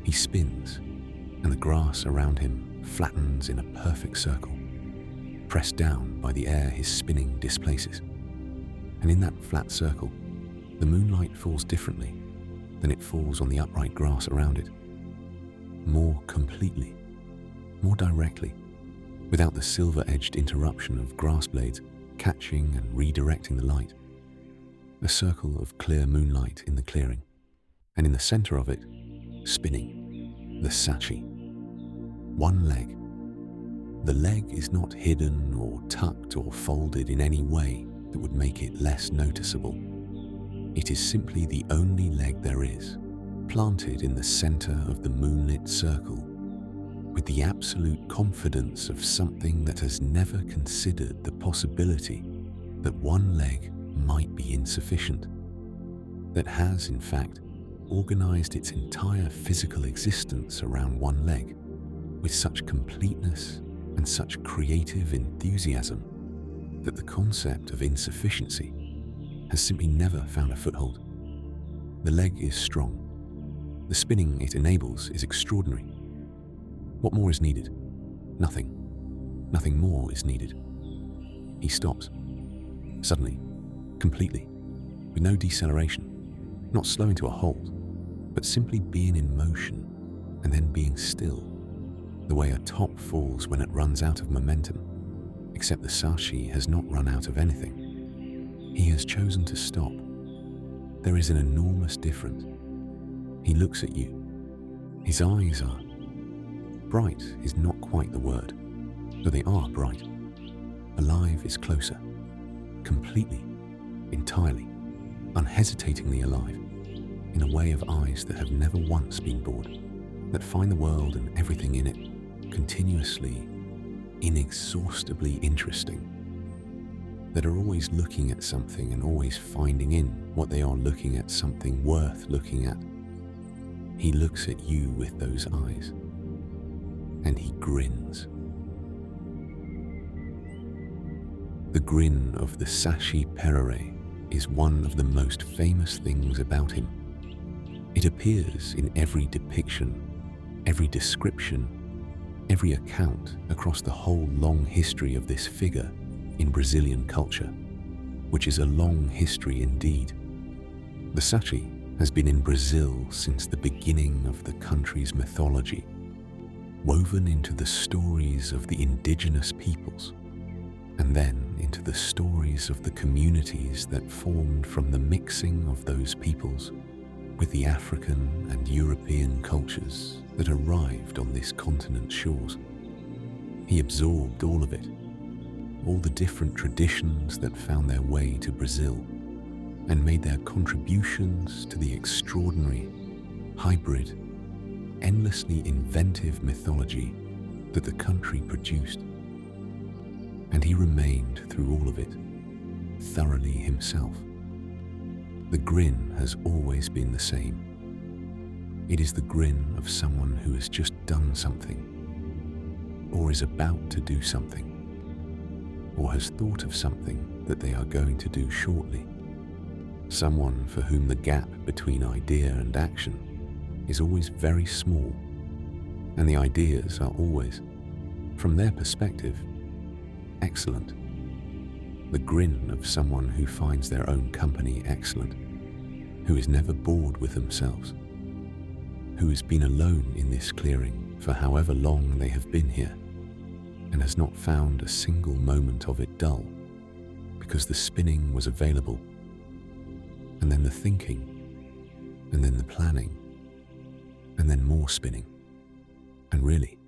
He spins, and the grass around him flattens in a perfect circle, pressed down by the air his spinning displaces. And in that flat circle, the moonlight falls differently than it falls on the upright grass around it. More completely, more directly, without the silver-edged interruption of grass blades catching and redirecting the light. A circle of clear moonlight in the clearing, and in the center of it, spinning, the Saci. One leg. The leg is not hidden or tucked or folded in any way that would make it less noticeable. It is simply the only leg there is, planted in the center of the moonlit circle, with the absolute confidence of something that has never considered the possibility that one leg might be insufficient, that has, in fact, organized its entire physical existence around one leg with such completeness and such creative enthusiasm that the concept of insufficiency has simply never found a foothold. The leg is strong. The spinning it enables is extraordinary. What more is needed? Nothing. Nothing more is needed. He stops. Suddenly, completely, with no deceleration, not slowing to a halt, but simply being in motion and then being still, the way a top falls when it runs out of momentum, except the Saci has not run out of anything. He has chosen to stop. There is an enormous difference. He looks at you. His eyes are... Bright is not quite the word, though they are bright. Alive is closer. Completely, entirely, unhesitatingly alive, in a way of eyes that have never once been bored, that find the world and everything in it continuously, inexhaustibly interesting, that are always looking at something and always finding in what they are looking at something worth looking at. He looks at you with those eyes, and he grins. The grin of the Saci-Pererê is one of the most famous things about him. It appears in every depiction, every description, every account across the whole long history of this figure in Brazilian culture, which is a long history indeed. The Saci has been in Brazil since the beginning of the country's mythology, woven into the stories of the indigenous peoples, and then into the stories of the communities that formed from the mixing of those peoples with the African and European cultures that arrived on this continent's shores. He absorbed all of it, all the different traditions that found their way to Brazil, and made their contributions to the extraordinary, hybrid, endlessly inventive mythology that the country produced. And he remained through all of it, thoroughly himself. The grin has always been the same. It is the grin of someone who has just done something, or is about to do something, or has thought of something that they are going to do shortly. Someone for whom the gap between idea and action is always very small, and the ideas are always, from their perspective, excellent. The grin of someone who finds their own company excellent, who is never bored with themselves, who has been alone in this clearing for however long they have been here, and has not found a single moment of it dull, because the spinning was available, and then the thinking, and then the planning, and then more spinning. And really,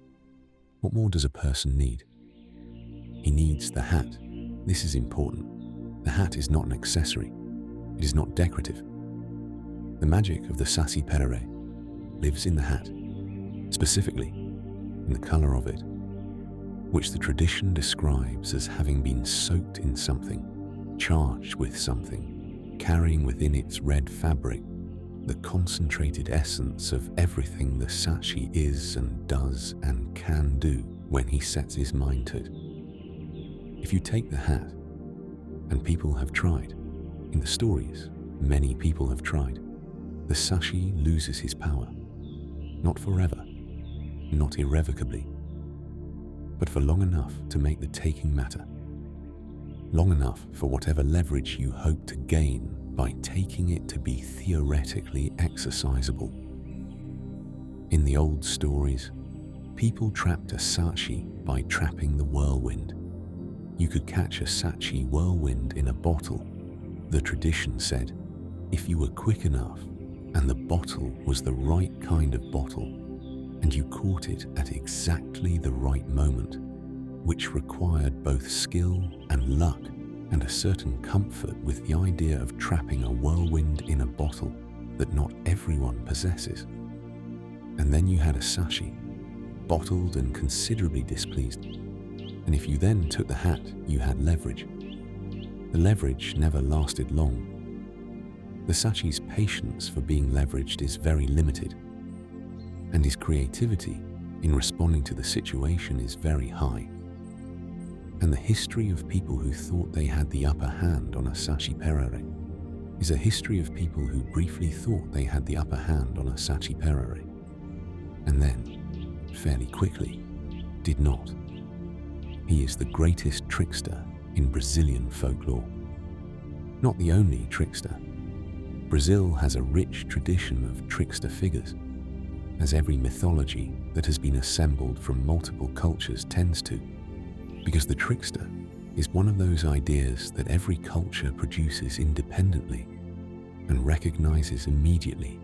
what more does a person need? He needs the hat. This is important. The hat is not an accessory. It is not decorative. The magic of the Saci-Pererê lives in the hat, specifically in the color of it, which the tradition describes as having been soaked in something, charged with something, carrying within its red fabric the concentrated essence of everything the Saci is and does and can do when he sets his mind to it. If you take the hat, and people have tried, in the stories, many people have tried, the Saci loses his power, not forever, not irrevocably, but for long enough to make the taking matter, long enough for whatever leverage you hope to gain by taking it to be theoretically exercisable. In the old stories, people trapped a Saci by trapping the whirlwind. You could catch a Saci whirlwind in a bottle. The tradition said, if you were quick enough and the bottle was the right kind of bottle, and you caught it at exactly the right moment, which required both skill and luck and a certain comfort with the idea of trapping a whirlwind in a bottle that not everyone possesses. And then you had a Saci, bottled and considerably displeased. And if you then took the hat, you had leverage. The leverage never lasted long. The Saci's patience for being leveraged is very limited, and his creativity in responding to the situation is very high. And the history of people who thought they had the upper hand on a Saci-Pererê is a history of people who briefly thought they had the upper hand on a Saci-Pererê, and then, fairly quickly, did not. He is the greatest trickster in Brazilian folklore. Not the only trickster. Brazil has a rich tradition of trickster figures, as every mythology that has been assembled from multiple cultures tends to, because the trickster is one of those ideas that every culture produces independently and recognizes immediately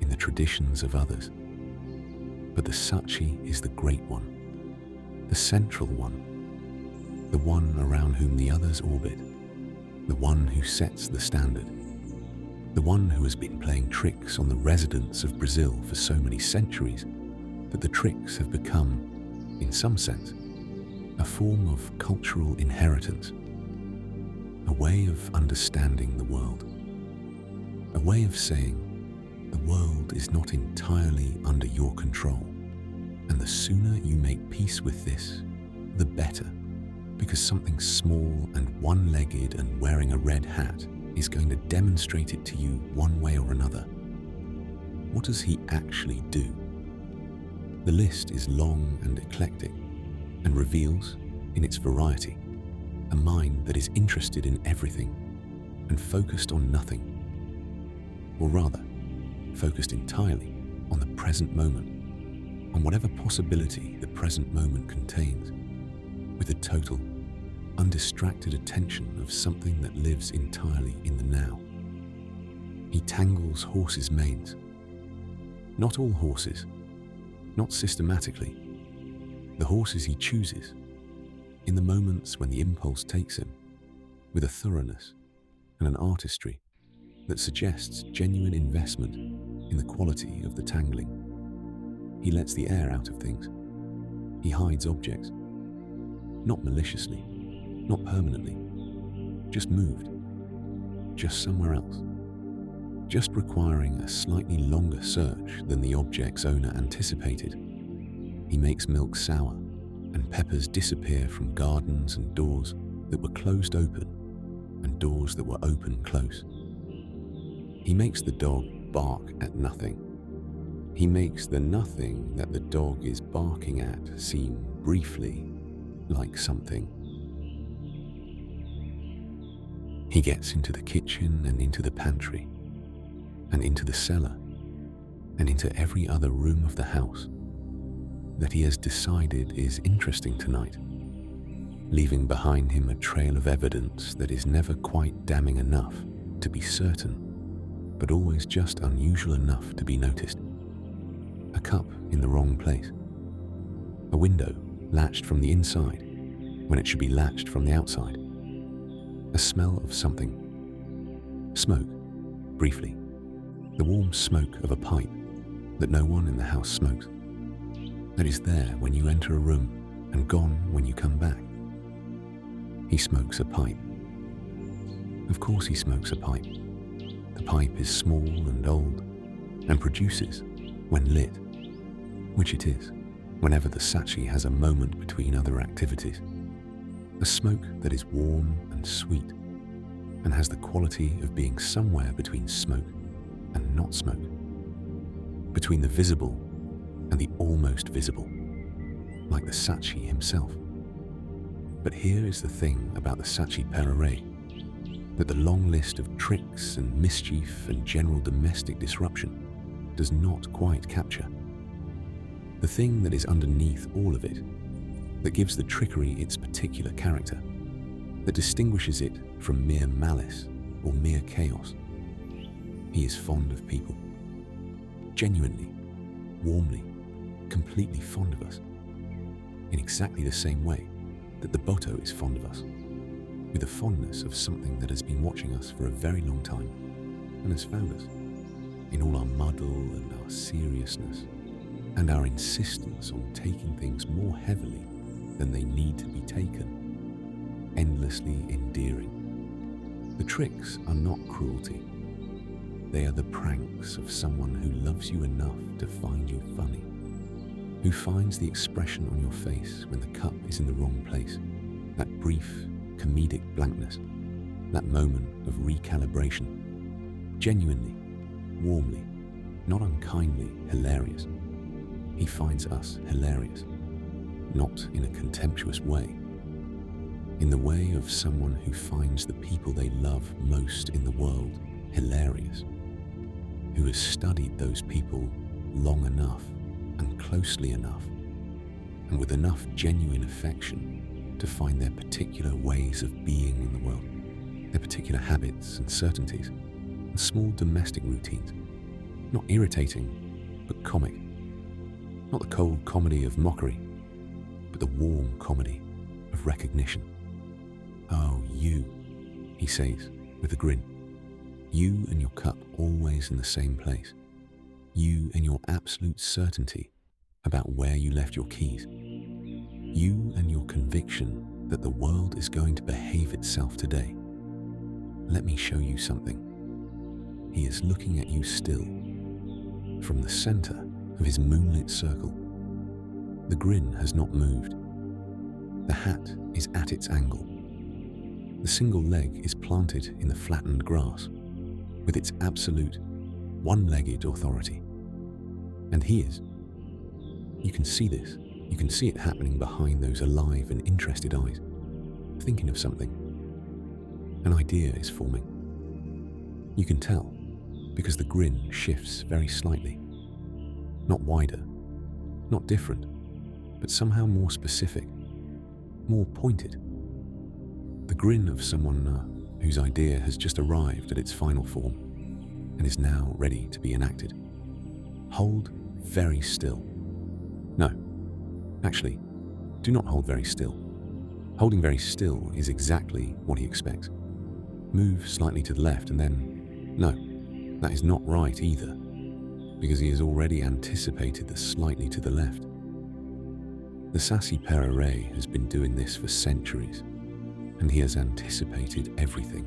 in the traditions of others. But the Saci is the great one, the central one, the one around whom the others orbit, the one who sets the standard, the one who has been playing tricks on the residents of Brazil for so many centuries that the tricks have become, in some sense, a form of cultural inheritance, a way of understanding the world, a way of saying the world is not entirely under your control, and the sooner you make peace with this, the better, because something small and one-legged and wearing a red hat is going to demonstrate it to you one way or another. What does he actually do? The list is long and eclectic, and reveals, in its variety, a mind that is interested in everything and focused on nothing, or rather, focused entirely on the present moment, on whatever possibility the present moment contains, with a total, undistracted attention of something that lives entirely in the now. He tangles horses' manes. Not all horses, not systematically. The horses he chooses, in the moments when the impulse takes him, with a thoroughness and an artistry that suggests genuine investment in the quality of the tangling. He lets the air out of things. He hides objects, not maliciously, not permanently, just moved, just somewhere else, just requiring a slightly longer search than the object's owner anticipated. He makes milk sour, and peppers disappear from gardens and doors that were closed open and doors that were open close. He makes the dog bark at nothing. He makes the nothing that the dog is barking at seem briefly like something. He gets into the kitchen and into the pantry and into the cellar and into every other room of the house that he has decided is interesting tonight, leaving behind him a trail of evidence that is never quite damning enough to be certain, but always just unusual enough to be noticed. A cup in the wrong place. A window latched from the inside when it should be latched from the outside. A smell of something. Smoke, briefly. The warm smoke of a pipe that no one in the house smokes. That is there when you enter a room and gone when you come back. He smokes a pipe. Of course he smokes a pipe. The pipe is small and old and produces, when lit, which it is, whenever the Saci has a moment between other activities, a smoke that is warm and sweet and has the quality of being somewhere between smoke and not smoke, between the visible and the almost visible, like the Saci himself. But here is the thing about the Saci-Pererê that the long list of tricks and mischief and general domestic disruption does not quite capture. The thing that is underneath all of it, that gives the trickery its particular character, that distinguishes it from mere malice or mere chaos. He is fond of people. Genuinely, warmly, completely fond of us, in exactly the same way that the Boto is fond of us, with a fondness of something that has been watching us for a very long time and has found us, in all our muddle and our seriousness, and our insistence on taking things more heavily than they need to be taken, endlessly endearing. The tricks are not cruelty. They are the pranks of someone who loves you enough to find you funny, who finds the expression on your face when the cup is in the wrong place, that brief, comedic blankness, that moment of recalibration, genuinely, warmly, not unkindly hilarious. He finds us hilarious, not in a contemptuous way, in the way of someone who finds the people they love most in the world hilarious, who has studied those people long enough and closely enough, and with enough genuine affection to find their particular ways of being in the world, their particular habits and certainties, and small domestic routines, not irritating, but comic. Not the cold comedy of mockery, but the warm comedy of recognition. "Oh, you," he says with a grin. "You and your cup always in the same place. You and your absolute certainty about where you left your keys. You and your conviction that the world is going to behave itself today. Let me show you something." He is looking at you still, from the center of his moonlit circle. The grin has not moved. The hat is at its angle. The single leg is planted in the flattened grass, with its absolute, one-legged authority. And he is. You can see this. You can see it happening behind those alive and interested eyes, thinking of something. An idea is forming. You can tell, because the grin shifts very slightly. Not wider, not different, but somehow more specific, more pointed. The grin of someone whose idea has just arrived at its final form and is now ready to be enacted. Hold very still. No, actually, do not hold very still. Holding very still is exactly what he expects. Move slightly to the left and then, no, that is not right either, because he has already anticipated the slightly to the left. The Saci-Pererê has been doing this for centuries, and he has anticipated everything.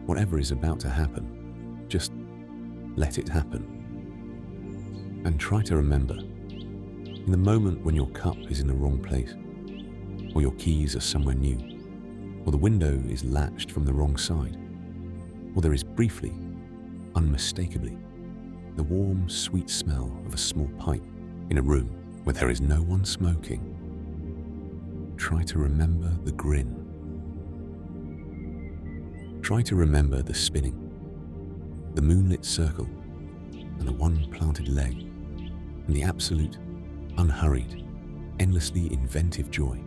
Whatever is about to happen, just let it happen. And try to remember, in the moment when your cup is in the wrong place, or your keys are somewhere new, or the window is latched from the wrong side, or there is briefly, unmistakably, the warm, sweet smell of a small pipe in a room where there is no one smoking, try to remember the grin. Try to remember the spinning, the moonlit circle, and the one planted leg, and the absolute, unhurried, endlessly inventive joy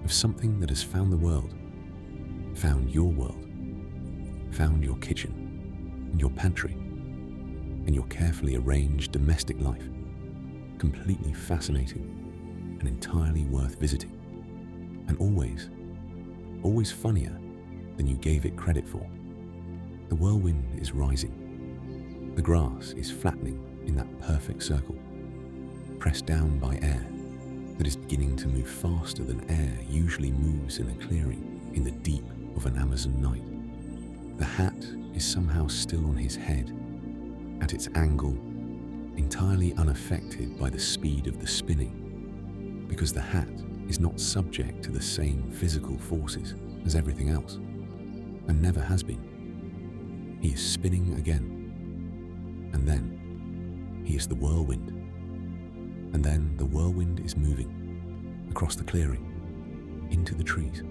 of something that has found the world, found your world, found your kitchen, and your pantry, and your carefully arranged domestic life, completely fascinating and entirely worth visiting, and always, always funnier than you gave it credit for. The whirlwind is rising. The grass is flattening in that perfect circle, pressed down by air that is beginning to move faster than air usually moves in a clearing in the deep of an Amazon night. The hat is somehow still on his head, at its angle, entirely unaffected by the speed of the spinning, because the hat is not subject to the same physical forces as everything else, and never has been. He is spinning again, and then he is the whirlwind, and then the whirlwind is moving across the clearing, into the trees,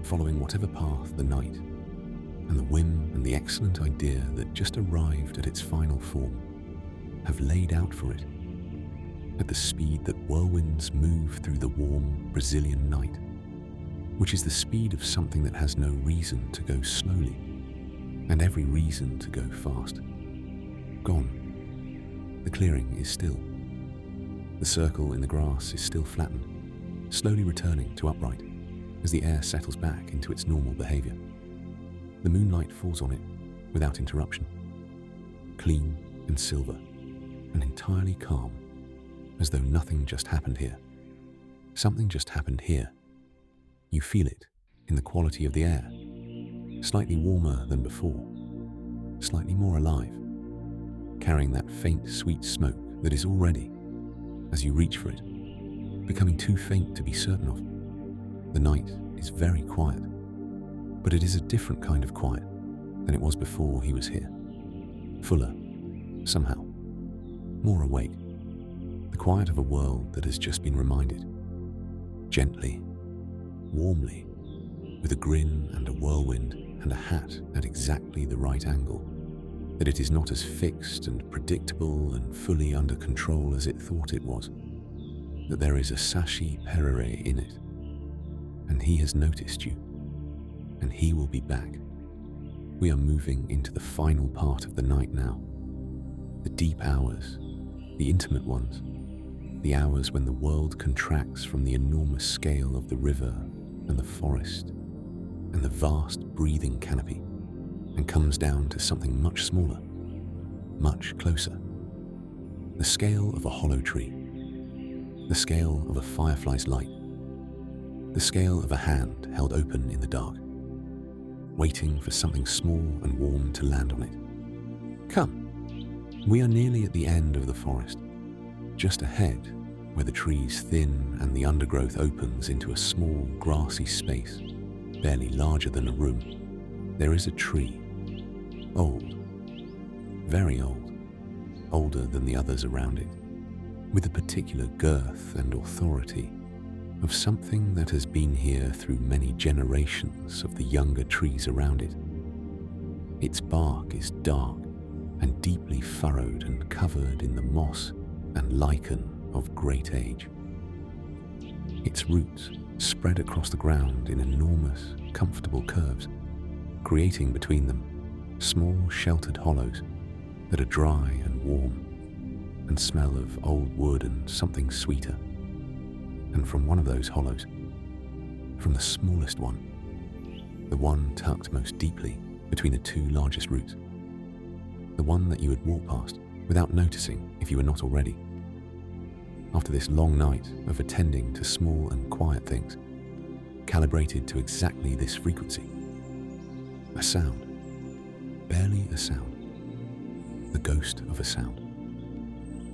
following whatever path the night and the whim and the excellent idea that just arrived at its final form have laid out for it, at the speed that whirlwinds move through the warm Brazilian night, which is the speed of something that has no reason to go slowly, and every reason to go fast. Gone. The clearing is still. The circle in the grass is still flattened, slowly returning to upright as the air settles back into its normal behavior. The moonlight falls on it without interruption, clean and silver, and entirely calm, as though nothing just happened here. Something just happened here. You feel it in the quality of the air, slightly warmer than before, slightly more alive, carrying that faint, sweet smoke that is already, as you reach for it, becoming too faint to be certain of. The night is very quiet, but it is a different kind of quiet than it was before he was here. Fuller, somehow, more awake. The quiet of a world that has just been reminded, gently, warmly, with a grin and a whirlwind and a hat at exactly the right angle, that it is not as fixed and predictable and fully under control as it thought it was, that there is a Saci-Pererê in it, and he has noticed you, and he will be back. We are moving into the final part of the night now, the deep hours, the intimate ones, the hours when the world contracts from the enormous scale of the river and the forest and the vast breathing canopy and comes down to something much smaller, much closer. The scale of a hollow tree, the scale of a firefly's light, the scale of a hand held open in the dark, waiting for something small and warm to land on it. Come, we are nearly at the end of the forest. Just ahead, where the trees thin and the undergrowth opens into a small grassy space, barely larger than a room, there is a tree. Old, very old, older than the others around it, with a particular girth and authority of something that has been here through many generations of the younger trees around it. Its bark is dark and deeply furrowed and covered in the moss and lichen of great age. Its roots spread across the ground in enormous, comfortable curves, creating between them small sheltered hollows that are dry and warm and smell of old wood and something sweeter. And from one of those hollows, from the smallest one, the one tucked most deeply between the two largest roots, the one that you would walk past without noticing if you were not already. After this long night of attending to small and quiet things, calibrated to exactly this frequency, a sound, barely a sound, the ghost of a sound,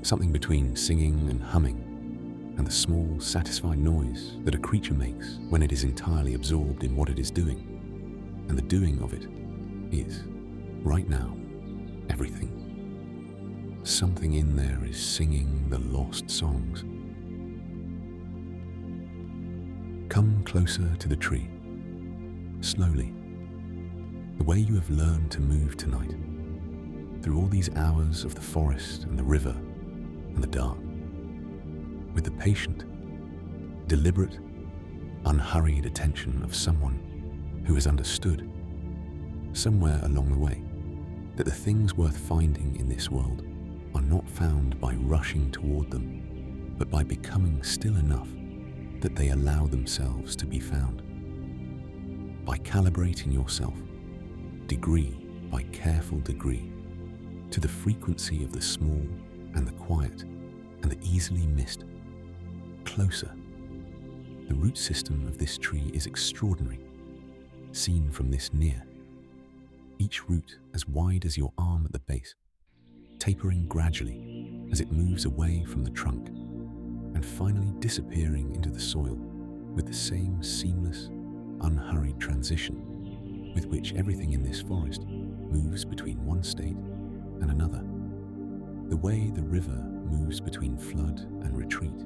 something between singing and humming and the small, satisfied noise that a creature makes when it is entirely absorbed in what it is doing. And the doing of it is, right now, everything. Something in there is singing the lost songs. Come closer to the tree, slowly, the way you have learned to move tonight, through all these hours of the forest and the river and the dark, with the patient, deliberate, unhurried attention of someone who has understood, somewhere along the way, that the things worth finding in this world are not found by rushing toward them, but by becoming still enough that they allow themselves to be found. By calibrating yourself, degree by careful degree, to the frequency of the small and the quiet and the easily missed. Closer. The root system of this tree is extraordinary, seen from this near. Each root as wide as your arm at the base, tapering gradually as it moves away from the trunk, and finally disappearing into the soil with the same seamless, unhurried transition with which everything in this forest moves between one state and another. The way the river moves between flood and retreat,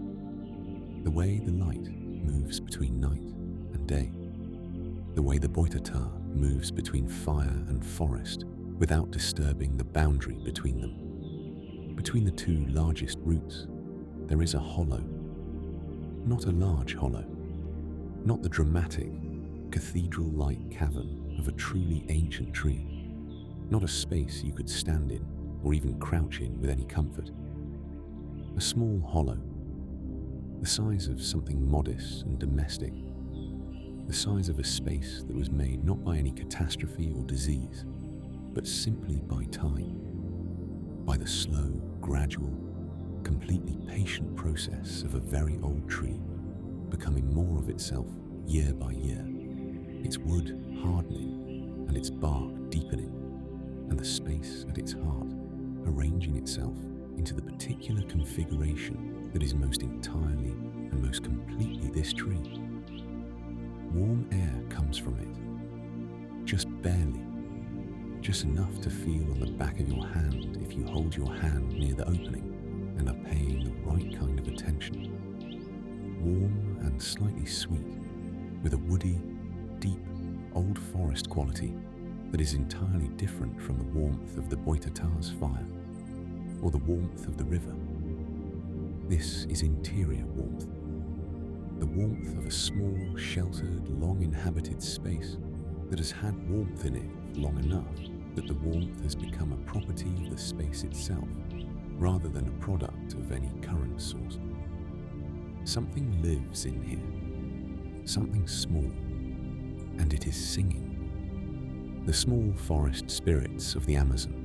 the way the light moves between night and day, the way the Boitatá moves between fire and forest without disturbing the boundary between them. Between the two largest roots, there is a hollow, not a large hollow, not the dramatic, cathedral-like cavern of a truly ancient tree, not a space you could stand in or even crouch in with any comfort. A small hollow The size of something modest and domestic, the size of a space that was made not by any catastrophe or disease, but simply by time, by the slow, gradual, completely patient process of a very old tree becoming more of itself year by year, its wood hardening and its bark deepening, and the space at its heart arranging itself into the particular configuration that is most entirely and most completely this tree. Warm air comes from it, just barely, just enough to feel on the back of your hand if you hold your hand near the opening and are paying the right kind of attention. Warm and slightly sweet, with a woody, deep, old forest quality that is entirely different from the warmth of the Boitatá's fire or the warmth of the river. This is interior warmth, the warmth of a small, sheltered, long-inhabited space that has had warmth in it long enough that the warmth has become a property of the space itself, rather than a product of any current source. Something lives in here, something small, and it is singing. The small forest spirits of the Amazon,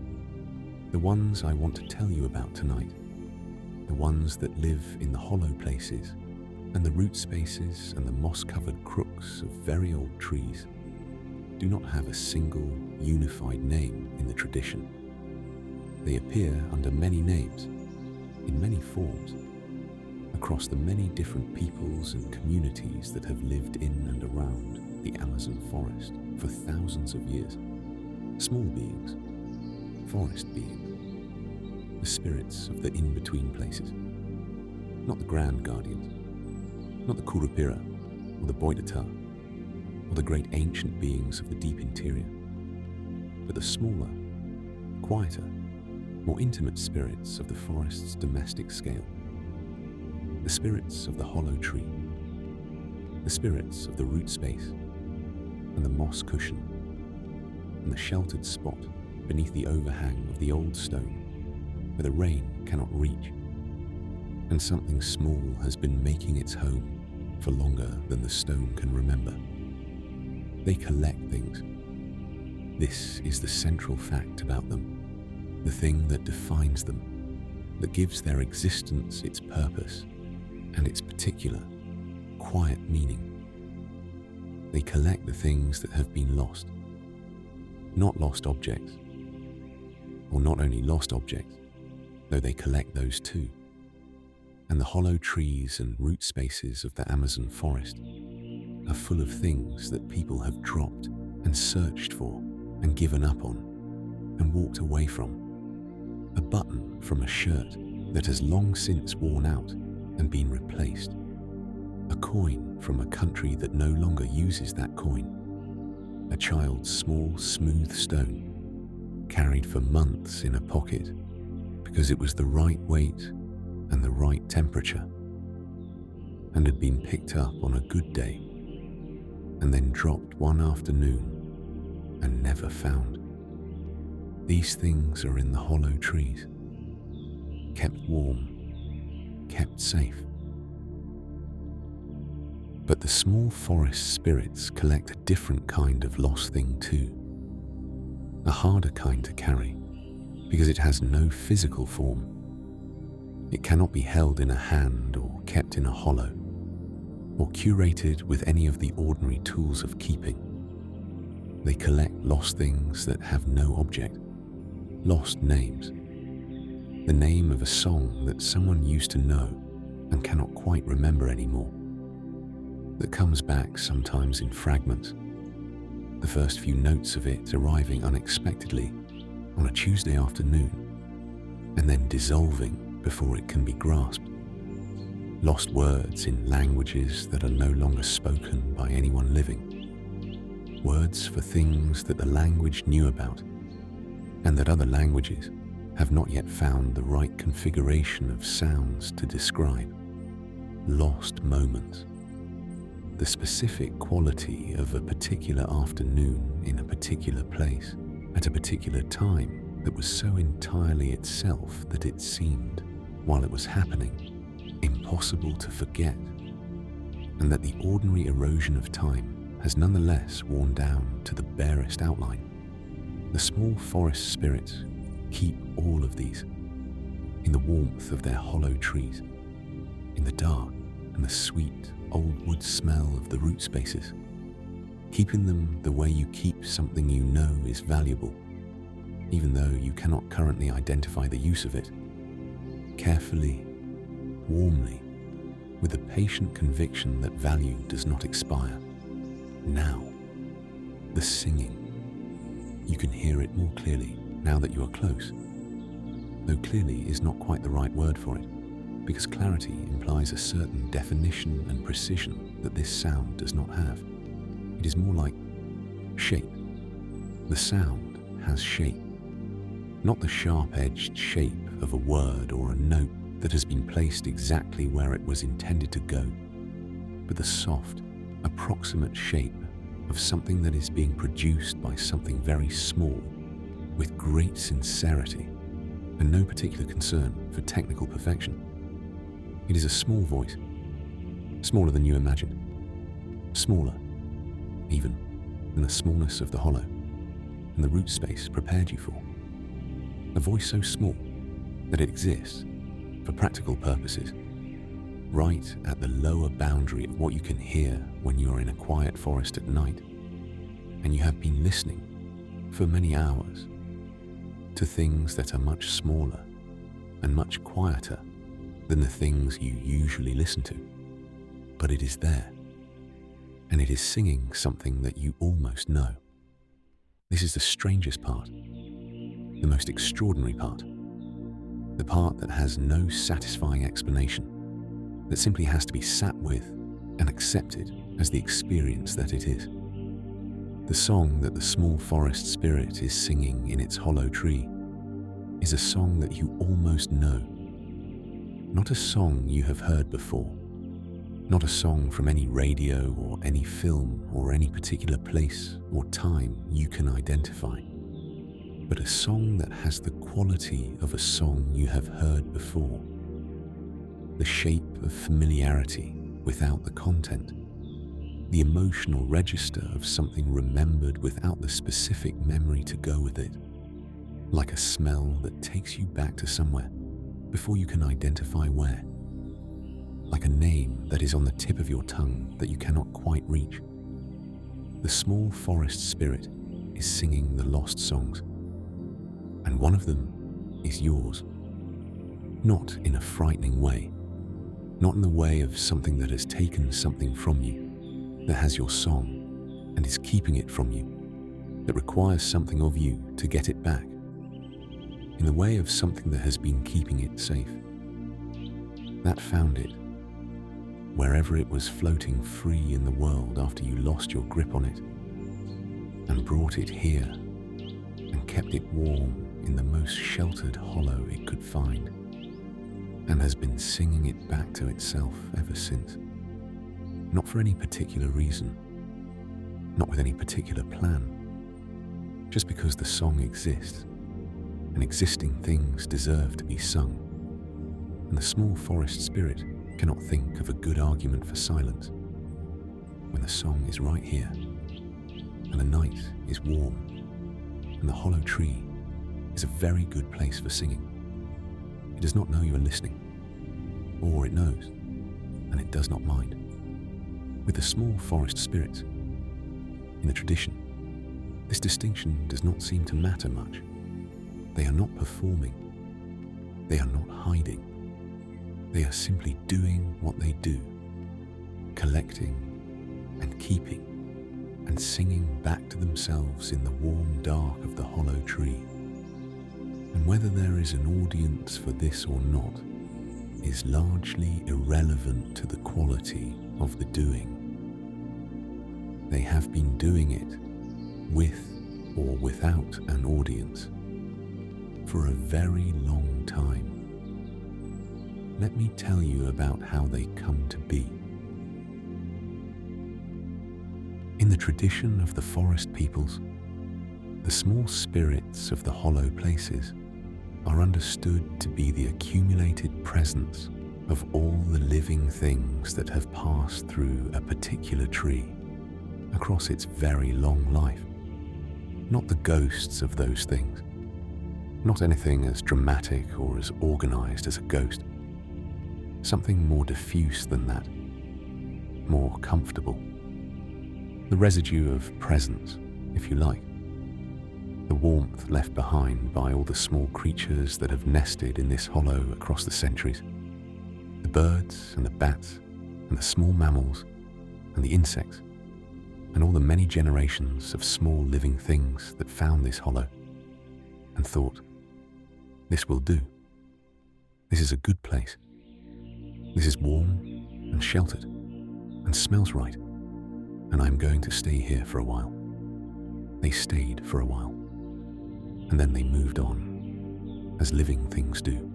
the ones I want to tell you about tonight, the ones that live in the hollow places and the root spaces and the moss-covered crooks of very old trees, do not have a single unified name in the tradition. They appear under many names, in many forms, across the many different peoples and communities that have lived in and around the Amazon forest for thousands of years. Small beings, forest beings, the spirits of the in-between places, not the grand guardians, not the Curupira or the Boitatá or the great ancient beings of the deep interior, but the smaller, quieter, more intimate spirits of the forest's domestic scale, the spirits of the hollow tree, the spirits of the root space and the moss cushion, and the sheltered spot beneath the overhang of the old stone where the rain cannot reach, and something small has been making its home for longer than the stone can remember. They collect things. This is the central fact about them, the thing that defines them, that gives their existence its purpose and its particular, quiet meaning. They collect the things that have been lost, not lost objects, or not only lost objects, though they collect those too. And the hollow trees and root spaces of the Amazon forest are full of things that people have dropped and searched for and given up on and walked away from. A button from a shirt that has long since worn out and been replaced. A coin from a country that no longer uses that coin. A child's small, smooth stone carried for months in a pocket because it was the right weight and the right temperature, and had been picked up on a good day and then dropped one afternoon and never found. These things are in the hollow trees, kept warm, kept safe. But the small forest spirits collect a different kind of lost thing too, a harder kind to carry because it has no physical form. It cannot be held in a hand or kept in a hollow, or curated with any of the ordinary tools of keeping. They collect lost things that have no object, lost names. The name of a song that someone used to know and cannot quite remember anymore, that comes back sometimes in fragments, the first few notes of it arriving unexpectedly on a Tuesday afternoon, and then dissolving before it can be grasped. Lost words in languages that are no longer spoken by anyone living. Words for things that the language knew about and that other languages have not yet found the right configuration of sounds to describe. Lost moments. The specific quality of a particular afternoon in a particular place at a particular time that was so entirely itself that it seemed, while it was happening, impossible to forget, and that the ordinary erosion of time has nonetheless worn down to the barest outline. The small forest spirits keep all of these in the warmth of their hollow trees, in the dark and the sweet old wood smell of the root spaces, keeping them the way you keep something you know is valuable, even though you cannot currently identify the use of it, carefully, warmly, with the patient conviction that value does not expire. Now, the singing. You can hear it more clearly now that you are close, though clearly is not quite the right word for it, because clarity implies a certain definition and precision that this sound does not have. It is more like shape. The sound has shape, not the sharp-edged shape of a word or a note that has been placed exactly where it was intended to go, but the soft, approximate shape of something that is being produced by something very small, with great sincerity and no particular concern for technical perfection. It is a small voice, smaller than you imagined, smaller, even, than the smallness of the hollow and the root space prepared you for. A voice so small that it exists, for practical purposes, right at the lower boundary of what you can hear when you are in a quiet forest at night, and you have been listening for many hours to things that are much smaller and much quieter than the things you usually listen to. But it is there, and it is singing something that you almost know. This is the strangest part, the most extraordinary part, the part that has no satisfying explanation, that simply has to be sat with and accepted as the experience that it is. The song that the small forest spirit is singing in its hollow tree is a song that you almost know, not a song you have heard before, not a song from any radio or any film or any particular place or time you can identify, but a song that has the quality of a song you have heard before, the shape of familiarity without the content, the emotional register of something remembered without the specific memory to go with it, like a smell that takes you back to somewhere before you can identify where, like a name that is on the tip of your tongue that you cannot quite reach. The small forest spirit is singing the lost songs, and one of them is yours. Not in a frightening way, not in the way of something that has taken something from you, that has your song and is keeping it from you, that requires something of you to get it back, in the way of something that has been keeping it safe, that found it, wherever it was floating free in the world after you lost your grip on it, and brought it here and kept it warm in the most sheltered hollow it could find, and has been singing it back to itself ever since. Not for any particular reason, not with any particular plan, just because the song exists, and existing things deserve to be sung, and the small forest spirit cannot think of a good argument for silence when the song is right here, and the night is warm, and the hollow tree is a very good place for singing. It does not know you are listening, or it knows, and it does not mind. With the small forest spirits, in the tradition, this distinction does not seem to matter much. They are not performing. They are not hiding. They are simply doing what they do, collecting and keeping and singing back to themselves in the warm dark of the hollow tree. And whether there is an audience for this or not is largely irrelevant to the quality of the doing. They have been doing it with or without an audience for a very long time. Let me tell you about how they come to be. In the tradition of the forest peoples, the small spirits of the hollow places are understood to be the accumulated presence of all the living things that have passed through a particular tree across its very long life. Not the ghosts of those things, not anything as dramatic or as organized as a ghost. Something more diffuse than that, more comfortable. The residue of presence, if you like. The warmth left behind by all the small creatures that have nested in this hollow across the centuries. The birds and the bats and the small mammals and the insects and all the many generations of small living things that found this hollow and thought, this will do. This is a good place. This is warm and sheltered and smells right, and I'm going to stay here for a while. They stayed for a while, and then they moved on, as living things do.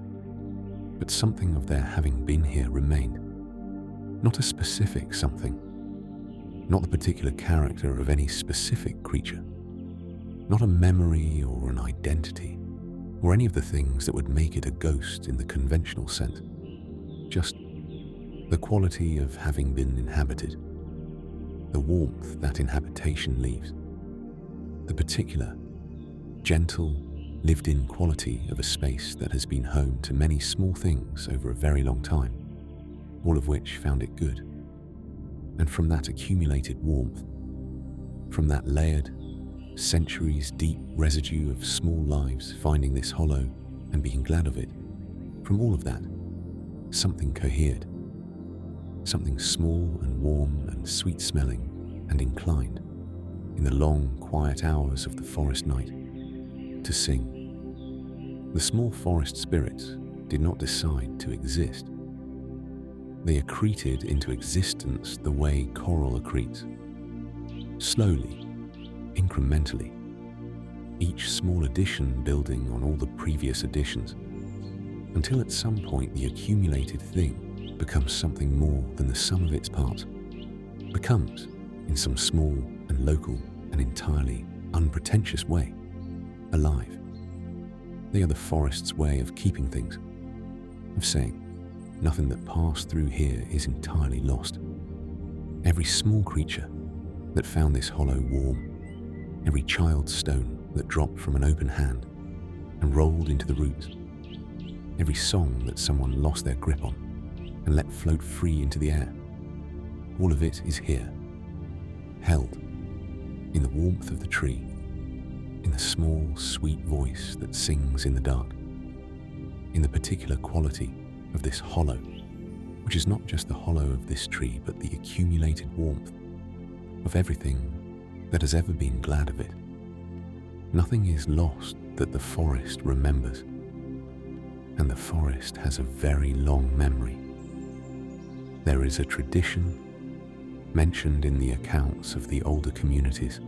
But something of their having been here remained. Not a specific something, not the particular character of any specific creature, not a memory or an identity, or any of the things that would make it a ghost in the conventional sense. Just the quality of having been inhabited, the warmth that inhabitation leaves, the particular, gentle, lived-in quality of a space that has been home to many small things over a very long time, all of which found it good. And from that accumulated warmth, from that layered, centuries-deep residue of small lives finding this hollow and being glad of it, from all of that, something cohered. Something small and warm and sweet-smelling and inclined, in the long, quiet hours of the forest night, to sing. The small forest spirits did not decide to exist. They accreted into existence the way coral accretes. Slowly, incrementally, each small addition building on all the previous additions, until at some point the accumulated thing becomes something more than the sum of its parts, becomes, in some small and local and entirely unpretentious way, alive. They are the forest's way of keeping things, of saying, nothing that passed through here is entirely lost. Every small creature that found this hollow warm, every child's stone that dropped from an open hand and rolled into the roots, every song that someone lost their grip on and let float free into the air, all of it is here, held in the warmth of the tree, in the small, sweet voice that sings in the dark, in the particular quality of this hollow, which is not just the hollow of this tree, but the accumulated warmth of everything that has ever been glad of it. Nothing is lost that the forest remembers, and the forest has a very long memory. There is a tradition mentioned in the accounts of the older communities,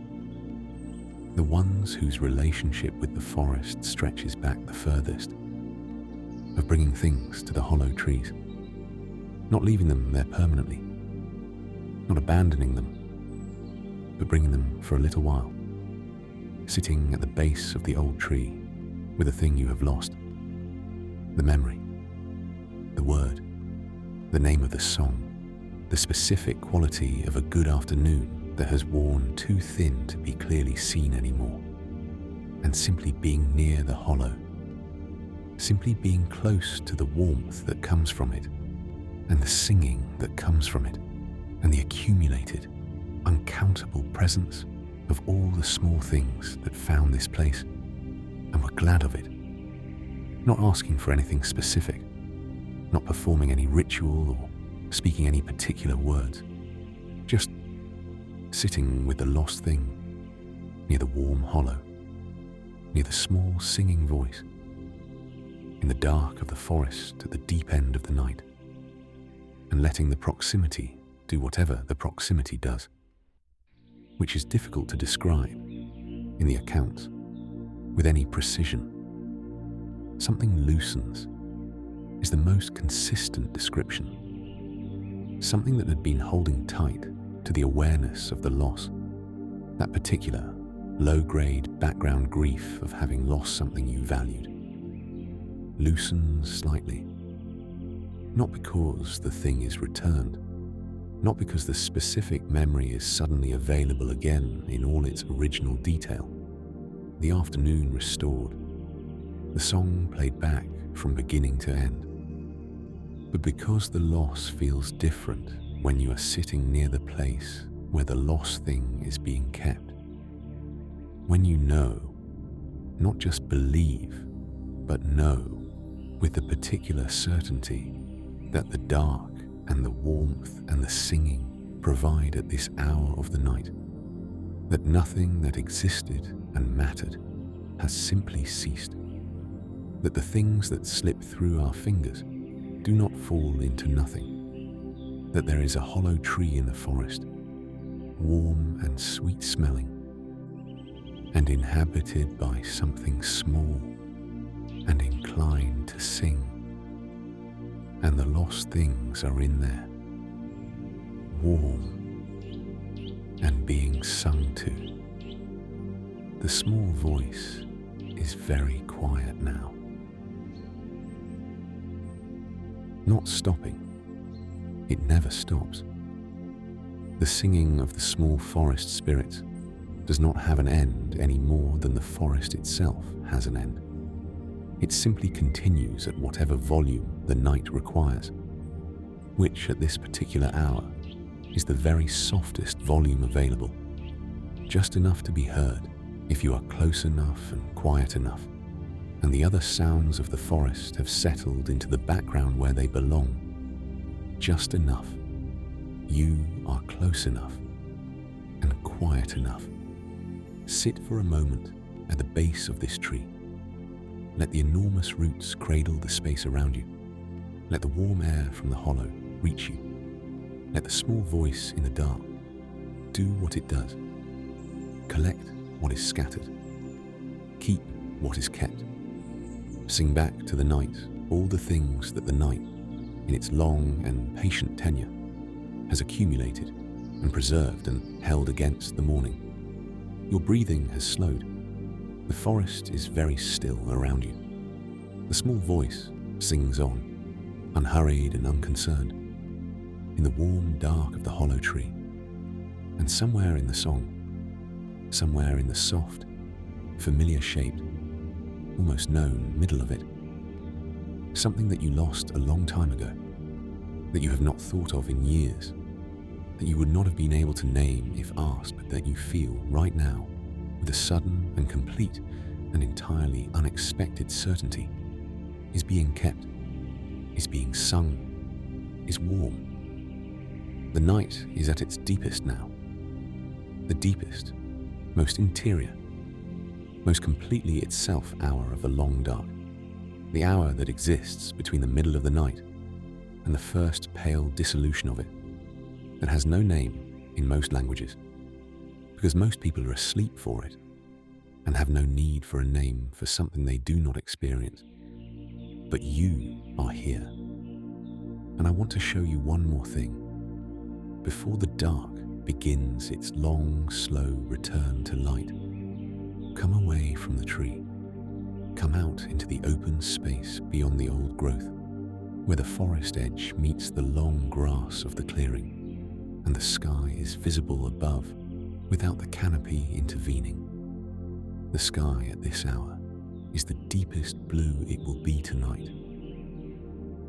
the ones whose relationship with the forest stretches back the furthest, of bringing things to the hollow trees, not leaving them there permanently, not abandoning them, but bringing them for a little while, sitting at the base of the old tree with a thing you have lost, the memory, the word, the name of the song, the specific quality of a good afternoon that has worn too thin to be clearly seen anymore, and simply being near the hollow, simply being close to the warmth that comes from it, and the singing that comes from it, and the accumulated, uncountable presence of all the small things that found this place and were glad of it, not asking for anything specific, not performing any ritual or speaking any particular words, just sitting with the lost thing near the warm hollow, near the small singing voice, in the dark of the forest at the deep end of the night, and letting the proximity do whatever the proximity does, which is difficult to describe in the accounts with any precision. Something loosens is the most consistent description. Something that had been holding tight to the awareness of the loss, that particular low-grade background grief of having lost something you valued, loosens slightly, Not because the thing is returned, not because the specific memory is suddenly available again in all its original detail. The afternoon restored, the song played back from beginning to end. But because the loss feels different when you are sitting near the place where the lost thing is being kept. When you know, not just believe, but know with the particular certainty that the dark and the warmth and the singing provide at this hour of the night, that nothing that existed and mattered has simply ceased, that the things that slip through our fingers do not fall into nothing, that there is a hollow tree in the forest, warm and sweet smelling, and inhabited by something small and inclined to sing, and the lost things are in there, warm and being sung to. The small voice is very quiet now. Not stopping. It never stops. The singing of the small forest spirits does not have an end any more than the forest itself has an end. It simply continues at whatever volume the night requires, which at this particular hour is the very softest volume available, just enough to be heard if you are close enough and quiet enough, and the other sounds of the forest have settled into the background where they belong, just enough. You are close enough and quiet enough. Sit for a moment at the base of this tree. Let the enormous roots cradle the space around you. Let the warm air from the hollow reach you. Let the small voice in the dark do what it does. Collect what is scattered. Keep what is kept. Sing back to the night all the things that the night, in its long and patient tenure, has accumulated and preserved and held against the morning. Your breathing has slowed. The forest is very still around you. The small voice sings on, unhurried and unconcerned, in the warm dark of the hollow tree. And somewhere in the song, somewhere in the soft, familiar shaped, almost known middle of it, something that you lost a long time ago, that you have not thought of in years, that you would not have been able to name if asked, but that you feel right now with a sudden and complete and entirely unexpected certainty, is being kept, is being sung, is warm. The night is at its deepest now, the deepest, most interior, most completely itself hour of the long dark, the hour that exists between the middle of the night and the first pale dissolution of it, that has no name in most languages, because most people are asleep for it and have no need for a name for something they do not experience. But you are here. And I want to show you one more thing. Before the dark begins its long, slow return to light, come away from the tree. Come out into the open space beyond the old growth, where the forest edge meets the long grass of the clearing, and the sky is visible above without the canopy intervening. The sky at this hour is the deepest blue it will be tonight.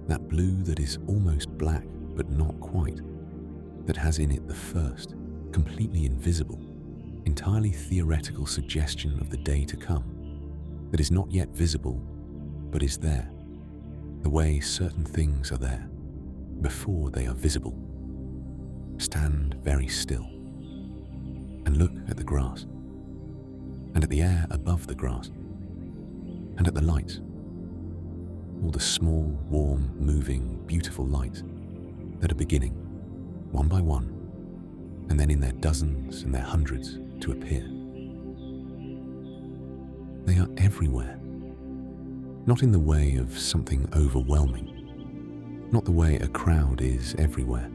That blue that is almost black but not quite, that has in it the first, completely invisible, entirely theoretical suggestion of the day to come, that is not yet visible but is there, the way certain things are there, before they are visible. Stand very still and look at the grass, and at the air above the grass, and at the lights, all the small, warm, moving, beautiful lights that are beginning, one by one, and then in their dozens and their hundreds to appear. They are everywhere, not in the way of something overwhelming, not the way a crowd is everywhere,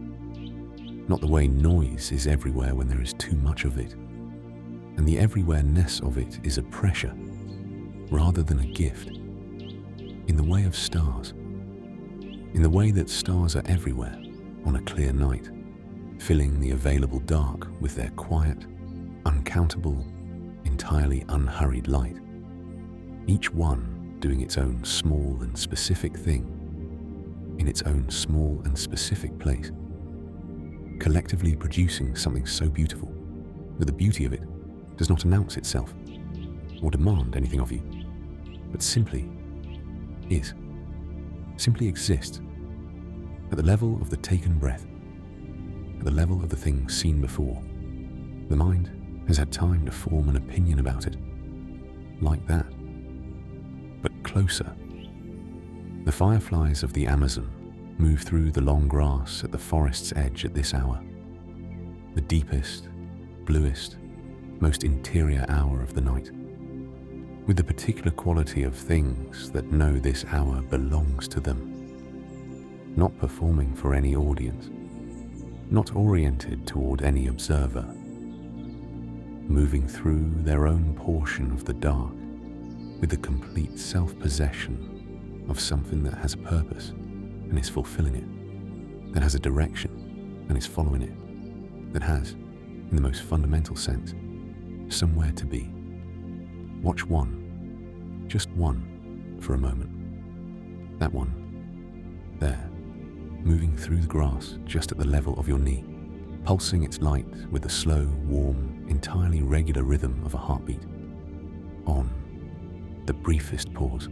not the way noise is everywhere when there is too much of it, and the everywhere-ness of it is a pressure rather than a gift, in the way of stars, in the way that stars are everywhere on a clear night, filling the available dark with their quiet, uncountable, entirely unhurried light, each one doing its own small and specific thing in its own small and specific place, collectively producing something so beautiful that the beauty of it does not announce itself or demand anything of you, but simply is, simply exists at the level of the taken breath, at the level of the thing seen before. The mind has had time to form an opinion about it, like that, but closer. The fireflies of the Amazon move through the long grass at the forest's edge at this hour, the deepest, bluest, most interior hour of the night, with the particular quality of things that know this hour belongs to them, not performing for any audience, not oriented toward any observer, moving through their own portion of the dark with the complete self-possession of something that has a purpose and is fulfilling it, that has a direction and is following it, that has, in the most fundamental sense, somewhere to be. Watch one, just one, for a moment. That one, there, moving through the grass just at the level of your knee, pulsing its light with the slow, warm, entirely regular rhythm of a heartbeat. On, the briefest pause.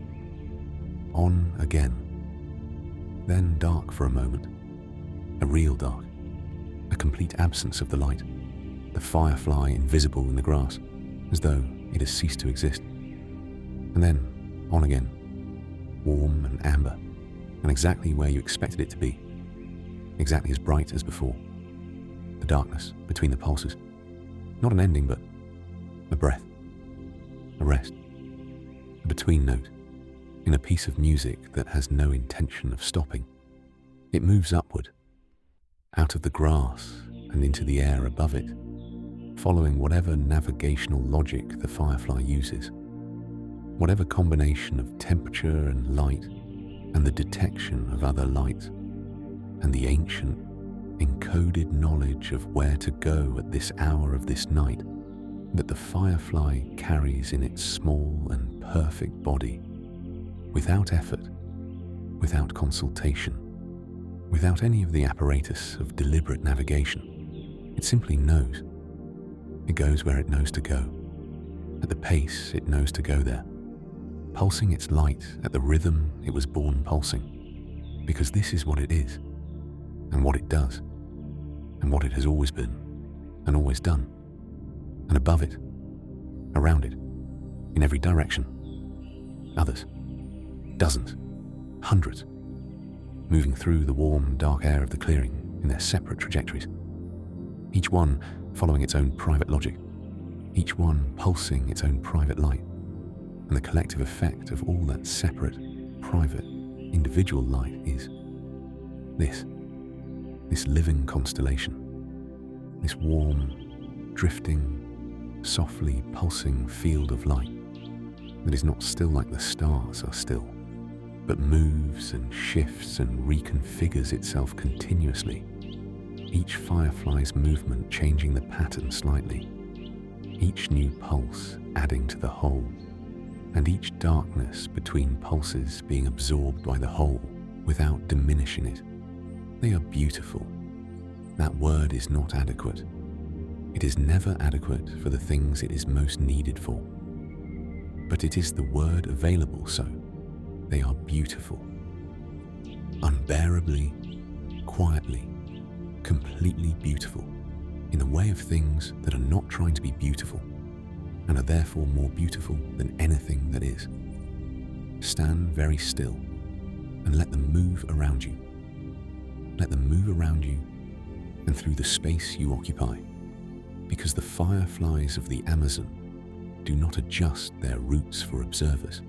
On again. Then dark for a moment. A real dark. A complete absence of the light. The firefly invisible in the grass, as though it has ceased to exist. And then, on again. Warm and amber, and exactly where you expected it to be. Exactly as bright as before. The darkness between the pulses. Not an ending, but a breath. A rest. A between note. In a piece of music that has no intention of stopping. It moves upward, out of the grass and into the air above it, following whatever navigational logic the firefly uses, whatever combination of temperature and light and the detection of other light and the ancient, encoded knowledge of where to go at this hour of this night that the firefly carries in its small and perfect body, without effort, without consultation, without any of the apparatus of deliberate navigation. It simply knows. It goes where it knows to go, at the pace it knows to go there, pulsing its light at the rhythm it was born pulsing, because this is what it is, and what it does, and what it has always been, and always done, and above it, around it, in every direction, others, dozens, hundreds, moving through the warm, dark air of the clearing in their separate trajectories, each one following its own private logic, each one pulsing its own private light, and the collective effect of all that separate, private, individual light is this living constellation, this warm, drifting, softly pulsing field of light that is not still like the stars are still, but moves and shifts and reconfigures itself continuously, each firefly's movement changing the pattern slightly, each new pulse adding to the whole, and each darkness between pulses being absorbed by the whole without diminishing it. They are beautiful. That word is not adequate. It is never adequate for the things it is most needed for. But it is the word available, so they are beautiful. Unbearably, quietly, completely beautiful, in the way of things that are not trying to be beautiful, and are therefore more beautiful than anything that is. Stand very still, and let them move around you. Let them move around you, and through the space you occupy, because the fireflies of the Amazon do not adjust their routes for observers.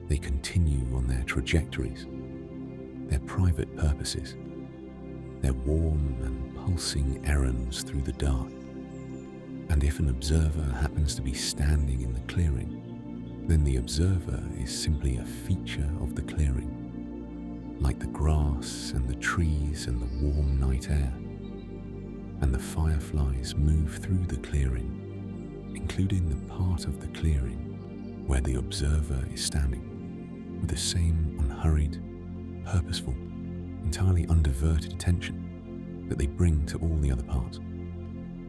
They continue on their trajectories, their private purposes, their warm and pulsing errands through the dark. And if an observer happens to be standing in the clearing, then the observer is simply a feature of the clearing. like the grass and the trees and the warm night air, and the fireflies move through the clearing, including the part of the clearing where the observer is standing, with the same unhurried, purposeful, entirely undiverted attention that they bring to all the other parts.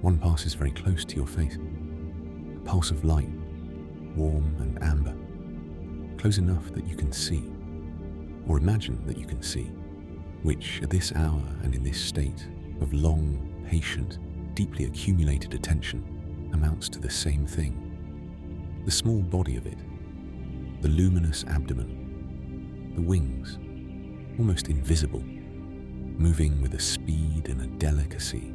One passes very close to your face, a pulse of light, warm and amber, close enough that you can see, or imagine that you can see, which at this hour and in this state of long, patient, deeply accumulated attention amounts to the same thing. The small body of it, the luminous abdomen, the wings, almost invisible, moving with a speed and a delicacy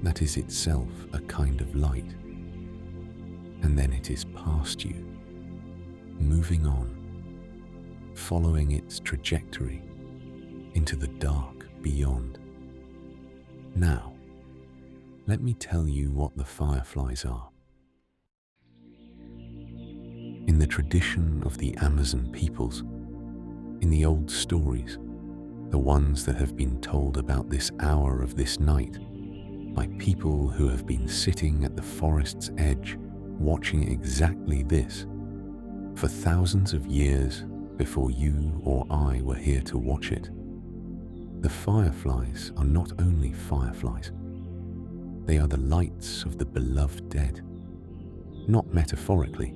that is itself a kind of light. And then it is past you, moving on, following its trajectory into the dark beyond. Now, let me tell you what the fireflies are. In the tradition of the Amazon peoples, in the old stories, the ones that have been told about this hour of this night by people who have been sitting at the forest's edge watching exactly this for thousands of years before you or I were here to watch it. The fireflies are not only fireflies, they are the lights of the beloved dead, not metaphorically,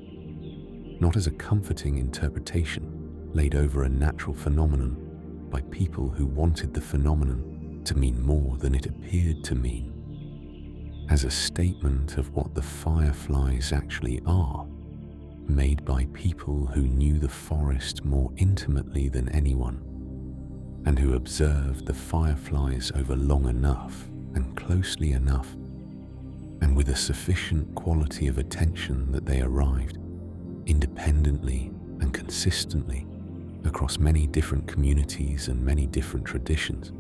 not as a comforting interpretation laid over a natural phenomenon by people who wanted the phenomenon to mean more than it appeared to mean, as a statement of what the fireflies actually are, made by people who knew the forest more intimately than anyone, and who observed the fireflies over long enough and closely enough, and with a sufficient quality of attention that they arrived, independently and consistently, across many different communities and many different traditions,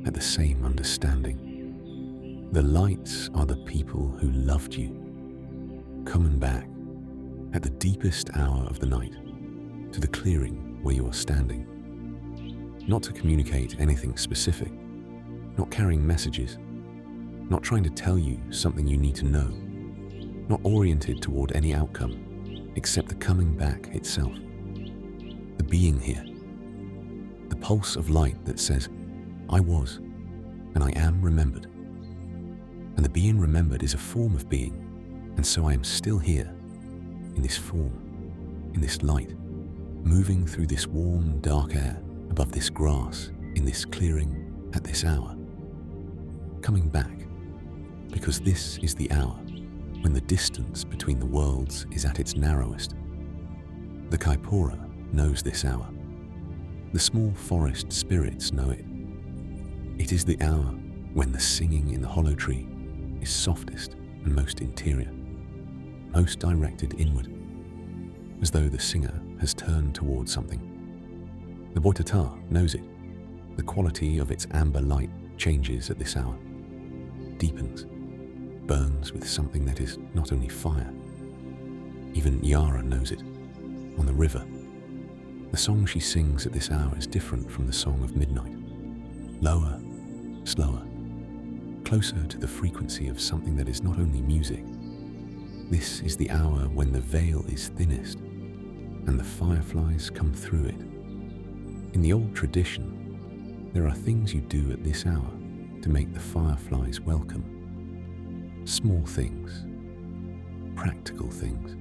at the same understanding. The lights are the people who loved you, coming back at the deepest hour of the night to the clearing where you are standing, not to communicate anything specific, not carrying messages, not trying to tell you something you need to know, not oriented toward any outcome except the coming back itself, the being here, the pulse of light that says, I was and I am remembered. And the being remembered is a form of being, and so I am still here, in this form, in this light, moving through this warm, dark air, above this grass, in this clearing, at this hour. Coming back, because this is the hour when the distance between the worlds is at its narrowest. The Caipora knows this hour. The small forest spirits know it. It is the hour when the singing in the hollow tree is softest and most interior, most directed inward, as though the singer has turned towards something. The Boitatá knows it. The quality of its amber light changes at this hour, deepens, burns with something that is not only fire. Even Iara knows it, on the river. The song she sings at this hour is different from the song of midnight. Lower, slower, closer to the frequency of something that is not only music. This is the hour when the veil is thinnest and the fireflies come through it. In the old tradition, there are things you do at this hour to make the fireflies welcome. Small things, practical things,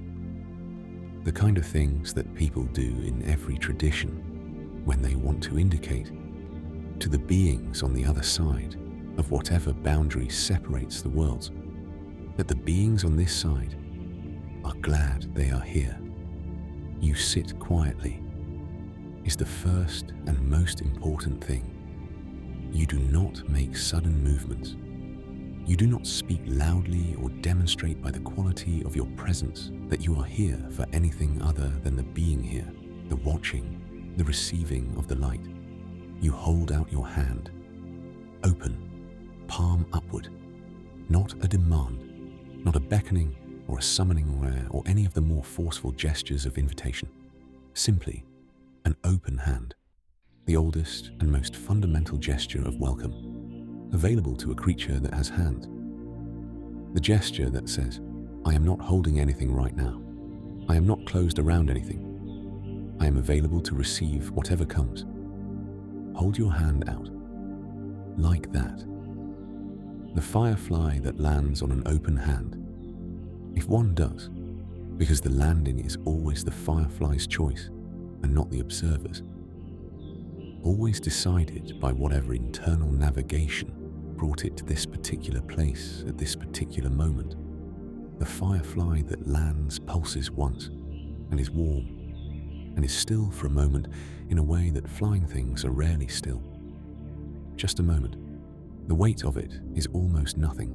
the kind of things that people do in every tradition when they want to indicate to the beings on the other side of whatever boundary separates the worlds that the beings on this side are glad they are here. You sit quietly is the first and most important thing. You do not make sudden movements. You do not speak loudly or demonstrate by the quality of your presence that you are here for anything other than the being here, the watching, the receiving of the light. You hold out your hand, open, palm upward, not a demand, not a beckoning or a summoning or any of the more forceful gestures of invitation, simply an open hand, the oldest and most fundamental gesture of welcome, available to a creature that has hands. The gesture that says, I am not holding anything right now. I am not closed around anything. I am available to receive whatever comes. Hold your hand out. Like that. The firefly that lands on an open hand, if one does, because the landing is always the firefly's choice and not the observer's, always decided by whatever internal navigation brought it to this particular place at this particular moment. The firefly that lands pulses once and is warm and is still for a moment in a way that flying things are rarely still. Just a moment. The weight of it is almost nothing.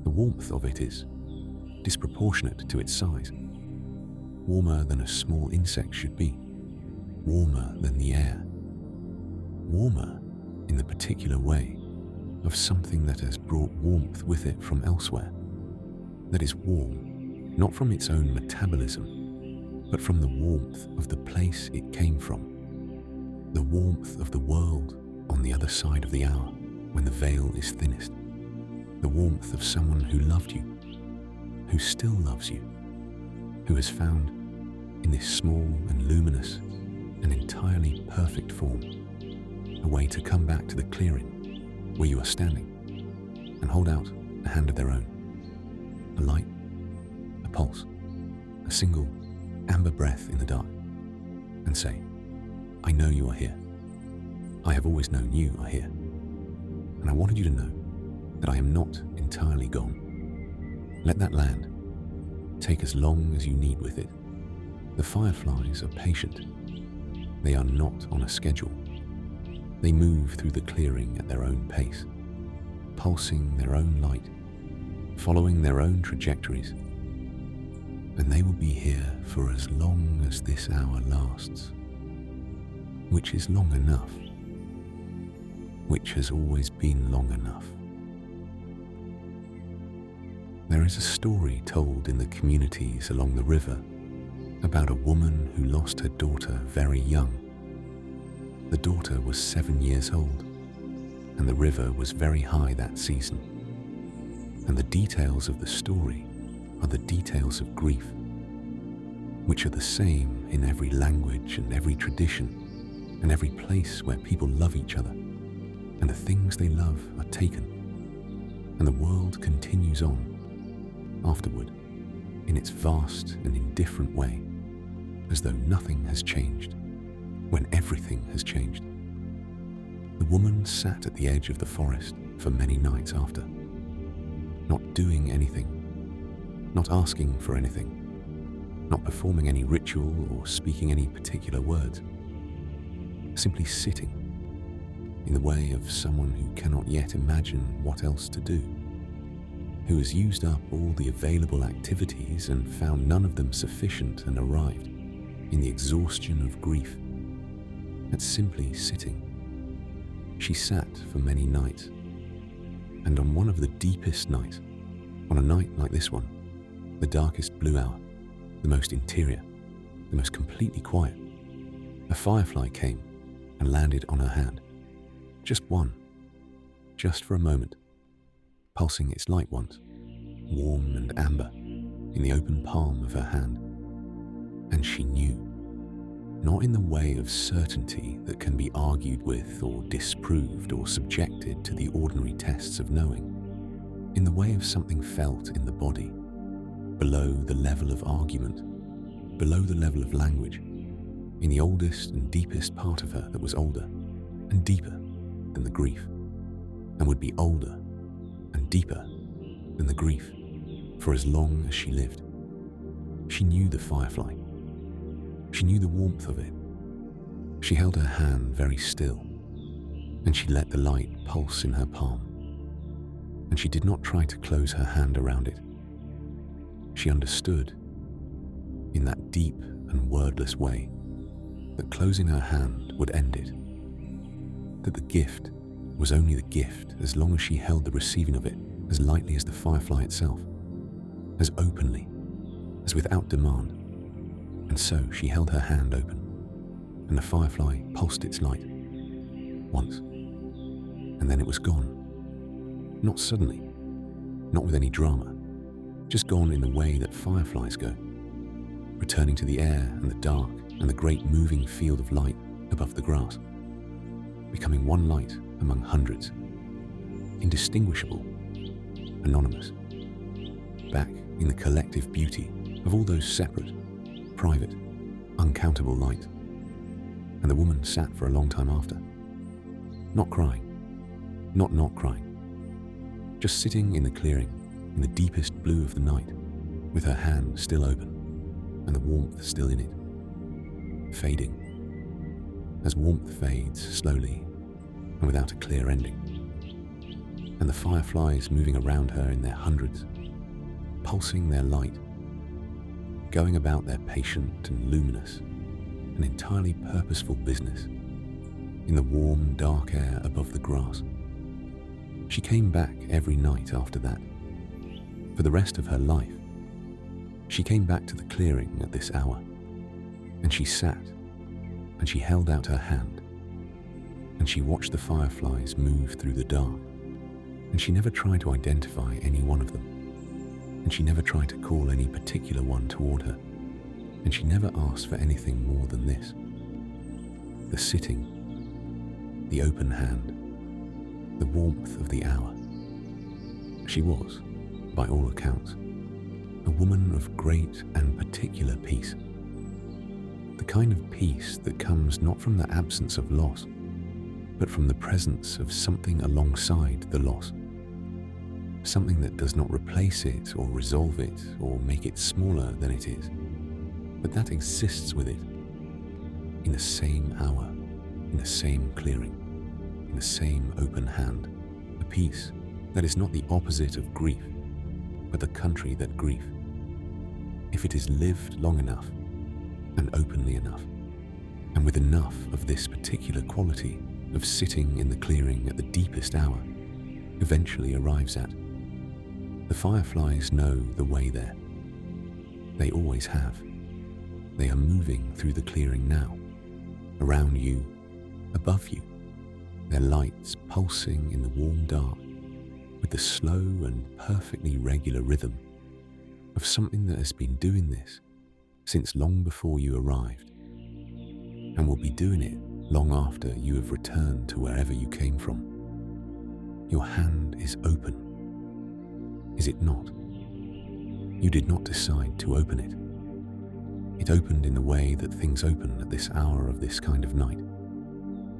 The warmth of it is disproportionate to its size. Warmer than a small insect should be. Warmer than the air. Warmer in the particular way of something that has brought warmth with it from elsewhere. That is warm, not from its own metabolism, but from the warmth of the place it came from. The warmth of the world on the other side of the hour when the veil is thinnest. The warmth of someone who loved you, who still loves you, who has found in this small and luminous and entirely perfect form a way to come back to the clearing where you are standing and hold out a hand of their own. A light, a pulse, a single amber breath in the dark, and say, I know you are here. I have always known you are here. And I wanted you to know that I am not entirely gone. Let that land. Take as long as you need with it. The fireflies are patient. They are not on a schedule. They move through the clearing at their own pace, pulsing their own light, following their own trajectories. And they will be here for as long as this hour lasts, which is long enough, which has always been long enough. There is a story told in the communities along the river about a woman who lost her daughter very young. The daughter was 7 years old, and the river was very high that season. And the details of the story are the details of grief, which are the same in every language and every tradition and every place where people love each other, and the things they love are taken, and the world continues on afterward in its vast and indifferent way, as though nothing has changed when everything has changed. The woman sat at the edge of the forest for many nights after, not doing anything, not asking for anything, not performing any ritual or speaking any particular words, simply sitting in the way of someone who cannot yet imagine what else to do, who has used up all the available activities and found none of them sufficient and arrived in the exhaustion of grief at simply sitting. She sat for many nights, and on one of the deepest nights, on a night like this one, the darkest blue hour, the most interior, the most completely quiet, a firefly came and landed on her hand. Just one, just for a moment, pulsing its light once, warm and amber, in the open palm of her hand. And she knew, not in the way of certainty that can be argued with or disproved or subjected to the ordinary tests of knowing, in the way of something felt in the body, below the level of argument, below the level of language, in the oldest and deepest part of her that was older and deeper than the grief, and would be older and deeper than the grief for as long as she lived. She knew the firefly. She knew the warmth of it. She held her hand very still, and she let the light pulse in her palm, and she did not try to close her hand around it. She understood, in that deep and wordless way, that closing her hand would end it, that the gift was only the gift as long as she held the receiving of it as lightly as the firefly itself, as openly, as without demand. And so she held her hand open, and the firefly pulsed its light, once, and then it was gone. Not suddenly, not with any drama, just gone in the way that fireflies go, returning to the air and the dark and the great moving field of light above the grass, becoming one light among hundreds, indistinguishable, anonymous, back in the collective beauty of all those separate, private, uncountable lights. And the woman sat for a long time after, not crying, not crying, just sitting in the clearing in the deepest blue of the night, with her hand still open and the warmth still in it, fading, as warmth fades slowly and without a clear ending, and the fireflies moving around her in their hundreds, pulsing their light, going about their patient and luminous and entirely purposeful business in the warm, dark air above the grass. She came back every night after that. For the rest of her life, she came back to the clearing at this hour, and she sat, and she held out her hand, and she watched the fireflies move through the dark, and she never tried to identify any one of them, and she never tried to call any particular one toward her, and she never asked for anything more than this: the sitting, the open hand, the warmth of the hour. She was, by all accounts, a woman of great and particular peace. The kind of peace that comes not from the absence of loss, but from the presence of something alongside the loss. Something that does not replace it or resolve it or make it smaller than it is, but that exists with it, in the same hour, in the same clearing, in the same open hand, a peace that is not the opposite of grief, but the country that grief, if it is lived long enough and openly enough, and with enough of this particular quality of sitting in the clearing at the deepest hour, eventually arrives at. The fireflies know the way there. They always have. They are moving through the clearing now, around you, above you, their lights pulsing in the warm dark with the slow and perfectly regular rhythm of something that has been doing this since long before you arrived, and will be doing it long after you have returned to wherever you came from. Your hand is open, is it not? You did not decide to open it. It opened in the way that things open at this hour of this kind of night,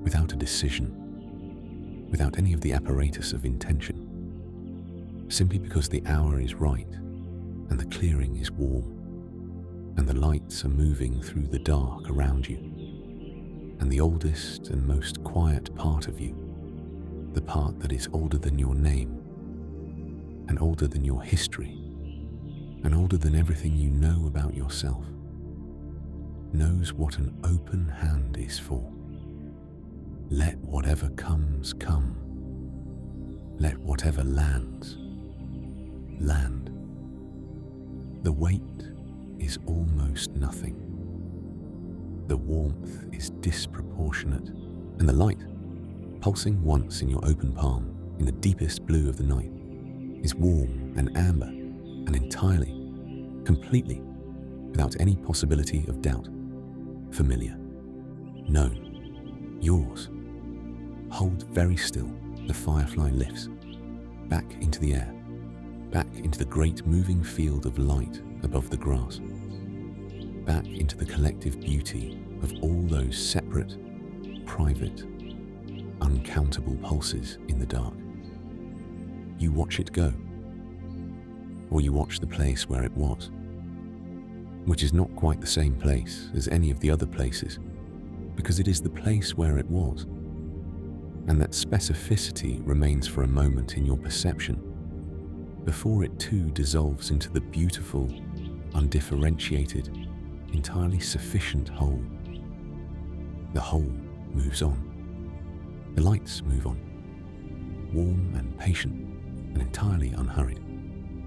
without a decision, without any of the apparatus of intention, simply because the hour is right, and the clearing is warm, and the lights are moving through the dark around you, and the oldest and most quiet part of you, the part that is older than your name, and older than your history, and older than everything you know about yourself, knows what an open hand is for. Let whatever comes come. Let whatever lands land. The weight is almost nothing. The warmth is disproportionate, and the light, pulsing once in your open palm in the deepest blue of the night, is warm and amber and entirely, completely, without any possibility of doubt, familiar, known, yours. Hold very still, the firefly lifts, back into the air, back into the great moving field of light above the grass, back into the collective beauty of all those separate, private, uncountable pulses in the dark. You watch it go, or you watch the place where it was, which is not quite the same place as any of the other places, because it is the place where it was, and that specificity remains for a moment in your perception before it too dissolves into the beautiful, undifferentiated, entirely sufficient whole. The whole moves on. The lights move on, warm and patient and entirely unhurried,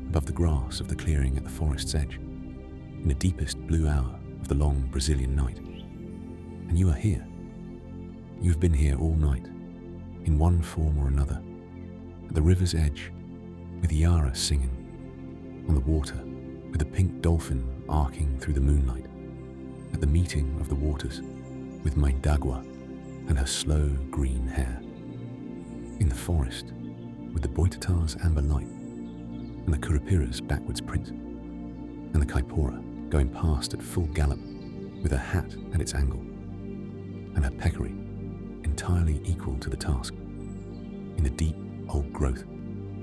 above the grass of the clearing at the forest's edge, in the deepest blue hour of the long Brazilian night. And you are here. You have been here all night, in one form or another, at the river's edge, with Iara singing, on the water, with a pink dolphin arcing through the moonlight, at the meeting of the waters, with my dagua and her slow green hair, in the forest, with the Boitatá's amber light, and the Curupira's backwards print, and the Caipora going past at full gallop, with her hat at its angle, and her peccary entirely equal to the task, in the deep old growth,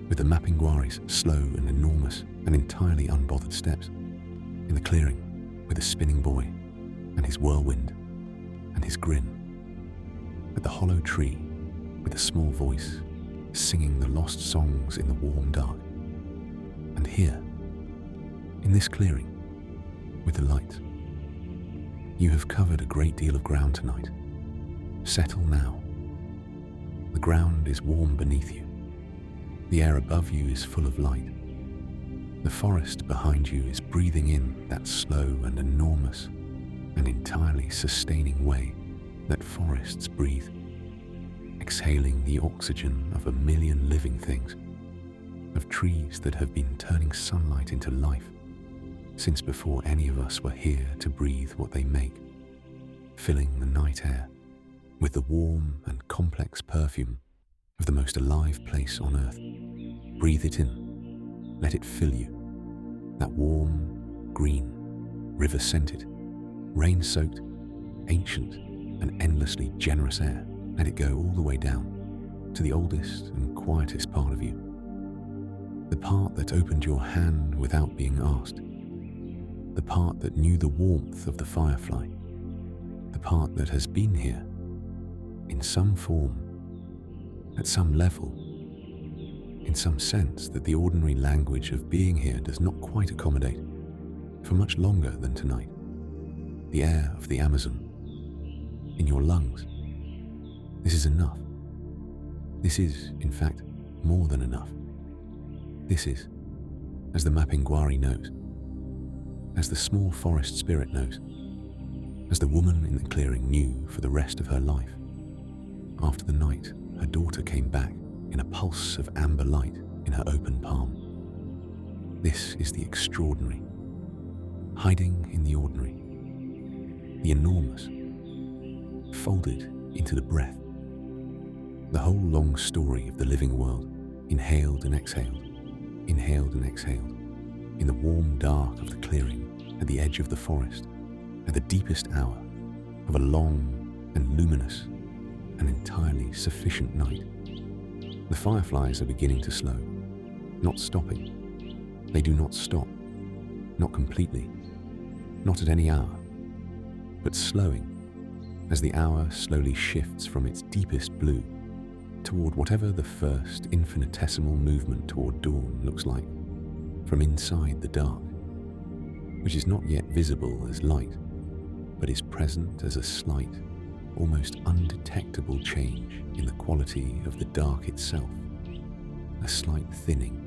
with the Mapinguari's slow and enormous and entirely unbothered steps, in the clearing, with the spinning boy, and his whirlwind, and his grin, at the hollow tree, with the small voice, singing the lost songs in the warm dark, and here, in this clearing, with the light. You have covered a great deal of ground tonight. Settle now. The ground is warm beneath you. The air above you is full of light. The forest behind you is breathing in that slow and enormous and entirely sustaining way that forests breathe, exhaling the oxygen of a million living things, of trees that have been turning sunlight into life since before any of us were here to breathe what they make, filling the night air with the warm and complex perfume of the most alive place on earth. Breathe it in, let it fill you, that warm, green, river-scented, rain-soaked, ancient and endlessly generous air. Let it go all the way down to the oldest and quietest part of you, the part that opened your hand without being asked, the part that knew the warmth of the firefly, the part that has been here, in some form, at some level, in some sense that the ordinary language of being here does not quite accommodate, for much longer than tonight. The air of the Amazon, in your lungs. This is enough. This is, in fact, more than enough. This is, as the Mapinguari knows, as the small forest spirit knows, as the woman in the clearing knew for the rest of her life. After the night, her daughter came back in a pulse of amber light in her open palm. This is the extraordinary, hiding in the ordinary, the enormous, folded into the breath, the whole long story of the living world, inhaled and exhaled, in the warm dark of the clearing, at the edge of the forest, at the deepest hour of a long and luminous and entirely sufficient night. The fireflies are beginning to slow, not stopping. They do not stop, not completely, not at any hour, but slowing as the hour slowly shifts from its deepest blue toward whatever the first infinitesimal movement toward dawn looks like, from inside the dark, which is not yet visible as light, but is present as a slight, almost undetectable change in the quality of the dark itself, a slight thinning,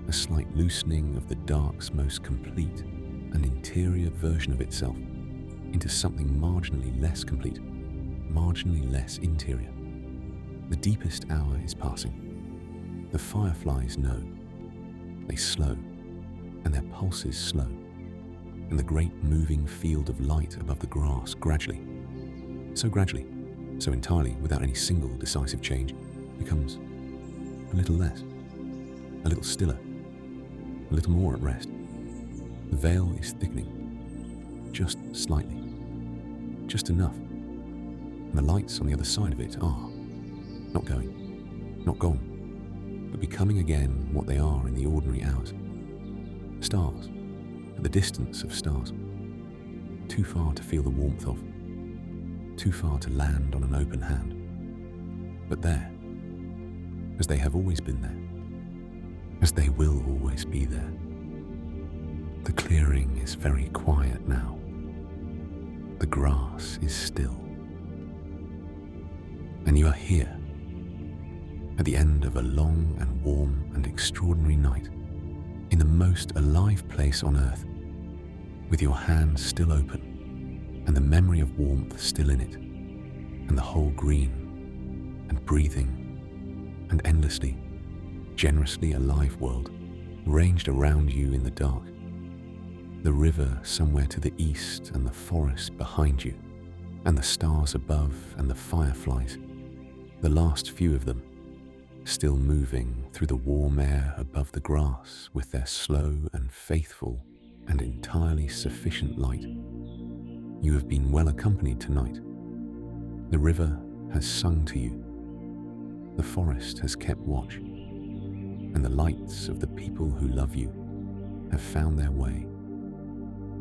a slight loosening of the dark's most complete and interior version of itself into something marginally less complete, marginally less interior. The deepest hour is passing. The fireflies know. They slow, and their pulses slow, and the great moving field of light above the grass gradually, so entirely without any single decisive change, becomes a little less, a little stiller, a little more at rest. The veil is thickening, just slightly, just enough, and the lights on the other side of it are not going, not gone, but becoming again what they are in the ordinary hours. Stars, at the distance of stars, too far to feel the warmth of, too far to land on an open hand, but there, as they have always been there, as they will always be there. The clearing is very quiet now. The grass is still. And you are here, at the end of a long and warm and extraordinary night, in the most alive place on earth, with your hand still open, and the memory of warmth still in it, and the whole green, and breathing, and endlessly, generously alive world ranged around you in the dark. The river somewhere to the east and the forest behind you, and the stars above and the fireflies, the last few of them, still moving through the warm air above the grass with their slow and faithful and entirely sufficient light. You have been well accompanied tonight. The river has sung to you. The forest has kept watch, and the lights of the people who love you have found their way,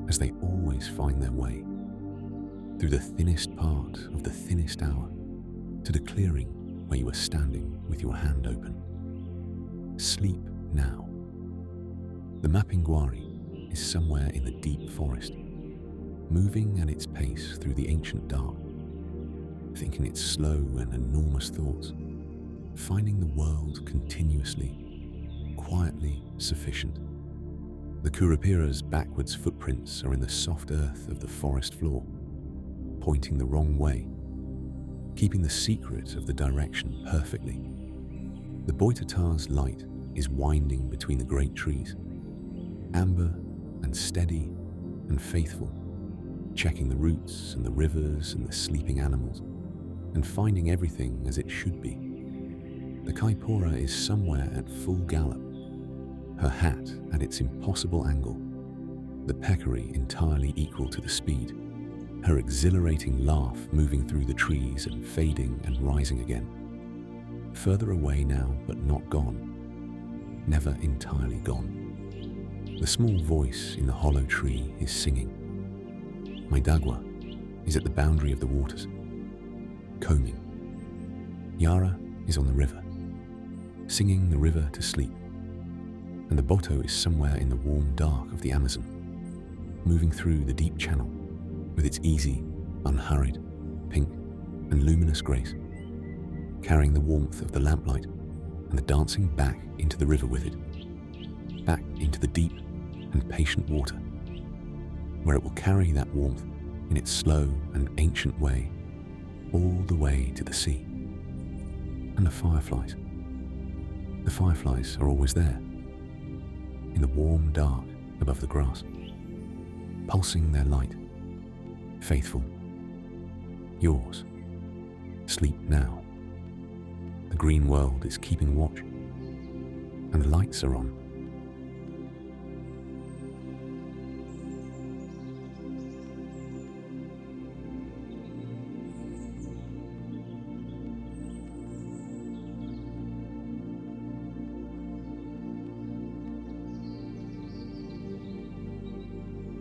as they always find their way, through the thinnest part of the thinnest hour, to the clearing where you are standing with your hand open. Sleep now. The Mapinguari is somewhere in the deep forest, moving at its pace through the ancient dark, thinking its slow and enormous thoughts, finding the world continuously, quietly sufficient. The Curupira's backwards footprints are in the soft earth of the forest floor, pointing the wrong way, keeping the secret of the direction perfectly. The Boitatá's light is winding between the great trees, amber and steady and faithful, checking the roots and the rivers and the sleeping animals, and finding everything as it should be. The Caipora is somewhere at full gallop, her hat at its impossible angle, the peccary entirely equal to the speed, her exhilarating laugh moving through the trees and fading and rising again. Further away now, but not gone, never entirely gone. The small voice in the hollow tree is singing. My dagwa is at the boundary of the waters, combing. Iara is on the river, singing the river to sleep. And the Boto is somewhere in the warm dark of the Amazon, moving through the deep channel with its easy, unhurried, pink and luminous grace, carrying the warmth of the lamplight and the dancing back into the river with it, back into the deep and patient water, where it will carry that warmth in its slow and ancient way all the way to the sea. And the fireflies are always there, in the warm dark above the grass, pulsing their light, faithful, yours. Sleep now. The green world is keeping watch, and the lights are on,